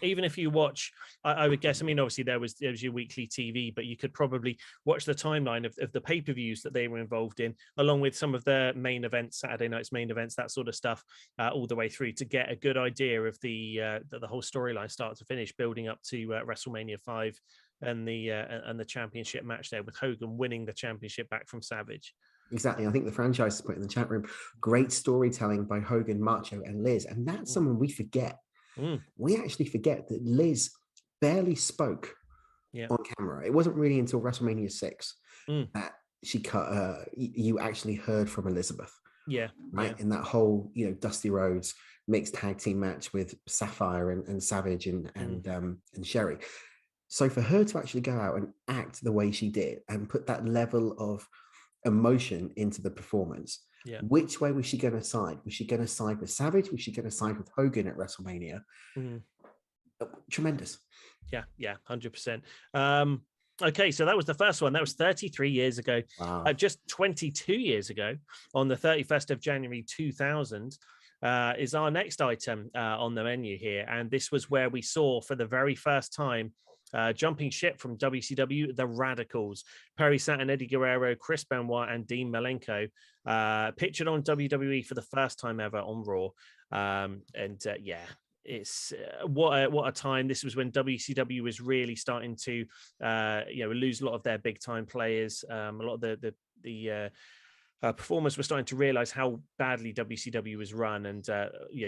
E: Even if you watch, I would guess, I mean, obviously there was your weekly TV, but you could probably watch the timeline of the pay-per-views that they were involved in, along with some of the main events, Saturday night's main events, that sort of stuff, all the way through, to get a good idea of the whole storyline start to finish, building up to WrestleMania 5 and the championship match there, with Hogan winning the championship back from Savage.
I: Exactly. I think the franchise has put in the chat room, great storytelling by Hogan, Macho, and Liz. And that's someone we forget. We actually forget that Liz barely spoke on camera. It wasn't really until WrestleMania 6 that she you actually heard from Elizabeth. In that whole, you know, Dusty Rhodes mixed tag team match with Sapphire and Savage and Sherry. So for her to actually go out and act the way she did and put that level of emotion into the performance, which way was she going to side? Was she going to side with Savage? Was she going to side with Hogan at WrestleMania? Tremendous.
E: 100%. Okay, so that was the first one. That was 33 years ago.
I: Wow.
E: Just 22 years ago, on the 31st of January 2000, is our next item on the menu here. And this was where we saw, for the very first time, jumping ship from WCW, the Radicals, Perry Saturn, Eddie Guerrero, Chris Benoit, and Dean Malenko, pictured on WWE for the first time ever on Raw. It's what a time. This was when WCW was really starting to lose a lot of their big time players. A lot of the performers were starting to realize how badly WCW was run, and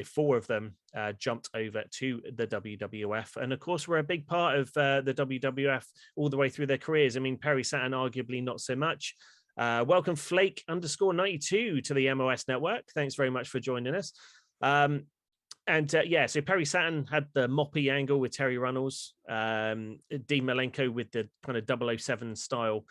E: 4 of them jumped over to the WWF, and of course were a big part of the WWF all the way through their careers. I mean, Perry Saturn arguably not so much. Welcome Flake_92 to the MOS network. Thanks very much for joining us. So Perry Saturn had the moppy angle with Terry Runnels, Dean Malenko with the kind of 007 style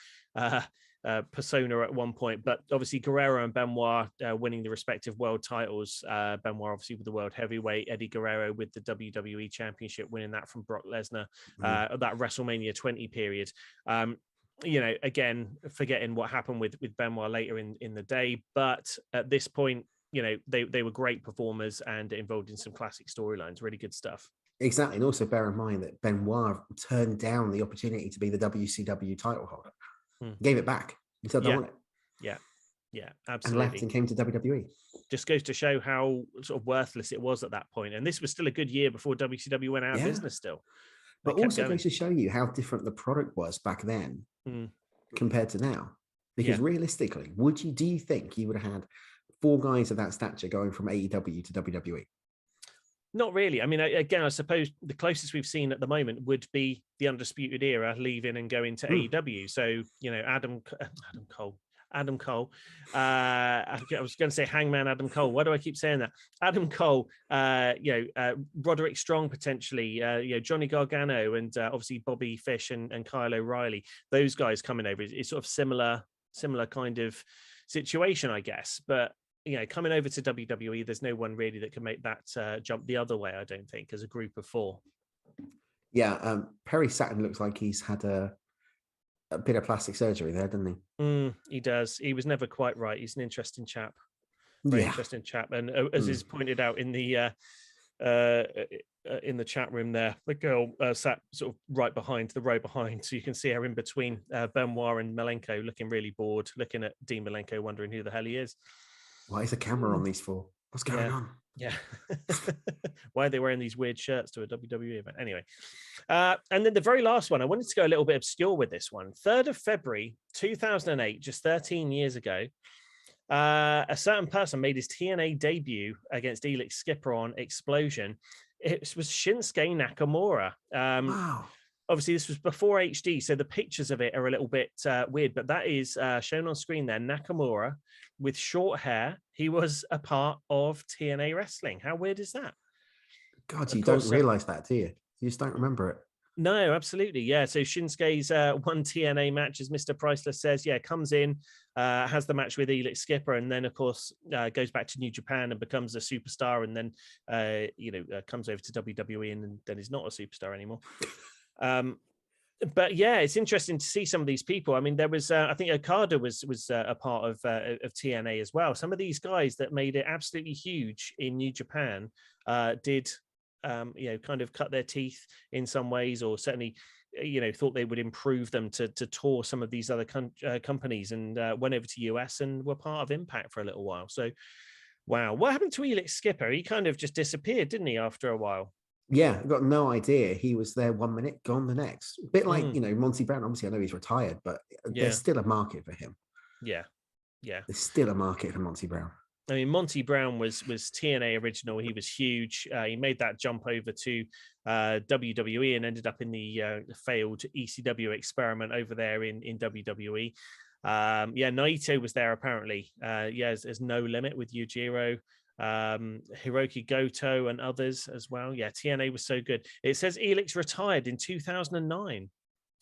E: persona at one point, but obviously Guerrero and Benoit winning the respective world titles. Benoit obviously with the world heavyweight, Eddie Guerrero with the WWE championship, winning that from Brock Lesnar, that WrestleMania 20 period. Again, forgetting what happened with Benoit later in the day, but at this point, they were great performers and involved in some classic storylines. Really good stuff.
I: Exactly. And also bear in mind that Benoit turned down the opportunity to be the WCW title holder. Gave it back. He said, I want it.
E: Yeah, absolutely.
I: And left and came to WWE.
E: Just goes to show how sort of worthless it was at that point. And this was still a good year before WCW went out of business still.
I: But also goes to show you how different the product was back then compared to now. Because realistically, do you think you would have had 4 guys of that stature going from AEW to WWE?
E: Not really. I mean, again, I suppose the closest we've seen at the moment would be the Undisputed Era leaving and going to AEW. So, Adam Cole. I was going to say Hangman Adam Cole. Why do I keep saying that? Adam Cole, Roderick Strong potentially, Johnny Gargano, and obviously Bobby Fish and Kyle O'Reilly. Those guys coming over is sort of similar kind of situation, I guess. But coming over to WWE, there's no one really that can make that jump the other way, I don't think, as a group of four.
I: Yeah, Perry Saturn looks like he's had a bit of plastic surgery there, doesn't he?
E: He does. He was never quite right. He's an interesting chap. Very interesting chap. And as is pointed out in the chat room there, the girl sat sort of right behind, the row behind, so you can see her in between Benoit and Malenko, looking really bored, looking at Dean Malenko, wondering who the hell he is.
I: Why is a camera on these four? What's going on?
E: Yeah. Why are they wearing these weird shirts to a WWE event? Anyway. And then the very last one, I wanted to go a little bit obscure with this one. 3rd of February, 2008, just 13 years ago, a certain person made his TNA debut against Elix Skipper on Explosion. It was Shinsuke Nakamura.
I: Wow.
E: Obviously, this was before HD, so the pictures of it are a little bit weird, but that is shown on screen there. Nakamura with short hair. He was a part of TNA Wrestling. How weird is that?
I: God, you don't realize that, do you? You just don't remember it.
E: No, absolutely. Yeah. So Shinsuke's one TNA match, as Mr. Priceless says, comes in, has the match with Elix Skipper, and then, of course, goes back to New Japan and becomes a superstar, and then, comes over to WWE and then is not a superstar anymore. But yeah, it's interesting to see some of these people. I mean, there was, I think Okada was a part of TNA as well. Some of these guys that made it absolutely huge in New Japan did, kind of cut their teeth in some ways, or certainly, thought they would improve them to tour some of these other companies, and went over to US and were part of Impact for a little while. So, wow, what happened to Elix Skipper? He kind of just disappeared, didn't he, after a while?
I: Yeah, I've got no idea. He was there 1 minute, gone the next. A bit like, Monty Brown. Obviously, I know he's retired, but there's still a market for him.
E: Yeah.
I: There's still a market for Monty Brown.
E: I mean, Monty Brown was TNA original. He was huge. He made that jump over to WWE and ended up in the failed ECW experiment over there in WWE. Naito was there apparently. There's No Limit with Yujiro. Hiroki Goto and others as well. Yeah, TNA was so good. It says Elix retired in 2009.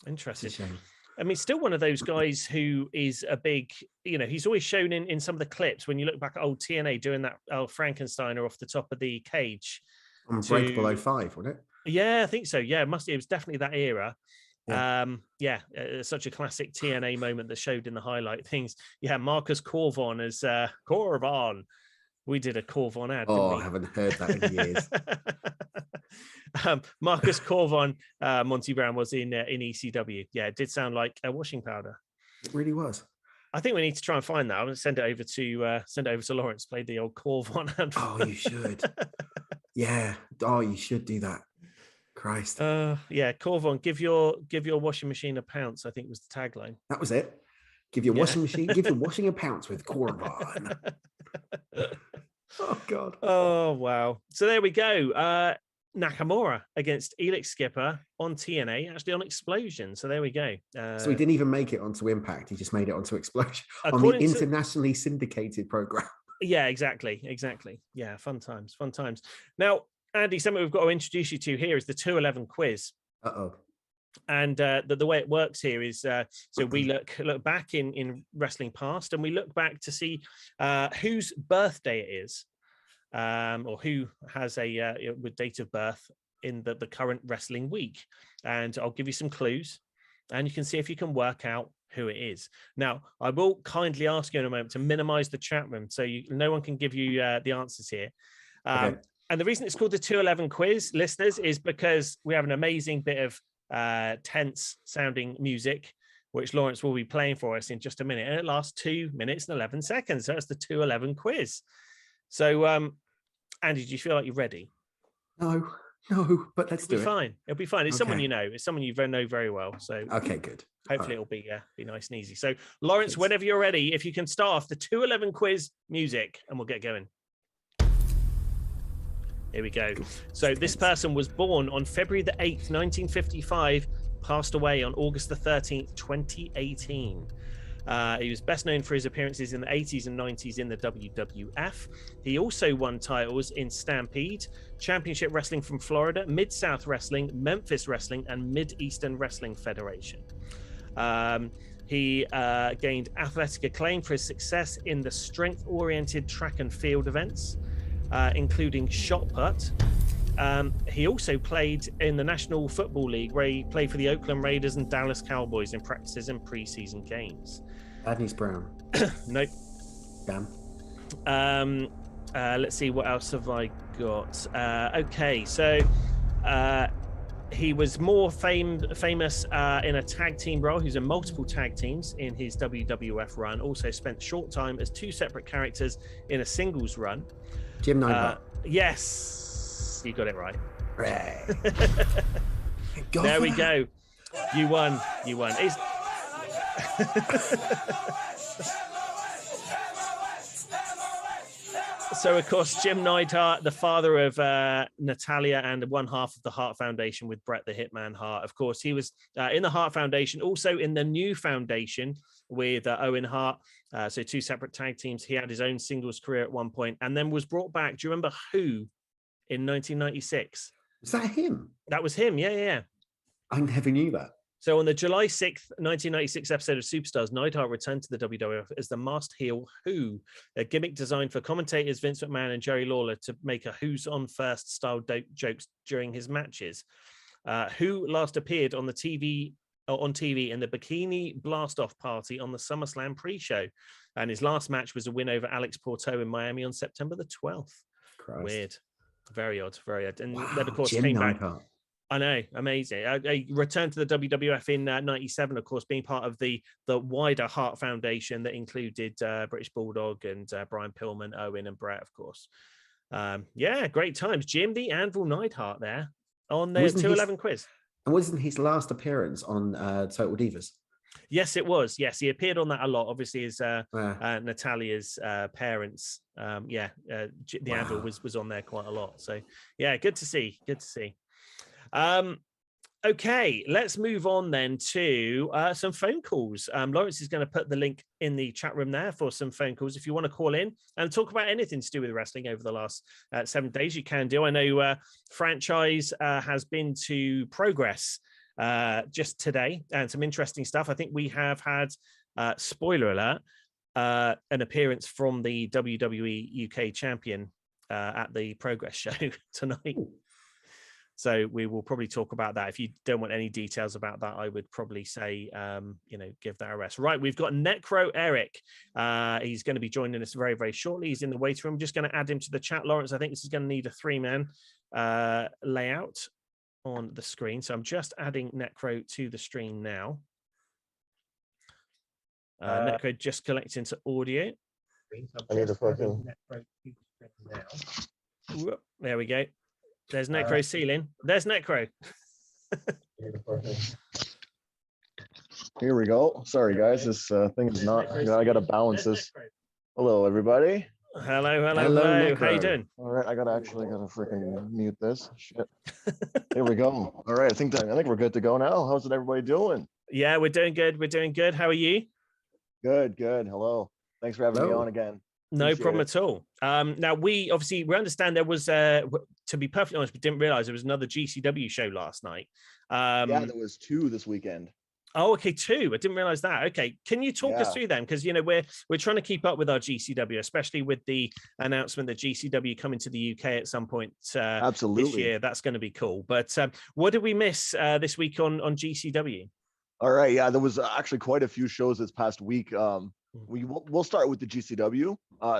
E: Interesting. I mean, still one of those guys who is a big, he's always shown in some of the clips when you look back at old TNA doing that Frankensteiner off the top of the cage.
I: Unbreakable 05, wasn't it?
E: Yeah, I think so. Yeah, it was definitely that era. Such a classic TNA moment that showed in the highlight things. Yeah, Marcus Corvon as Corvon. We did a Corvon ad.
I: Oh, I haven't heard that in years.
E: Marcus Corvon, Monty Brown was in ECW. Yeah, it did sound like a washing powder.
I: It really was.
E: I think we need to try and find that. I'm going to send it over to Lawrence. Play the old Corvon ad.
I: Oh, you should. Yeah. Oh, you should do that. Christ.
E: Corvon, give your washing machine a pounce, I think was the tagline.
I: That was it. Give your washing machine, give your washing a pounce with Corvon. Oh God.
E: Oh wow. So there we go. Nakamura against Elix Skipper on TNA, actually on Explosion. So there we go.
I: So he didn't even make it onto Impact. He just made it onto Explosion on the internationally syndicated program.
E: Yeah, exactly. Yeah, fun times. Now, Andy, something we've got to introduce you to here is the 211 quiz.
I: Uh-oh.
E: And the way it works here is so we look back in wrestling past, and we look back to see whose birthday it is, or who has a with date of birth in the current wrestling week. And I'll give you some clues, and you can see if you can work out who it is. Now, I will kindly ask you in a moment to minimize the chat room so no one can give you the answers here. Okay. And the reason it's called the 211 quiz, listeners, is because we have an amazing bit of tense sounding music which Lawrence will be playing for us in just a minute, and it lasts 2 minutes and 11 seconds. So it's the 211 quiz. So Andy, do you feel like you're ready?
I: No, but let's do it.
E: It'll be fine. It's someone you know. It's someone you know very well. So
I: okay, good.
E: Hopefully it'll be nice and easy. So Lawrence, whenever you're ready, if you can start off the 211 quiz music, and we'll get going. Here we go. So this person was born on February the 8th, 1955, passed away on August the 13th, 2018. He was best known for his appearances in the 80s and 90s in the WWF. He also won titles in Stampede, Championship Wrestling from Florida, Mid-South Wrestling, Memphis Wrestling, and Mid-Eastern Wrestling Federation. He gained athletic acclaim for his success in the strength-oriented track and field events, including shot put. He also played in the National Football League, where he played for the Oakland Raiders and Dallas Cowboys in practices and preseason games.
I: Adney's Brown.
E: Nope.
I: Damn.
E: Let's see, what else have I got? Okay, so he was more famous in a tag team role. He was in multiple tag teams in his WWF run. Also spent short time as two separate characters in a singles run.
I: Jim Neidhart.
E: Yes. You got it right.
I: Go
E: there we
I: that.
E: go. You won. It's... So, of course, Jim Neidhart, the father of Natalia and one half of the Hart Foundation with Bret the Hitman Hart. Of course, he was in the Hart Foundation, also in the New Foundation with Owen Hart. So two separate tag teams. He had his own singles career at one point and then was brought back. Do you remember who in 1996?
I: Was that him?
E: That was him. Yeah.
I: I never knew that.
E: So on the July 6th, 1996 episode of Superstars, Neidhart returned to the WWF as the masked heel Who, a gimmick designed for commentators Vince McMahon and Jerry Lawler to make a Who's on First style jokes during his matches. Who last appeared on TV in the Bikini Blast-Off party on the SummerSlam pre-show. And his last match was a win over Alex Porto in Miami on September the 12th.
I: Christ.
E: Weird. Very odd. And
I: wow,
E: then, of course,
I: Jim
E: came back.
I: Neidhart.
E: I know, amazing. He returned to the WWF in 97, of course, being part of the wider Hart Foundation that included British Bulldog and Brian Pillman, Owen and Bret, of course. Yeah, great times. Jim the Anvil Neidhart there on the 211 quiz.
I: And wasn't his last appearance on Total Divas?
E: Yes, it was. Yes, he appeared on that a lot. Obviously, as Natalia's parents. The Anvil was on there quite a lot. So, yeah, good to see. Okay, let's move on then to some phone calls. Lawrence is going to put the link in the chat room there for some phone calls. If you want to call in and talk about anything to do with wrestling over the last 7 days, you can do. I know Franchise has been to Progress just today and some interesting stuff. I think we have had, spoiler alert, an appearance from the WWE UK champion at the Progress show tonight. Ooh. So we will probably talk about that. If you don't want any details about that, I would probably say, give that a rest. Right, we've got Necro Eric. He's going to be joining us very, very shortly. He's in the waiting room. I'm just going to add him to the chat. Lawrence, I think this is going to need a 3-man layout on the screen. So I'm just adding Necro to the stream now. Necro just connecting to audio.
P: I need a fucking...
E: There we go. There's Necro ceiling. There's Necro.
P: Here we go. Sorry, guys. This thing is not... I got to balance this. Hello, everybody.
E: Hello. How you doing?
P: All right. I got to freaking mute this. Shit. Here we go. All right. I think we're good to go now. How's everybody doing?
E: Yeah, we're doing good. How are you?
P: Good. Hello. Thanks for having me on again.
E: No problem at all. Now, we understand there was, to be perfectly honest, we didn't realize there was another GCW show last night.
P: Yeah, there was 2 this weekend.
E: Oh, okay, 2. I didn't realize that. Okay, can you talk us through them? Because we're trying to keep up with our GCW, especially with the announcement that GCW coming to the UK at some point.
P: Absolutely,
E: this year. That's going to be cool. But what did we miss this week on GCW?
P: All right, yeah, there was actually quite a few shows this past week. We'll start with the GCW.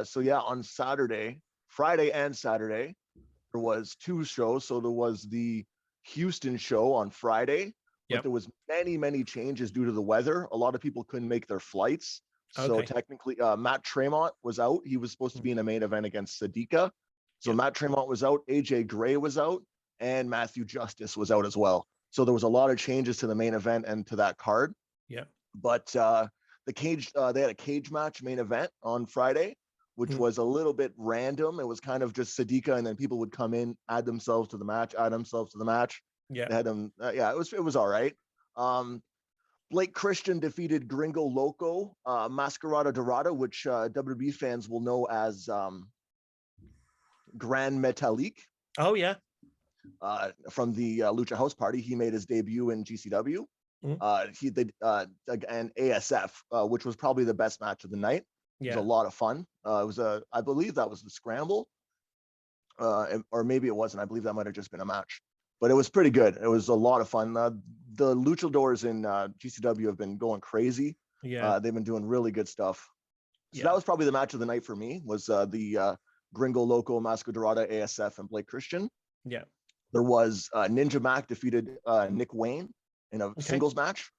P: So yeah, on Friday and Saturday, there was 2 shows. So there was the Houston show on Friday, but there was many changes due to the weather. A lot of people couldn't make their flights. So technically, Matt Tremont was out. He was supposed to be in a main event against Sadiqa. So Matt Tremont was out, AJ Gray was out, and Matthew Justice was out as well. So there was a lot of changes to the main event and to that card.
E: Yeah.
P: But the cage, they had a cage match main event on Friday, which was a little bit random. It was kind of just Sadiqa, and then people would come in, add themselves to the match.
E: Yeah.
P: They had them. It was all right. Blake Christian defeated Gringo Loco, Mascarada Dorada, which WWE fans will know as Grand Metalik.
E: Oh yeah.
P: From the Lucha House Party, he made his debut in GCW. And ASF, which was probably the best match of the night. It was a lot of fun. I believe that was the scramble, or maybe it wasn't. I believe that might have just been a match, but it was pretty good. It was a lot of fun. The luchadors in GCW have been going crazy. They've been doing really good stuff. So that was probably the match of the night for me, was the Gringo Loco, Masco Dorada, ASF, and Blake Christian.
E: Yeah.
P: There was Ninja Mac defeated Nick Wayne in a singles match,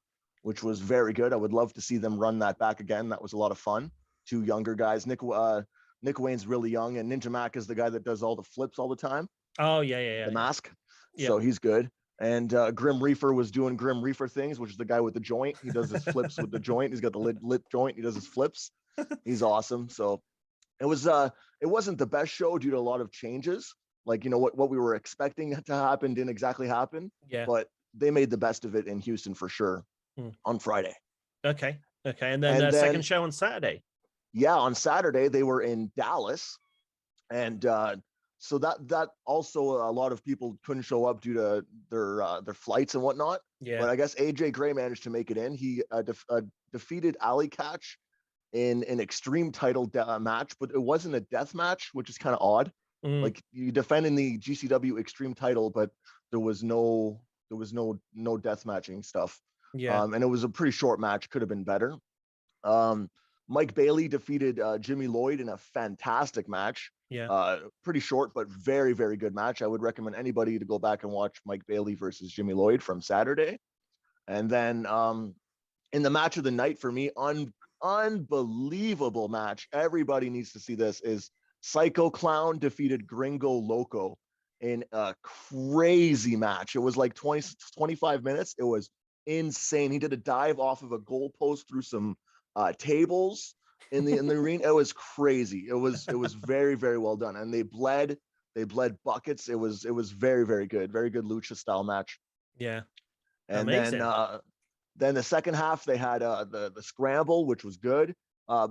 P: which was very good. I would love to see them run that back again. That was a lot of fun. Two younger guys. Nick Wayne's really young, and Ninja Mac is the guy that does all the flips all the time.
E: Oh, yeah.
P: The mask. So he's good. And Grim Reaper was doing Grim Reaper things, which is the guy with the joint. He does his flips with the joint. He's got the lip joint. He does his flips. He's awesome. So it wasn't the best show due to a lot of changes. Like, what we were expecting to happen didn't exactly happen.
E: Yeah.
P: But they made the best of it in Houston for sure on Friday.
E: Okay. And then second show on Saturday.
P: Yeah, on Saturday they were in Dallas, and so that also a lot of people couldn't show up due to their flights and whatnot.
E: Yeah.
P: But I guess AJ Gray managed to make it in. He defeated Ali Catch in an extreme title match, but it wasn't a death match, which is kind of odd. Like, you defend in the GCW Extreme title, but there was no death matching stuff.
E: Yeah.
P: And it was a pretty short match. Could have been better. Mike Bailey defeated Jimmy Lloyd in a fantastic match.
E: Yeah.
P: Pretty short, but very, very good match. I would recommend anybody to go back and watch Mike Bailey versus Jimmy Lloyd from Saturday. And then in the match of the night for me, unbelievable match. Everybody needs to see this, is Psycho Clown defeated Gringo Loco in a crazy match. It was like 25 minutes. It was insane. He did a dive off of a goalpost through some tables in the arena. It was crazy. It was very, very well done. And they bled buckets. It was very, very good. Very good lucha style match.
E: Yeah.
P: And
E: amazing.
P: then the second half they had the scramble, which was good.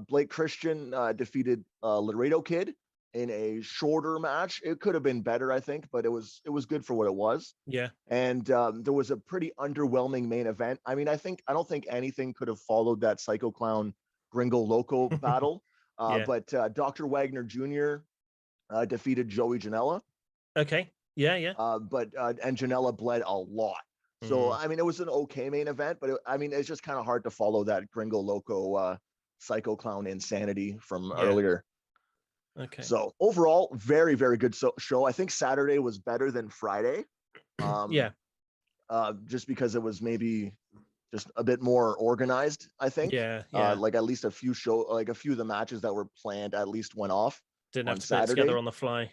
P: Blake Christian defeated Laredo Kid in a shorter match. It could have been better, I think, but it was good for what it was.
E: Yeah.
P: And there was a pretty underwhelming main event. I mean, I don't think anything could have followed that Psycho Clown Gringo Loco battle. But Dr. Wagner Jr. Defeated Joey Janela.
E: Okay. Yeah.
P: And Janela bled a lot. So I mean, it was an okay main event, but it's just kind of hard to follow that Gringo Loco Psycho Clown insanity from earlier.
E: Okay.
P: So overall, very, very good show. I think Saturday was better than Friday. Just because it was maybe just a bit more organized, I think.
E: Yeah.
P: Like at least a few of the matches that were planned at least went off.
E: Didn't have
P: on
E: to put it
P: Saturday.
E: together on the fly.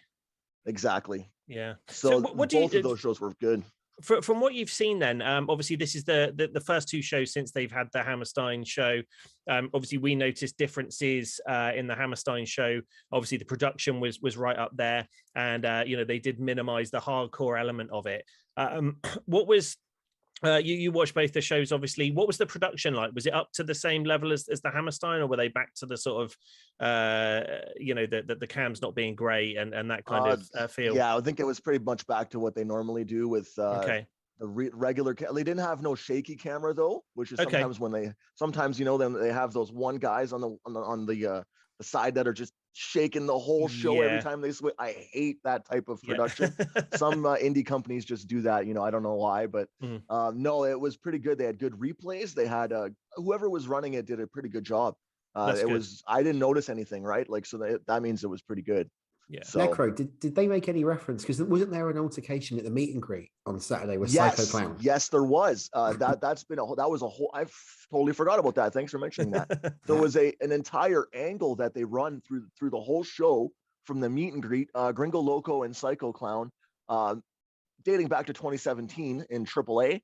P: Exactly.
E: Yeah.
P: So both of those shows were good.
E: From what you've seen then, obviously this is the first two shows since they've had the Hammerstein show. Obviously we noticed differences in the Hammerstein show. Obviously the production was right up there, and they did minimize the hardcore element of it. What was you watched both the shows, obviously. What was the production like? Was it up to the same level as the Hammerstein, or were they back to the sort of the cams not being great and that kind of feel?
P: Yeah, I think it was pretty much back to what they normally do with the regular. They didn't have no shaky camera though, which is sometimes when they they have those one guys on the side that are just shaking the whole show every time they switch. I hate that type of production. Some indie companies just do that. I don't know why, but no, it was pretty good. They had good replays. They had whoever was running it did a pretty good job. I didn't notice anything, right? Like, so that means it was pretty good.
E: Yeah.
P: So,
I: Necro, did they make any reference? Because wasn't there an altercation at the meet and greet on Saturday with Psycho Clown?
P: Yes, there was. That was a whole. I totally forgot about that. Thanks for mentioning that. There was an entire angle that they run through the whole show from the meet and greet. Gringo Loco and Psycho Clown, dating back to 2017 in AAA.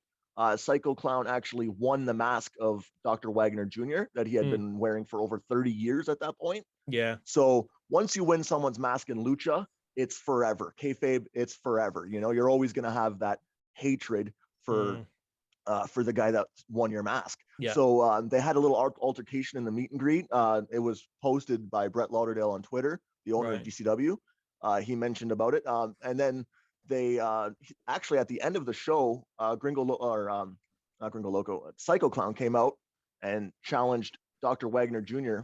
P: Psycho Clown actually won the mask of Dr. Wagner Jr. that he had been wearing for over 30 years at that point.
E: Yeah.
P: So once you win someone's mask in lucha, it's forever. Kayfabe, it's forever. You're always going to have that hatred for the guy that won your mask.
E: Yeah.
P: So they had a little altercation in the meet and greet. It was posted by Brett Lauderdale on Twitter, the owner of GCW. He mentioned about it. And then they actually at the end of the show, not Gringo Loco, Psycho Clown came out and challenged Dr. Wagner Jr.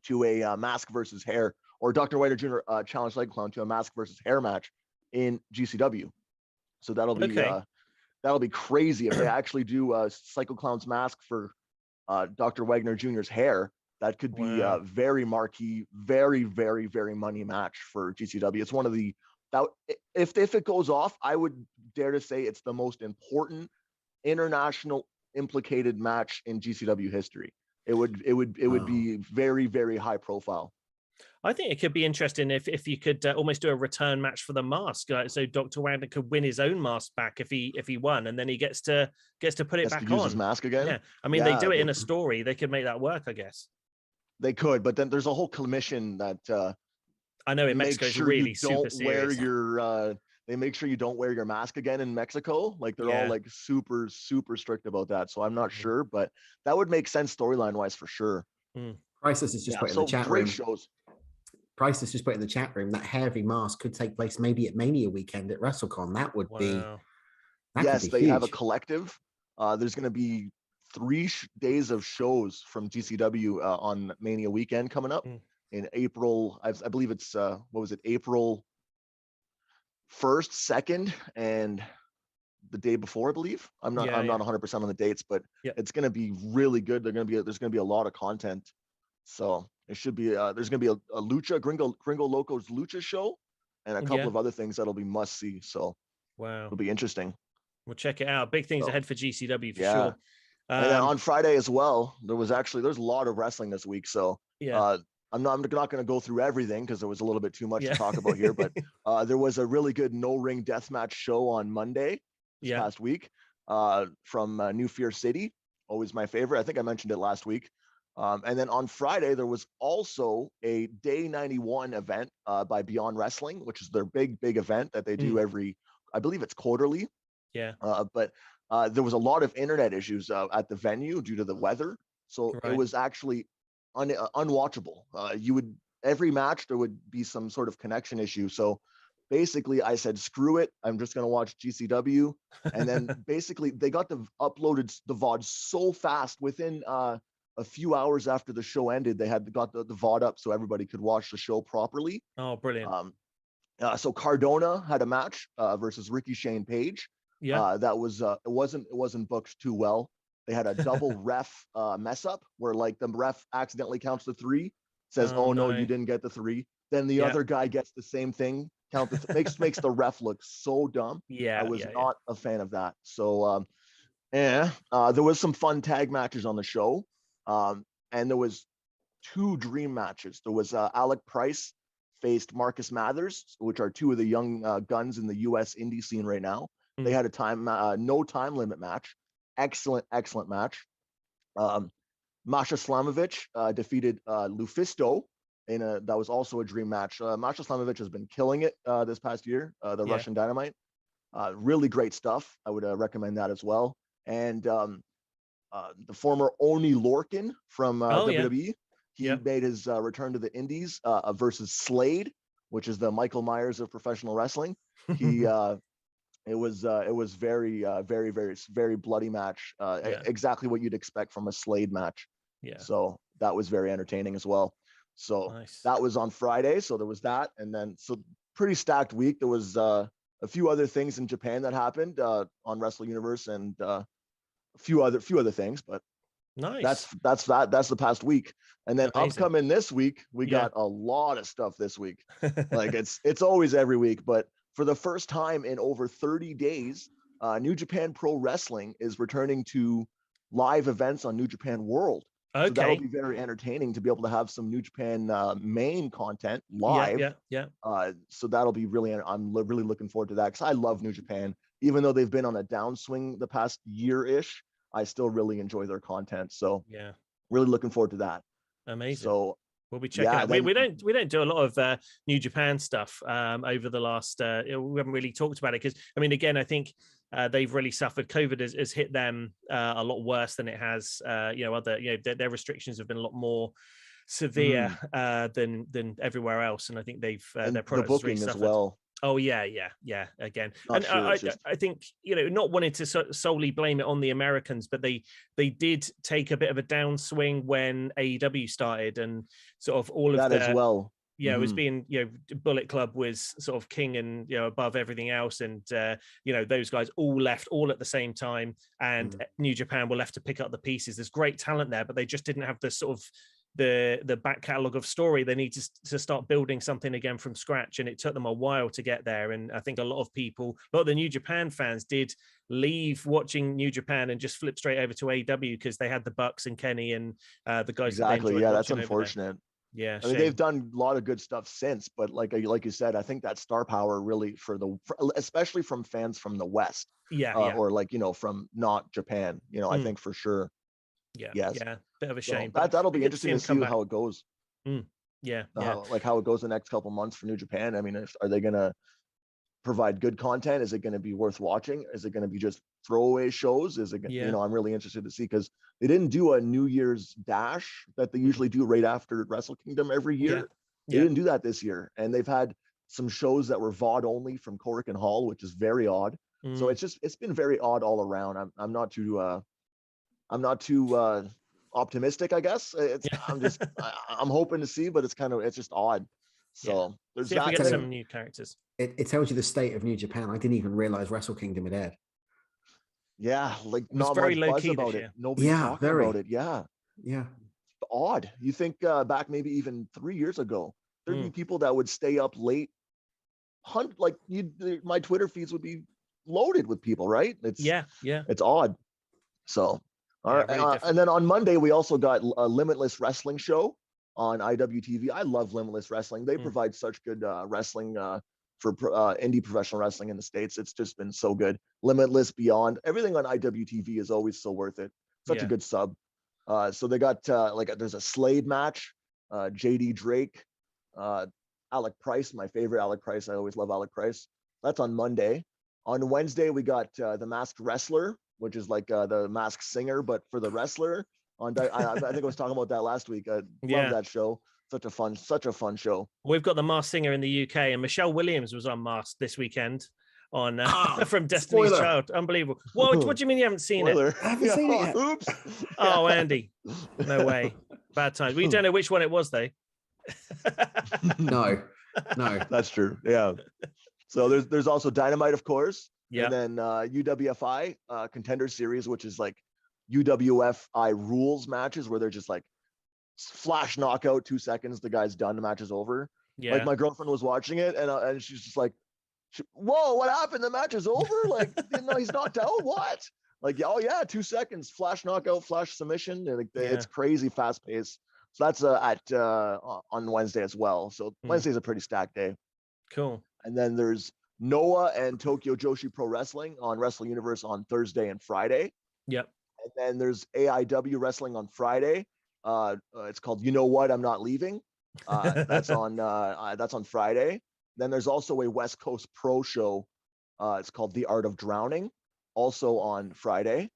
P: to a mask versus hair, or Dr. Wagner Jr. Challenged Psycho Clown to a mask versus hair match in GCW. So that'll be crazy if they actually do Psycho Clown's mask for Dr. Wagner Jr.'s hair. That could be a very marquee, very, very, very money match for GCW. It's one of the if it goes off, I would dare to say it's the most important international implicated match in GCW history. It would be very, very high profile.
E: I think it could be interesting if you could almost do a return match for the mask, so Dr. Wagner could win his own mask back if he won, and then he gets to put it back on.
P: Use his mask again.
E: Yeah, I mean they do it in a story. They could make that work, I guess.
P: They could, but then there's a whole commission that
E: I know in Mexico is really super serious.
P: They make sure you don't wear your mask again in Mexico. Like they're all like super, super strict about that. So I'm not sure, but that would make sense storyline wise for sure.
I: Priceless has just put in the chat room. Priceless just put in the chat room that heavy mask could take place maybe at Mania weekend at WrestleCon. That would be.
P: Yes, they have a collective. There's going to be 3 days of shows from GCW on Mania weekend coming up in April. I believe it's April 1st, 2nd, and the day before, I believe. I'm not 100% on the dates, but it's going to be really good. There's going to be a lot of content. So it should be there's going to be a Lucha Gringo Loco's Lucha show and a couple of other things that'll be must see. So it'll be interesting.
E: We'll check it out. Big things ahead for GCW for sure.
P: And then on Friday as well, there's a lot of wrestling this week. So I'm not going to go through everything because there was a little bit too much to talk about here, but there was a really good no-ring deathmatch show on Monday this past week from New Fear City. Always my favorite. I think I mentioned it last week. And then on Friday, there was also a Day 91 event by Beyond Wrestling, which is their big event that they do I believe it's quarterly.
E: Yeah.
P: But there was a lot of internet issues at the venue due to the weather. So it was actually unwatchable. Every match, there would be some sort of connection issue. So basically I said, screw it. I'm just going to watch GCW. And then basically they got uploaded the VOD so fast within a few hours after the show ended, they got the VOD up so everybody could watch the show properly.
E: Oh, brilliant.
P: So Cardona had a match versus Ricky Shane Page. That was it wasn't booked too well. They had a double ref mess up where like the ref accidentally counts the 3, says, "Oh no, you didn't get the 3." Then the other guy gets the same thing, makes the ref look so dumb. I was not a fan of that. So there was some fun tag matches on the show. And there was 2 dream matches. There was Alec Price faced Marcus Mathers, which are 2 of the young guns in the U.S. indie scene right now. They had a no time limit match. Excellent match. Masha Slamovich defeated Lufisto that was also a dream match. Masha Slamovich has been killing it this past year, the Russian Dynamite. Really great stuff. I would recommend that as well. And the former Oni Lorcan from WWE, he made his return to the Indies versus Slade, which is the Michael Myers of professional wrestling. He it was very very bloody match. Exactly what you'd expect from a Slade match. So that was very entertaining as well. So that was on Friday. So there was that, and then pretty stacked week. There was a few other things in Japan that happened on Wrestle Universe and a few other things, but that's the past week. And then upcoming this week, we got a lot of stuff this week. Like it's always every week, but for the first time in over 30 days, New Japan Pro Wrestling is returning to live events on New Japan World. So that'll be very entertaining to be able to have some New Japan main content live. So that'll be I'm really looking forward to that because I love New Japan. Even though they've been on a downswing the past year-ish, I still really enjoy their content. So really looking forward to that.
E: Amazing.
P: So
E: we'll be checking out. We don't do a lot of New Japan stuff over the last. We haven't really talked about it because I mean, again, I think they've really suffered. COVID has hit them a lot worse than it has. Their restrictions have been a lot more severe than everywhere else, and I think their products
P: the booking
E: really
P: as well.
E: Oh yeah. Again,
P: Not
E: and
P: sure,
E: I think not wanting to solely blame it on the Americans, but they did take a bit of a downswing when AEW started, and sort of all of
P: that as well.
E: Yeah, it was being, Bullet Club was sort of king and, above everything else. And, those guys all left all at the same time, and New Japan were left to pick up the pieces. There's great talent there, but they just didn't have the sort of the back catalogue of story. They need to start building something again from scratch. And it took them a while to get there. And I think a lot of the New Japan fans did leave watching New Japan and just flip straight over to AEW because they had the Bucks and Kenny and the guys.
P: Exactly. Yeah, that's unfortunate.
E: Yeah,
P: I mean, they've done a lot of good stuff since, but like you said, I think that star power really especially from fans from the West, or from not Japan, I think for sure.
E: Yeah,
P: yes.
E: Yeah, bit of a shame.
P: So that'll be interesting to see how it goes.
E: Yeah,
P: how it goes the next couple months for New Japan. I mean, are they gonna provide good content? Is it going to be worth watching? Is it going to be just throwaway shows? Is it I'm really interested to see, because they didn't do a New Year's dash that they usually do right after Wrestle Kingdom every year. They didn't do that this year, and they've had some shows that were VOD only from Korakuen Hall, which is very odd. So it's been very odd all around. I'm not too optimistic, I guess. I'm hoping to see, but it's just odd. So there's
E: see if we get some new characters.
I: It tells you the state of New Japan. I didn't even realize Wrestle Kingdom had aired.
P: Yeah, like not much buzz about it. Nobody's talking about it. Yeah. Odd. You think back maybe even 3 years ago, there'd be people that would stay up late. My Twitter feeds would be loaded with people, right? It's odd. So, all right. And then on Monday we also got a Limitless Wrestling show on IWTV. I love Limitless Wrestling. They provide such good wrestling for indie professional wrestling in the States. It's just been so good. Limitless, Beyond, everything on IWTV is always so worth it. Such a good sub. So they got there's a Slade match, JD Drake, Alec Price, my favorite Alec Price. I always love Alec Price. That's on Monday. On Wednesday, we got the Masked Wrestler, which is like the Masked Singer, but for the wrestler. I think I was talking about that last week. I love that show. Such a fun show.
E: We've got the Masked Singer in the UK, and Michelle Williams was on Masked this weekend on from Destiny's Child. Unbelievable. What do you mean you haven't seen it?
I: I haven't seen it yet.
P: Oops.
E: Oh, Andy, no way. Bad times. We don't know which one it was though.
I: No,
P: that's true. Yeah. So there's also Dynamite, of course.
E: Yeah.
P: And then UWFI Contender Series, which is like UWFI rules matches where they're just like flash knockout, 2 seconds, the guy's done, the match is over.
E: Yeah.
P: Like my girlfriend was watching it and she's just like, whoa, what happened? The match is over? Like, he's knocked out? What? Like, oh yeah, 2 seconds, flash knockout, flash submission. It's crazy fast paced. So that's on Wednesday as well. So Wednesday's a pretty stacked day.
E: Cool.
P: And then there's Noah and Tokyo Joshi Pro Wrestling on Wrestle Universe on Thursday and Friday.
E: Yep.
P: And then there's AIW Wrestling on Friday. It's called You Know What, I'm Not Leaving. That's on Friday. Then there's also a West Coast Pro show. It's called The Art of Drowning, also on Friday.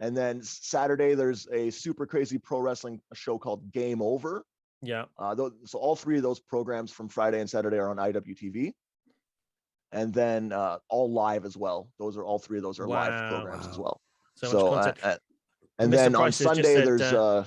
P: And then Saturday there's a super crazy pro wrestling show called Game Over.
E: Yeah.
P: So all three of those programs from Friday and Saturday are on IWTV. And then all live as well. All three of those are live programs as well.
E: So much content.
P: And then on Sunday there's
E: £10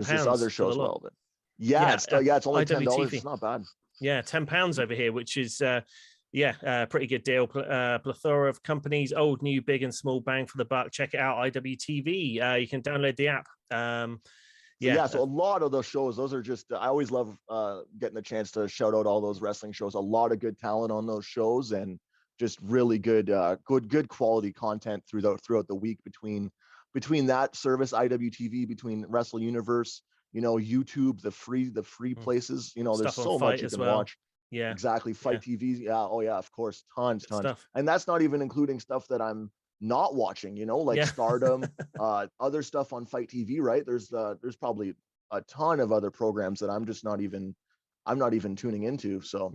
P: this other show as well. But it's only $10. It's not bad.
E: Yeah, £10 over here, which is pretty good deal. Plethora of companies, old, new, big, and small, bang for the buck. Check it out, IWTV. You can download the app. So a lot of those shows, those are just, I always love getting the chance to shout out all those wrestling shows. A lot of good talent on those shows, and just really good quality content throughout the week between that service, IWTV, between Wrestle Universe, YouTube, the free places, there's so much you can watch. Yeah,
P: exactly. Fight TV. Yeah. Oh yeah, of course. Tons. And that's not even including stuff that I'm not watching, like Stardom, other stuff on Fight TV, right? There's probably a ton of other programs that I'm not even tuning into. So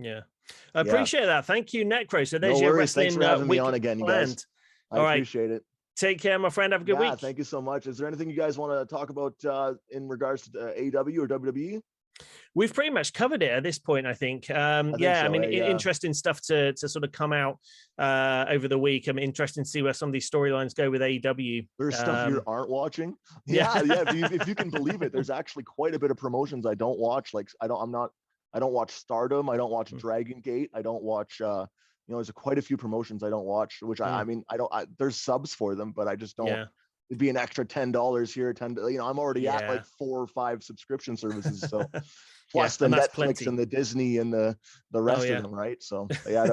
E: I appreciate that. Thank you, Necro. So there's your wrestling.
P: Thanks for having me on again, you guys. I appreciate it.
E: Take care, my friend. Have a good week.
P: Thank you so much. Is there anything you guys want to talk about in regards to AEW or WWE?
E: We've pretty much covered it at this point, I think. Interesting stuff to sort of come out over the week. I'm interested to see where some of these storylines go with AEW.
P: There's stuff you aren't watching.
E: Yeah.
P: If you can believe it, there's actually quite a bit of promotions I don't watch. Like I don't watch Stardom. I don't watch Dragon Gate. I don't watch. There's quite a few promotions I don't watch. Which there's subs for them, but I just don't.
E: Yeah.
P: It'd be an extra $10 here, I'm already at like 4 or 5 subscription services. So plus the Netflix plenty. And the Disney and the rest of them, right? So
E: yeah,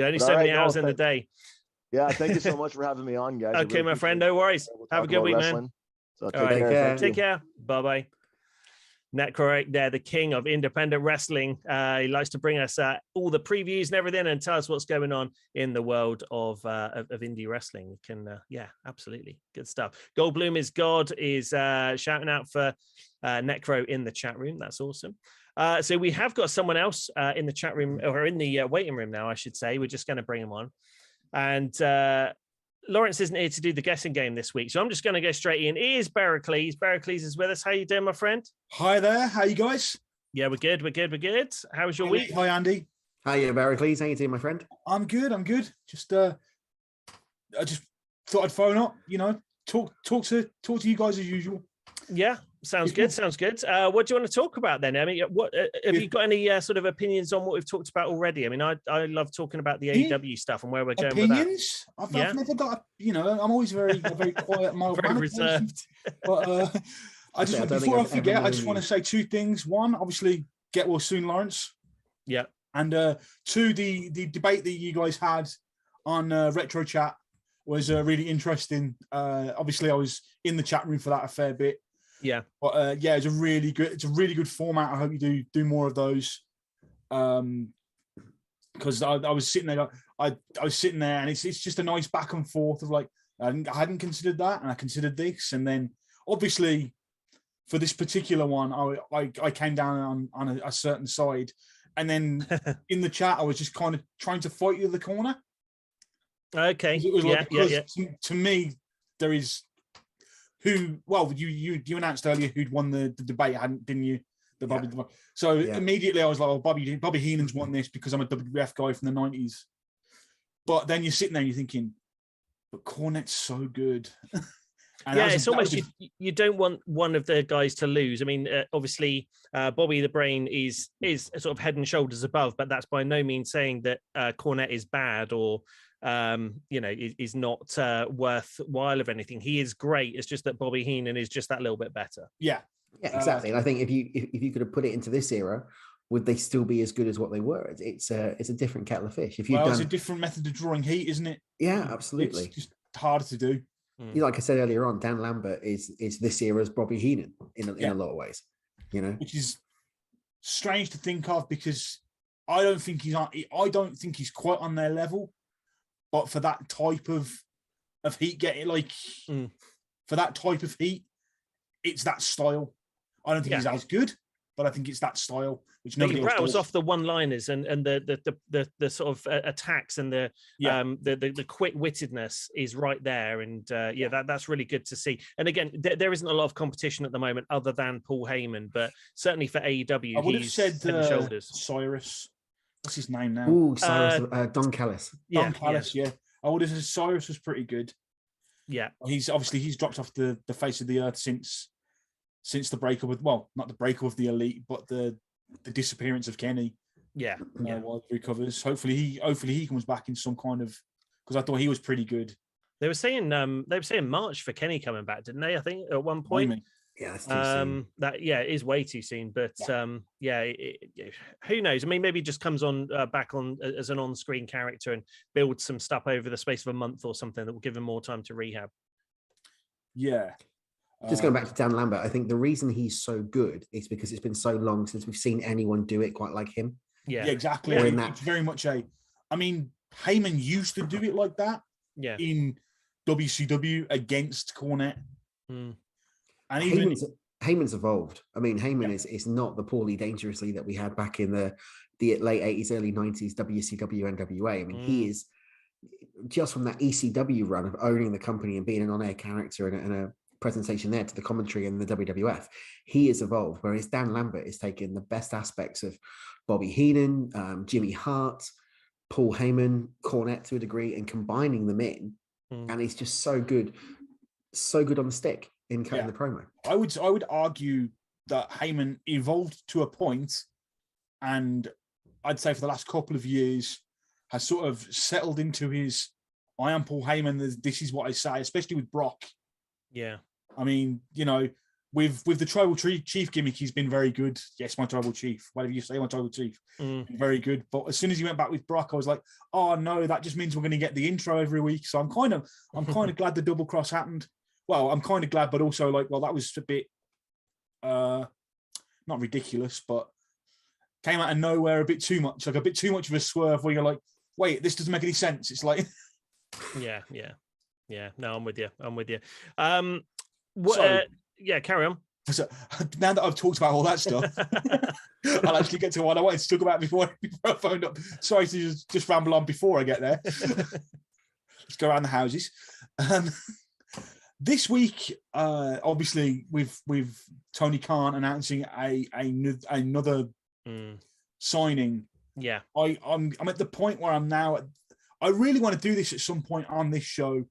E: only so many hours in the day.
P: Yeah, thank you so much for having me on, guys.
E: Okay, my friend, no worries. Have a good week, man.
P: So
E: take care. Bye-bye. Necro right there, the king of independent wrestling. He likes to bring us all the previews and everything and tell us what's going on in the world of indie wrestling. Absolutely. Good stuff. Goldblum is God is shouting out for Necro in the chat room. That's awesome. So we have got someone else in the chat room, or in the waiting room now, I should say. We're just going to bring him on. And Lawrence isn't here to do the guessing game this week, so I'm just going to go straight in. Here's Bericles. Bericles is with us. How you doing, my friend?
Q: Hi there. How you guys?
E: Yeah, we're good. How was your week?
Q: Hi, Andy.
I: Hi, Bericles. How you doing, my friend?
Q: I'm good. Just I just thought I'd phone up. Talk to you guys as usual.
E: Yeah, sounds good. What do you want to talk about then? I mean, what have you got any sort of opinions on what we've talked about already? I mean, I love talking about the AEW stuff and where we're going with that.
Q: Opinions? I've never got. I'm always very quiet, mild,
E: very reserved.
Q: But before I forget, I just want to say 2 things. 1, obviously, get well soon, Lawrence.
E: Yeah.
Q: And 2, the debate that you guys had on Retro Chat was really interesting. Obviously, I was in the chat room for that a fair bit.
E: Yeah,
Q: but it's a really good format. I hope you do more of those. Because I was sitting there, I was sitting there, and it's just a nice back and forth of like I hadn't considered that, and I considered this, and then obviously for this particular one, I came down on a certain side, and then in the chat I was just kind of trying to fight you in the corner.
E: Okay,
Q: it was to me there is. You announced earlier who'd won the debate, didn't you? So immediately I was like, Bobby Heenan's won this because I'm a WWF guy from the 90s. But then you're sitting there and you're thinking, but Cornette's so good.
E: It's almost you don't want one of the guys to lose. I mean, obviously, Bobby the Brain is sort of head and shoulders above, but that's by no means saying that Cornette is bad or is not worthwhile of anything. He is great. It's just that Bobby Heenan is just that little bit better.
Q: Yeah,
I: exactly. And I think if you could have put it into this era, would they still be as good as what they were? It's a different kettle of fish.
Q: It's a different method of drawing heat, isn't it?
I: Yeah, absolutely.
Q: It's just harder to do.
I: Like I said earlier on, Dan Lambert is this era's Bobby Heenan in a lot of ways.
Q: Which is strange to think of because I don't think he's quite on their level. But for that type of heat, for that type of heat, it's that style. I don't think he's as good, but I think it's that style which nobody else
E: rattles
Q: does.
E: off the one-liners and the sort of attacks and the quick-wittedness is right there, and that's really good to see. And again, there isn't a lot of competition at the moment other than Paul Heyman, but certainly for AEW,
Q: I would have said
E: head and shoulders.
Q: Cyrus. What's his name now?
I: Oh, Cyrus, Don Callis.
Q: Don Callis, yeah. I would have said Cyrus was pretty good.
E: Yeah.
Q: He's dropped off the face of the earth since the breakup with, well, not the breakup of the Elite, but the disappearance of Kenny.
E: Yeah.
Q: While he recovers. Hopefully he comes back in some kind of, because I thought he was pretty good.
E: They were saying March for Kenny coming back, didn't they? I think at one point.
I: Yeah, that's too soon.
E: It is way too soon. But who knows? I mean, maybe he just comes on back on as an on-screen character and builds some stuff over the space of a month or something that will give him more time to rehab.
Q: Yeah.
I: Just going back to Dan Lambert, I think the reason he's so good is because it's been so long since we've seen anyone do it quite like him.
E: Yeah,
Q: exactly. It's very much Heyman used to do it like that.
E: Yeah.
Q: In WCW against Cornette.
I: And even Heyman's evolved. I mean, Heyman is not the Paulie Dangerously that we had back in the late 80s, early 90s, WCW, NWA. I mean, he is just from that ECW run of owning the company and being an on-air character and presentation there to the commentary and the WWF. He has evolved, whereas Dan Lambert is taking the best aspects of Bobby Heenan, Jimmy Hart, Paul Heyman, Cornette to a degree, and combining them in. And he's just so good on the stick in cutting the promo.
Q: I would argue that Heyman evolved to a point, and I'd say for the last couple of years has sort of settled into his, I am Paul Heyman, this is what I say, especially with Brock.
E: Yeah.
Q: I mean, you know, with the tribal chief gimmick, he's been very good. Yes, my tribal chief, whatever you say, my tribal chief, very good. But as soon as he went back with Brock, I was like, oh no, that just means we're going to get the intro every week. So I'm kind of glad the double cross happened. Well, I'm kind of glad, but also like, well, that was a bit, not ridiculous, but came out of nowhere a bit too much, like a bit too much of a swerve where you're like, wait, this doesn't make any sense. It's like,
E: yeah. No, I'm with you. Yeah, carry on.
Q: So, now that I've talked about all that stuff, I'll actually get to what I wanted to talk about before I phoned up. Sorry to just ramble on before I get there. Let's go around the houses. This week, obviously, with Tony Khan announcing another signing. Yeah, I'm at the point where I'm now. I really want to do this at some point on this show.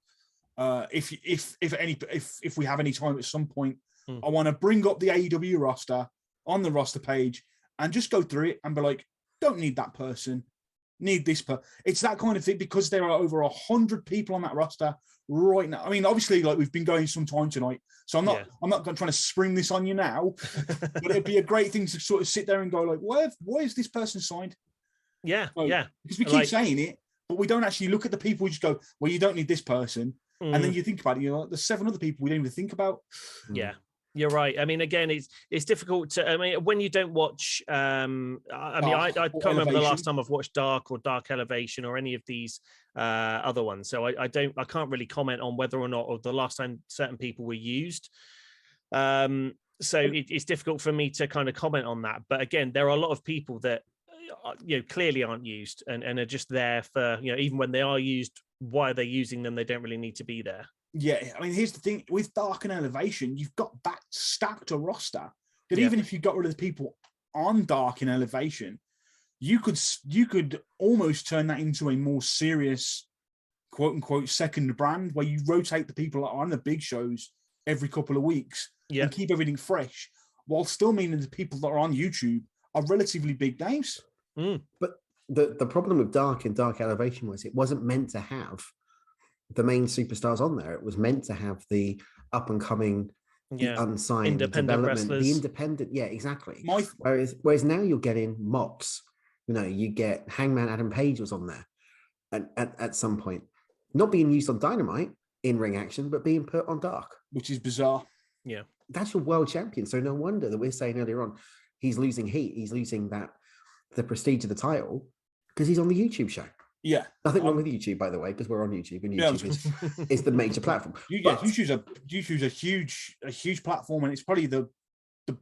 Q: If we have any time at some point, I want to bring up the AEW roster on the roster page and just go through it and be like, don't need that person, need this person. It's that kind of thing, because there are over 100 people on that roster right now. I mean, obviously, like, we've been going some time tonight, so I'm not trying to spring this on you now, but it'd be a great thing to sort of sit there and go like, why is this person signed?
E: Yeah,
Q: because we keep saying it, but we don't actually look at the people. We just go, well, you don't need this person. And then you think about it, you know, there's 7 other people we don't even think about.
E: Yeah, you're right. I mean, again, it's difficult to. I mean, when you don't watch, I can't remember the last time I've watched Dark or Dark Elevation or any of these other ones. So I can't really comment on whether or not, or the last time certain people were used. So it's difficult for me to kind of comment on that. But again, there are a lot of people that, you know, clearly aren't used and are just there for, you know, even when they are used, why are they using them? They don't really need to be there. Yeah,
Q: I mean, here's the thing with Dark and Elevation, you've got that stacked a roster that even if you got rid of the people on Dark and Elevation, you could almost turn that into a more serious, quote unquote, second brand where you rotate the people that are on the big shows every couple of weeks and keep everything fresh, while still meaning the people that are on YouTube are relatively big names.
I: But the problem with Dark and Dark Elevation was it wasn't meant to have the main superstars on there. It was meant to have the up and coming, the unsigned
E: independent wrestlers,
I: the independent. Yeah, exactly. Whereas now you're getting Mox. You know, you get Hangman Adam Page was on there, at some point, not being used on Dynamite in ring action, but being put on Dark,
Q: which is bizarre.
E: Yeah,
I: that's your world champion. So no wonder that we're saying earlier on he's losing heat. He's losing the prestige of the title because he's on the YouTube show.
Q: Yeah,
I: nothing wrong with YouTube, by the way, because we're on YouTube, and YouTube is the major platform.
Q: YouTube's a huge platform, and it's probably the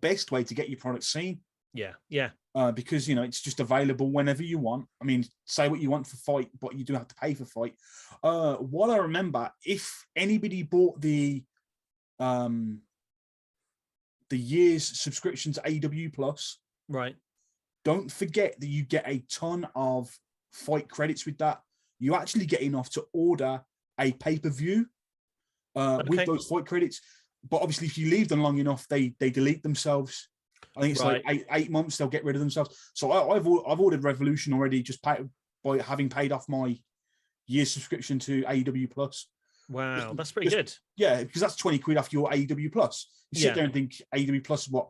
Q: best way to get your product seen.
E: Yeah.
Q: Because, you know, it's just available whenever you want. I mean, say what you want for Fight, but you do have to pay for Fight. What I remember, if anybody bought the year's subscription to AEW Plus,
E: right,
Q: don't forget that you get a ton of Fight credits with that. You actually get enough to order a pay-per-view with those Fight credits. But obviously, if you leave them long enough, they delete themselves. I think it's like 8 months they'll get rid of themselves. So I've ordered Revolution already, just by having paid off my year's subscription to AEW Plus.
E: Wow, that's pretty good.
Q: Yeah, because that's 20 quid off your AEW Plus. You sit there and think AEW Plus is what,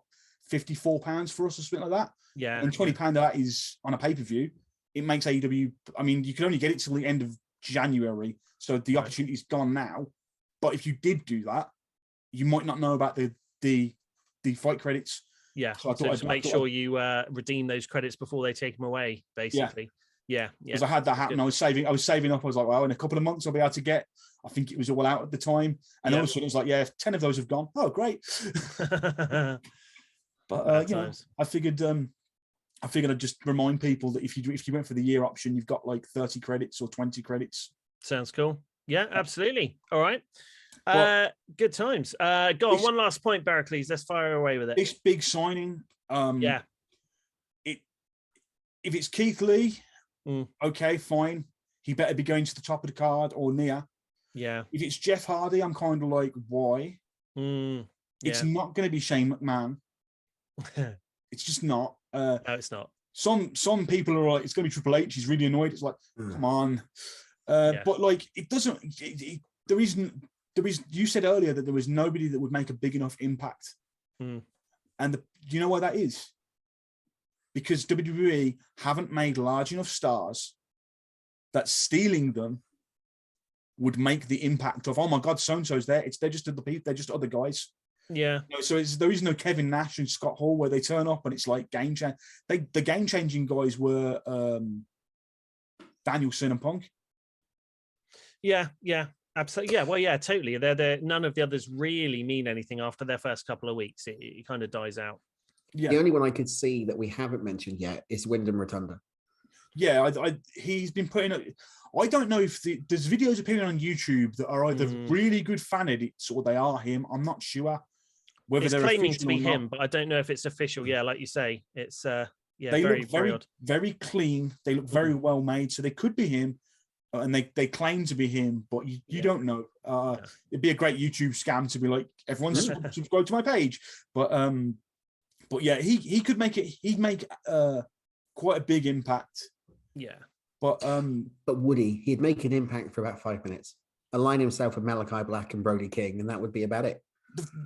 Q: £54 for us or something like that.
E: Yeah,
Q: and £20 of that is on a pay-per-view. It makes AEW. I mean, you can only get it till the end of January, so the opportunity's gone now. But if you did do that, you might not know about the Fight credits.
E: Yeah, so just make sure you redeem those credits before they take them away, basically. Yeah.
Q: Because I had that happen. I was saving up. I was like, well, in a couple of months I'll be able to get. I think it was all out at the time, and all of a sudden it was like, 10 of those have gone. Oh, great. But you know, I figured I'd just remind people that if you went for the year option, you've got like 30 credits or 20 credits.
E: Sounds cool. Yeah, absolutely. All right. Good times. Go on, one last point, Barracles. Let's fire away with it.
Q: This big signing.
E: Yeah.
Q: If it's Keith Lee, okay, fine. He better be going to the top of the card or near.
E: Yeah.
Q: If it's Jeff Hardy, I'm kind of like, why? It's not going to be Shane McMahon. It's just not.
E: No, it's not.
Q: Some people are like, it's going to be Triple H. He's really annoyed. It's like, come on. But like, it doesn't. There is. You said earlier that there was nobody that would make a big enough impact, and do you know why that is? Because WWE haven't made large enough stars that stealing them would make the impact of, oh my God, so-and-so's there. They're just other people. They're just other guys.
E: Yeah.
Q: So there is no Kevin Nash and Scott Hall where they turn up and it's like game change. The game changing guys were Danielson and Punk.
E: Yeah. Absolutely. Yeah. Well, yeah, totally. They're none of the others really mean anything after their first couple of weeks. It kind of dies out.
I: Yeah. The only one I could see that we haven't mentioned yet is Wyndham Rotunda.
Q: Yeah, he's been putting. I don't know if there's videos appearing on YouTube that are either really good fan edits or they are him. I'm not sure whether
E: it's
Q: they're
E: claiming to be
Q: official or
E: him,
Q: not.
E: but I don't know if it's official. Yeah, like you say, it's
Q: They
E: very,
Q: look
E: very odd.
Q: very clean. They look very well made, so they could be him, and they claim to be him, but you don't know. It'd be a great YouTube scam to be like, everyone subscribe to my page, but yeah, he could make it. He'd make quite a big impact.
E: Yeah.
I: But Woody, he'd make an impact for about 5 minutes, align himself with Malachi Black and Brody King, and that would be about it.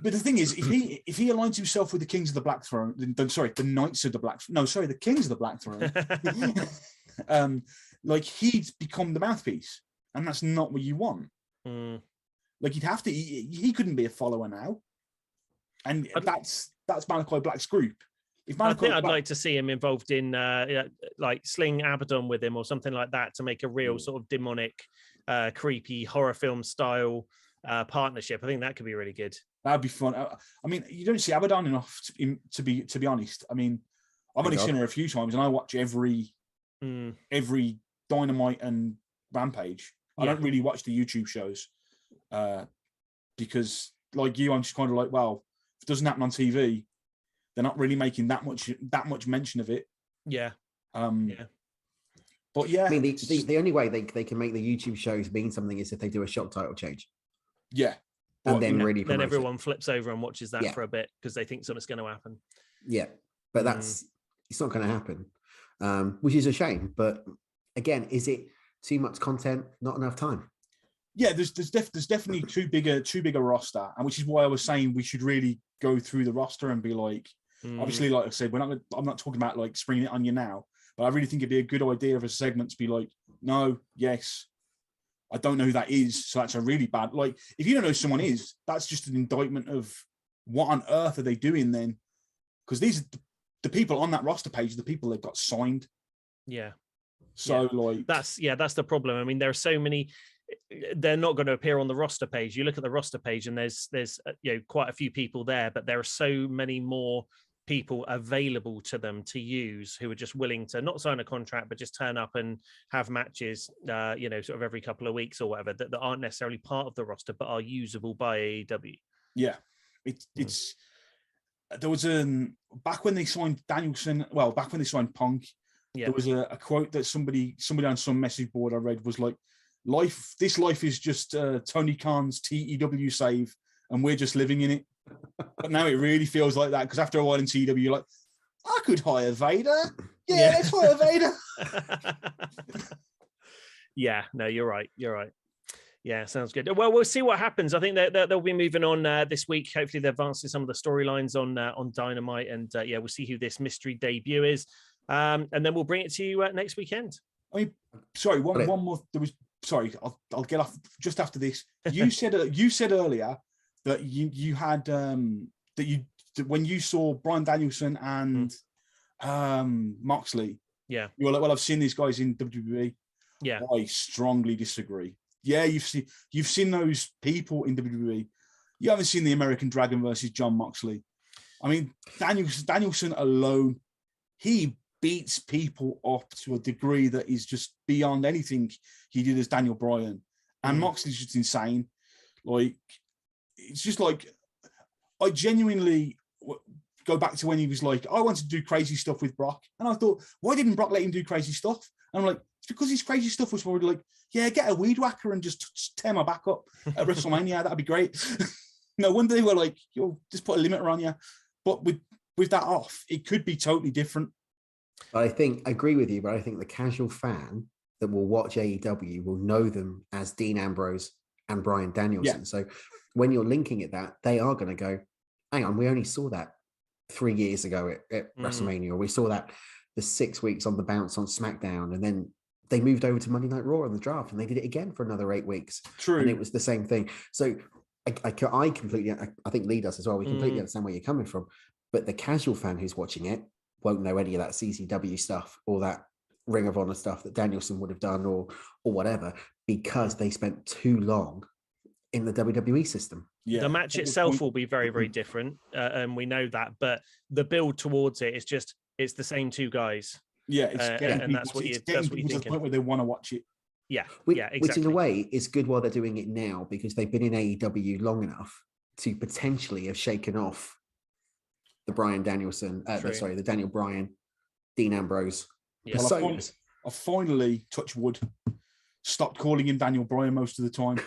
Q: But the thing is, if he aligns himself with the Kings of the Black Throne, the Knights of the Black, the Kings of the Black Throne, like he'd become the mouthpiece, and that's not what you want. Like he'd have to. He couldn't be a follower now, and that's Malachi Black's group.
E: I think I'd like to see him involved in like Sling Abaddon with him or something like that to make a real sort of demonic, creepy horror film style partnership. I think that could be really good.
Q: That'd be fun. I mean, you don't see Abaddon enough to be honest. I mean, I've only seen her a few times, and I watch every Dynamite and Rampage. I don't really watch the YouTube shows because, like you, I'm just kind of like, well, if it doesn't happen on TV, they're not really making that much mention of it.
E: Yeah.
Q: But yeah,
I: I mean, the only way they can make the YouTube shows mean something is if they do a shock title change.
Q: Yeah.
I: And then really
E: then everyone flips over and watches that
I: Yeah.
E: for a bit because they think something's going to happen.
I: Yeah, but it's not going to happen, which is a shame. But again, is it too much content? Not enough time?
Q: Yeah, there's definitely too big a roster, and which is why I was saying we should really go through the roster and be like, obviously, like I said, I'm not talking about like springing it on you now, but I really think it'd be a good idea of a segment to be like, no, yes, I don't know who that is, so that's a really bad. Like, if you don't know who someone is, that's just an indictment of what on earth are they doing then? Because these are the people on that roster page, the people they've got signed.
E: Yeah.
Q: So like
E: that's the problem. I mean, there are so many. They're not going to appear on the roster page. You look at the roster page, and there's quite a few people there, but there are so many more people available to them to use who are just willing to not sign a contract, but just turn up and have matches, sort of every couple of weeks or whatever, that aren't necessarily part of the roster, but are usable by AEW.
Q: Yeah, it's there was back when they signed Danielson. Well, back when they signed Punk, there was a quote that somebody on some message board I read was like, This life is just Tony Khan's TEW save, and we're just living in it. But now it really feels like that, because after a while in TEW, you're like, I could hire Vader. Yeah, let's hire Vader.
E: Yeah, no, you're right. Yeah, sounds good. Well, we'll see what happens. I think that they'll be moving on this week. Hopefully, they're advancing some of the storylines on Dynamite, and we'll see who this mystery debut is, and then we'll bring it to you next weekend.
Q: I mean, sorry, one more. There was. Sorry, I'll get off just after this. You said earlier that you had that when you saw Bryan Danielson and Moxley,
E: you
Q: were like, well, I've seen these guys in WWE.
E: Yeah,
Q: I strongly disagree. Yeah, you've seen those people in WWE. You haven't seen the American Dragon versus John Moxley. I mean, Danielson alone, he beats people up to a degree that is just beyond anything he did as Daniel Bryan. And Moxley's just insane. Like, it's just like I genuinely go back to when he was like, I wanted to do crazy stuff with Brock, and I thought, why didn't Brock let him do crazy stuff? And I'm like, it's because his crazy stuff was probably like, yeah, get a weed whacker and just tear my back up at WrestleMania. That'd be great. No wonder they were like, yo, just put a limiter on you. But with that off, it could be totally different.
I: I agree with you, but I think the casual fan that will watch AEW will know them as Dean Ambrose and Bryan Danielson. Yeah. So when you're linking it that, they are going to go, hang on, we only saw that 3 years ago at WrestleMania. We saw that the 6 weeks on the bounce on SmackDown, and then they moved over to Monday Night Raw on the draft, and they did it again for another 8 weeks.
Q: True.
I: And it was the same thing. So I completely, I think Lee does as well. We completely understand where you're coming from, but the casual fan who's watching it won't know any of that CCW stuff or that Ring of Honor stuff that Danielson would have done or whatever, because they spent too long in the WWE system.
E: Yeah. The match itself will be very, very different, and we know that, but the build towards it is just, it's the same two guys.
Q: Yeah, and that's what you're thinking. To the point where they want to watch it.
E: Yeah, exactly.
I: Which in a way is good while they're doing it now, because they've been in AEW long enough to potentially have shaken off the Bryan Danielson, the Daniel Bryan, Dean Ambrose.
Q: Yeah. Well, I finally, touch wood, stopped calling him Daniel Bryan most of the time.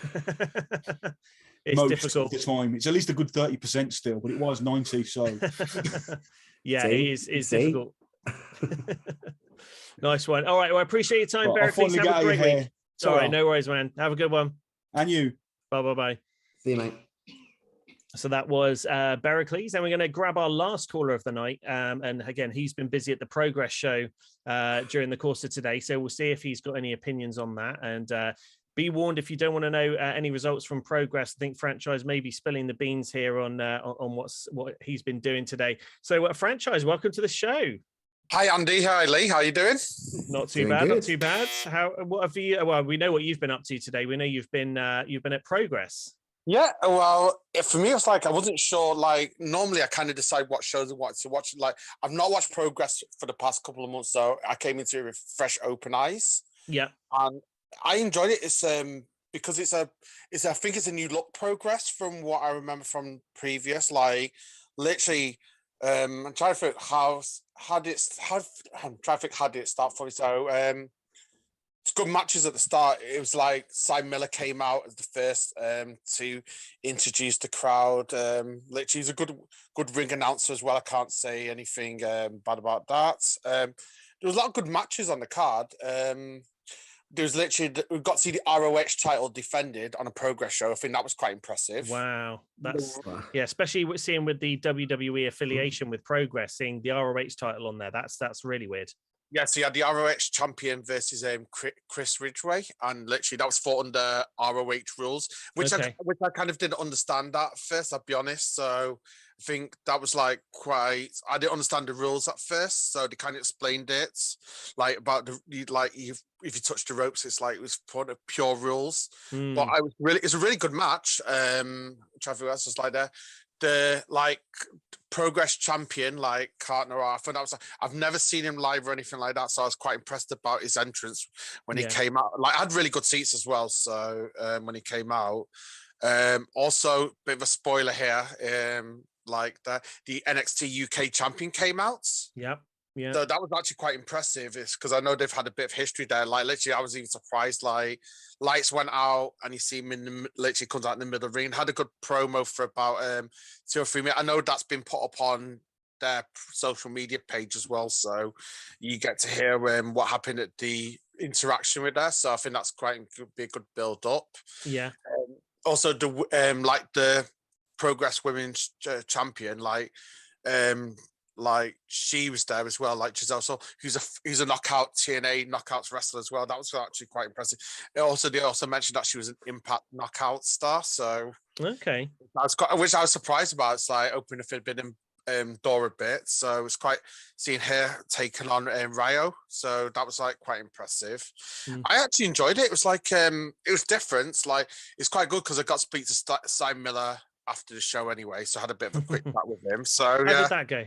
E: It's
Q: most
E: difficult.
Q: Of the time. It's at least a good 30% still, but it was 90, so.
E: Yeah, it's difficult. Nice one. All right, well, I appreciate your time, Barry. Please have a great week. All right, no worries, man. Have a good one.
Q: And you.
E: Bye.
I: See you, mate.
E: So that was Bericles, and we're going to grab our last caller of the night. And again, he's been busy at the Progress show during the course of today, so we'll see if he's got any opinions on that. And be warned, if you don't want to know any results from Progress, I think Franchise may be spilling the beans here on what he's been doing today. So Franchise, welcome to the show.
R: Hi Andy, hi Lee, how you doing?
E: Not too bad, not too bad. What have you? Well, we know what you've been up to today. We know you've been at Progress.
R: Yeah, well, for me, it's like I wasn't sure. Like normally, I kind of decide what shows I want to watch. Like I've not watched Progress for the past couple of months, so I came into it with fresh, open eyes.
E: Yeah,
R: and I enjoyed it. It's because I think it's a new look Progress from what I remember from previous. Like literally, I'm trying to think how did it start for me. So it's good matches at the start. It was like Cy Miller came out as the first to introduce the crowd. Literally, he's a good ring announcer as well. I can't say anything bad about that. There was a lot of good matches on the card. There's literally, we got to see the ROH title defended on a Progress show. I think that was quite impressive.
E: Wow. That's, especially seeing with the WWE affiliation with Progress, seeing the ROH title on there. That's really weird.
R: Yeah, so you had the ROH champion versus Chris Ridgway, and literally that was fought under ROH rules, which I kind of didn't understand at first, I'll be honest. So I think that was like I didn't understand the rules at first, so they kind of explained it, like about if you touch the ropes, it's like it was pure rules. But it's a really good match. Traffic was just like there. The Progress champion, like Cartner, I thought that was. I've never seen him live or anything like that, so I was quite impressed about his entrance when he came out. Like I had really good seats as well, so when he came out. Also, bit of a spoiler here. Like the NXT UK champion came out.
E: Yep. Yeah.
R: So that was actually quite impressive. It's because I know they've had a bit of history there. Like literally, I was even surprised. Like lights went out and you see him literally comes out in the middle of the ring. Had a good promo for about 2 or 3 minutes. I know that's been put up on their social media page as well, so you get to hear what happened at the interaction with her. So I think that's quite be a good build up.
E: Yeah.
R: Also, the Progress Women's champion, like she was there as well, like Giselle, so who's a knockout TNA knockouts wrestler as well. That was actually quite impressive. They also mentioned that she was an Impact knockout star. So
E: okay,
R: which I was surprised about. It's like opening a forbidden door a bit. So it's quite seeing her taking on Rio. So that was like quite impressive. I actually enjoyed it. It was like it was different. Like it's quite good because I got to speak to Cy Miller after the show anyway. So I had a bit of a quick chat with him. So
E: how did that go?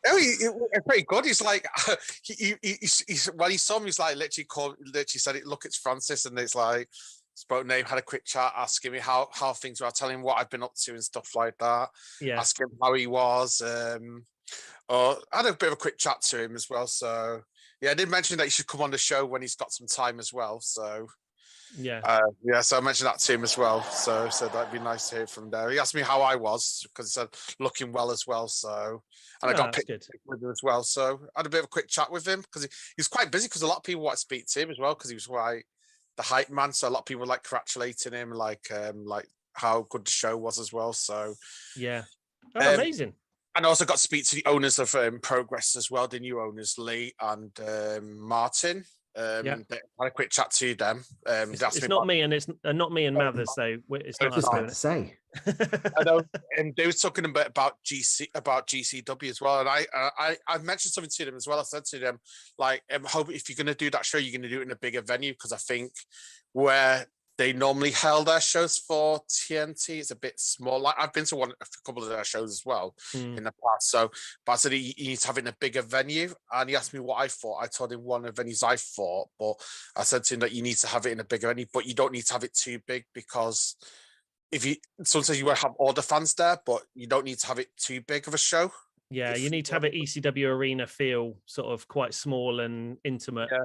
R: Oh, he's pretty good. He's like, when he saw me, he's like, literally said it. Look, it's Francis, and it's like, spoke name, had a quick chat, asking me how things were, telling him what I've been up to and stuff like that.
E: Yeah.
R: Asking him how he was. I had a bit of a quick chat to him as well. So yeah, I did mention that he should come on the show when he's got some time as well. So
E: yeah,
R: so I mentioned that to him as well. So that'd be nice to hear from there. He asked me how I was because he said looking well as well. So and I got picked with him as well. So I had a bit of a quick chat with him because he's quite busy because a lot of people want to speak to him as well because he was quite the hype man. So a lot of people like congratulating him, like how good the show was as well. So
E: yeah, amazing.
R: And I also got to speak to the owners of Progress as well, the new owners, Lee and Martin. I had a quick chat to them.
E: It's not me and it's not me and Mathers, so it's not us doing it.
I: Say.
R: I know, and they were talking a bit about GCW as well, and I mentioned something to them as well. I said to them, like, hope if you're going to do that show, you're going to do it in a bigger venue because I think where they normally held their shows for TNT, it's a bit small. Like I've been to a couple of their shows as well in the past. So, but I said you need to have it in a bigger venue, and he asked me what I thought. I told him one of the venues I thought, but I said to him that you need to have it in a bigger venue, but you don't need to have it too big because someone says you won't have all the fans there, but you don't need to have it too big of a show.
E: Yeah, you need to have an ECW arena feel sort of quite small and intimate.
R: Yeah.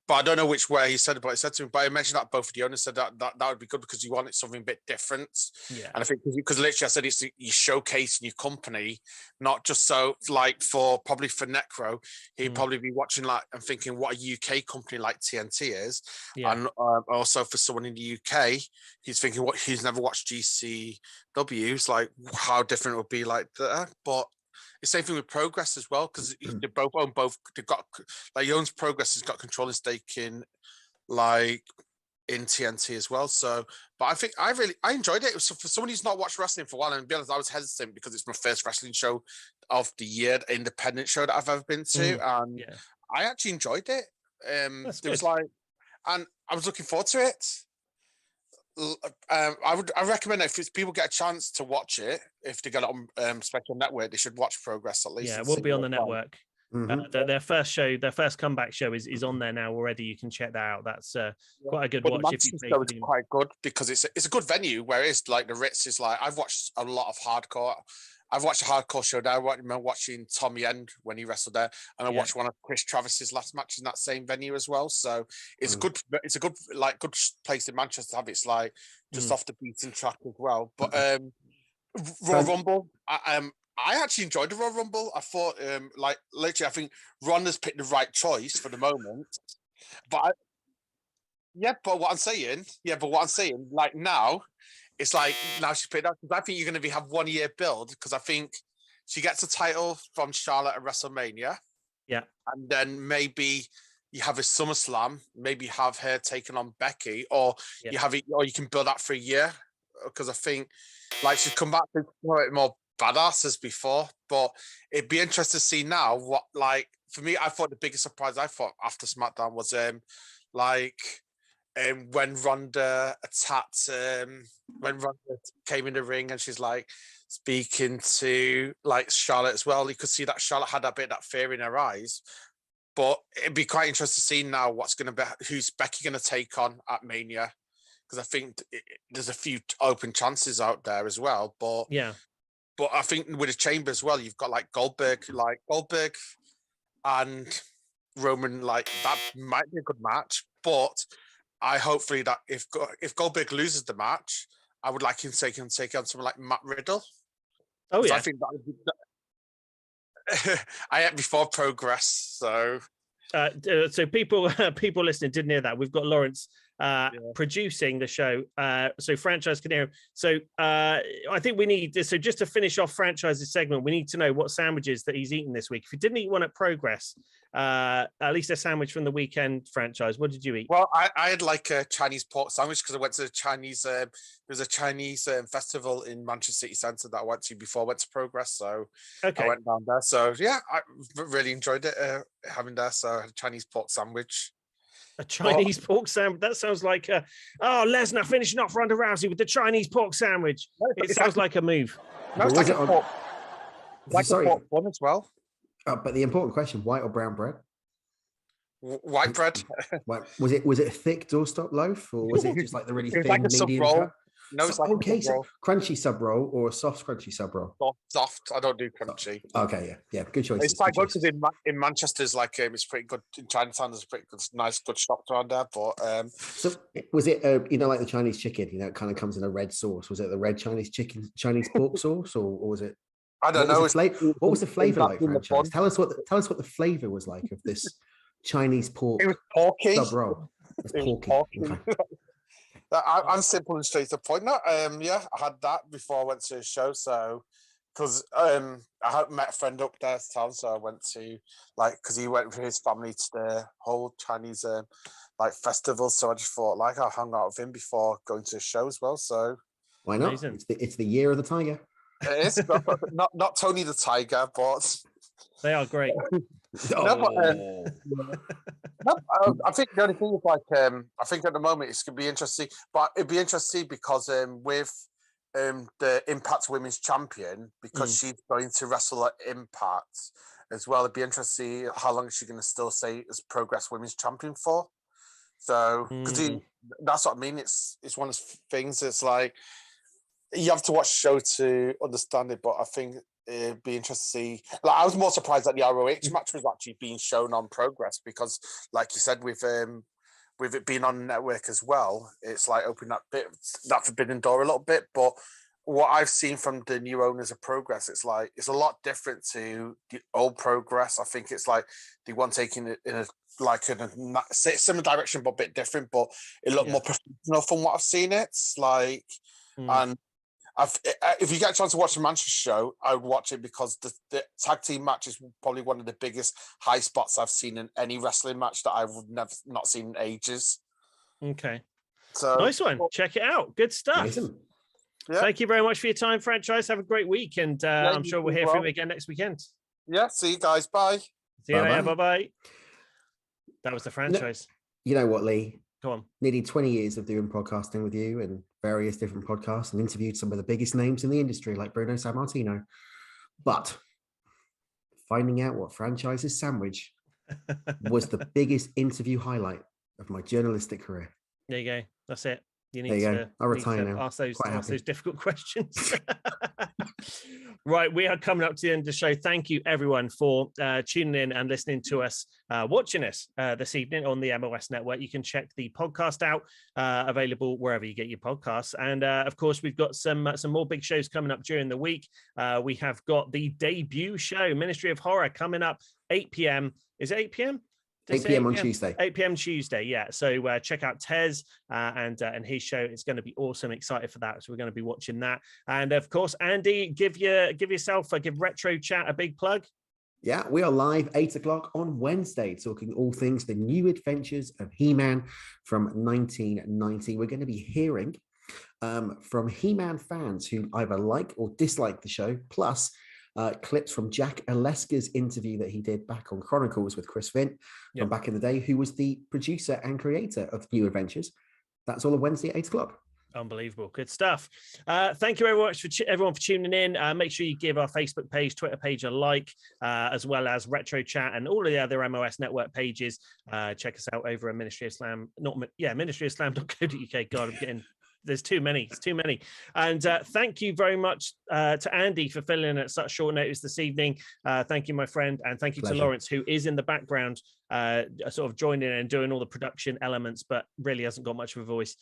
R: But I don't know which way he said it, but he said to me, but I mentioned that both of the owners said that would be good because you wanted something a bit different.
E: Yeah.
R: And I think because literally I said it's you showcasing your company, not just so like probably for Necro, he'd probably be watching like and thinking what a UK company like TNT is.
E: Yeah.
R: And also for someone in the UK, he's thinking what he's never watched GCW. It's like how different it would be like that. But the same thing with Progress as well, because they both own both. They've got like he owns Progress, has got controlling stake in TNT as well. So, but I think I enjoyed it. So for someone who's not watched wrestling for a while, and to be honest, I was hesitant because it's my first wrestling show of the year, the independent show that I've ever been to, and I actually enjoyed it. It was like, and I was looking forward to it. I recommend that if people get a chance to watch it, if they get it on special network, they should watch Progress at least.
E: Yeah, it will be on the network. Their first show, their first comeback show is on there now already. You can check that out. That's quite a good watch. If you
R: it's quite good because it's a good venue. Whereas like the Ritz is like I've watched a lot of hardcore. I've watched a hardcore show there. I remember watching Tommy End when he wrestled there, and I watched one of Chris Travis's last matches in that same venue as well. So it's a good place in Manchester to have. It's like just off the beaten track as well. But Royal Rumble, I actually enjoyed the Royal Rumble. I thought literally, I think Ronda's picked the right choice for the moment. But what I'm saying, like now. It's like now she's picked up because I think you're going to have 1 year build because I think she gets a title from Charlotte at WrestleMania.
E: Yeah.
R: And then maybe you have a SummerSlam, maybe have her taking on Becky, or you have it, or you can build that for a year. Because I think like she's come back to more badass as before. But it'd be interesting to see now what for me, I thought the biggest surprise after SmackDown was when Ronda attacked, when Ronda came in the ring and she's like speaking to like Charlotte as well, you could see that Charlotte had a bit of that fear in her eyes. But it'd be quite interesting to see now who's Becky going to take on at Mania, because I think there's a few open chances out there as well. But I think with the Chamber as well, you've got like Goldberg and Roman, like that might be a good match, but. I hopefully that if Goldberg loses the match, I would like him to take on someone like Matt Riddle.
E: Oh yeah,
R: I think that would be. I had before Progress, so.
E: So people listening didn't hear that. We've got Lawrence producing the show. So Franchise can hear. So I think we need this. So just to finish off Franchise's segment, we need to know what sandwiches that he's eaten this week. If you didn't eat one at Progress, at least a sandwich from the weekend, Franchise. What did you eat?
R: Well, I had like a Chinese pork sandwich because I went to the Chinese. There was a Chinese festival in Manchester City Centre that I went to before I went to Progress. So I went down there. So yeah, I really enjoyed it having there. So I had a Chinese pork sandwich.
E: A Chinese pork sandwich? That sounds like Lesnar finishing off Ronda Rousey with the Chinese pork sandwich. It sounds like a move.
R: No, it's like a pork bun as well.
I: But the important question: white or brown bread?
R: White bread.
I: Was it a thick doorstop loaf, or was it just like the really thin
R: like a sub
I: medium?
R: roll. No, it's like
I: okay,
R: a sub roll.
I: Crunchy sub roll or a soft crunchy sub roll?
R: Soft. I don't do crunchy.
I: Okay, yeah, good choice.
R: It's quite good because in Manchester's like it's pretty good. In Chinatown, there's a pretty good, nice, good shops around there. But
I: so was it like the Chinese chicken? It kind of comes in a red sauce. Was it the red Chinese pork sauce, or was it?
R: I don't know.
I: What was the flavor like, franchise? Tell us what the flavor was like of this Chinese pork.
R: It was porky.
I: Sub roll. It's porky. Okay.
R: I'm simple and straight to the point. I had that before I went to a show. So, because I had met a friend up there town, so I went to because he went with his family to the whole Chinese festival. So I just thought I hung out with him before going to a show as well. So
I: why not? It's the year of the tiger.
R: It is not Tony the Tiger, but
E: they are great.
R: I think the only thing is I think at the moment it's going to be interesting, but it'd be interesting because with the Impact Women's Champion, because she's going to wrestle at Impact as well. It'd be interesting how long is she going to still stay as Progress Women's Champion for. So because that's what I mean. It's one of those things. It's like you have to watch the show to understand it, but I think it'd be interesting to see. I was more surprised that the ROH match was actually being shown on Progress because, like you said, with it being on the network as well, it's opening that forbidden door a little bit. But what I've seen from the new owners of Progress, it's a lot different to the old Progress. I think it's they want taking it in a similar direction but a bit different, but it looked more professional from what I've seen. It's and if you get a chance to watch the Manchester show, I would watch it because the tag team match is probably one of the biggest high spots I've seen in any wrestling match that I've not seen in ages.
E: Okay.
R: So
E: nice one. Check it out. Good stuff.
I: Amazing.
E: Yeah. Thank you very much for your time, franchise. Have a great week, and I'm sure we'll hear from you again next weekend.
R: Yeah. See you guys. Bye.
E: See you later. Bye-bye. That was the franchise.
I: You know what, Lee?
E: Go on.
I: Nearly 20 years of doing podcasting with you and various different podcasts, and interviewed some of the biggest names in the industry like Bruno Sammartino. But finding out what franchise's sandwich was the biggest interview highlight of my journalistic career.
E: There you go. That's it. You need
I: I'll retire now.
E: Ask those difficult questions. Right, we are coming up to the end of the show. Thank you, everyone, for tuning in and listening to us, watching us this evening on the MOS Network. You can check the podcast out, available wherever you get your podcasts. And, of course, we've got some more big shows coming up during the week. We have got the debut show, Ministry of Horror, coming up 8 p.m. Is it 8 p.m.?
I: 8 p.m. on Tuesday.
E: 8 p.m. Tuesday, yeah. So check out Tez and his show. It's going to be awesome. Excited for that. So we're going to be watching that. And of course, Andy, give Retro Chat a big plug.
I: Yeah, we are live 8 o'clock on Wednesday, talking all things the new adventures of He-Man from 1990. We're going to be hearing from He-Man fans who either like or dislike the show, plus clips from Jack Aleska's interview that he did back on Chronicles with Chris Vint from back in the day, who was the producer and creator of New Adventures. That's all on Wednesday at 8 o'clock.
E: Unbelievable. Good stuff. Thank you very much for everyone for tuning in. Make sure you give our Facebook page, Twitter page a like, as well as Retro Chat and all of the other MOS Network pages. Check us out over at Ministry of Slam, ministryofslam.co.uk. God, I'm getting... There's too many. It's too many. And thank you very much to Andy for filling in at such short notice this evening. Thank you, my friend. And thank you to Lawrence, who is in the background, sort of joining and doing all the production elements, but really hasn't got much of a voice.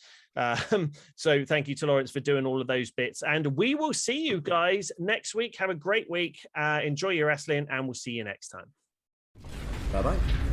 E: So thank you to Lawrence for doing all of those bits. And we will see you guys next week. Have a great week. Enjoy your wrestling, and we'll see you next time.
I: Bye-bye.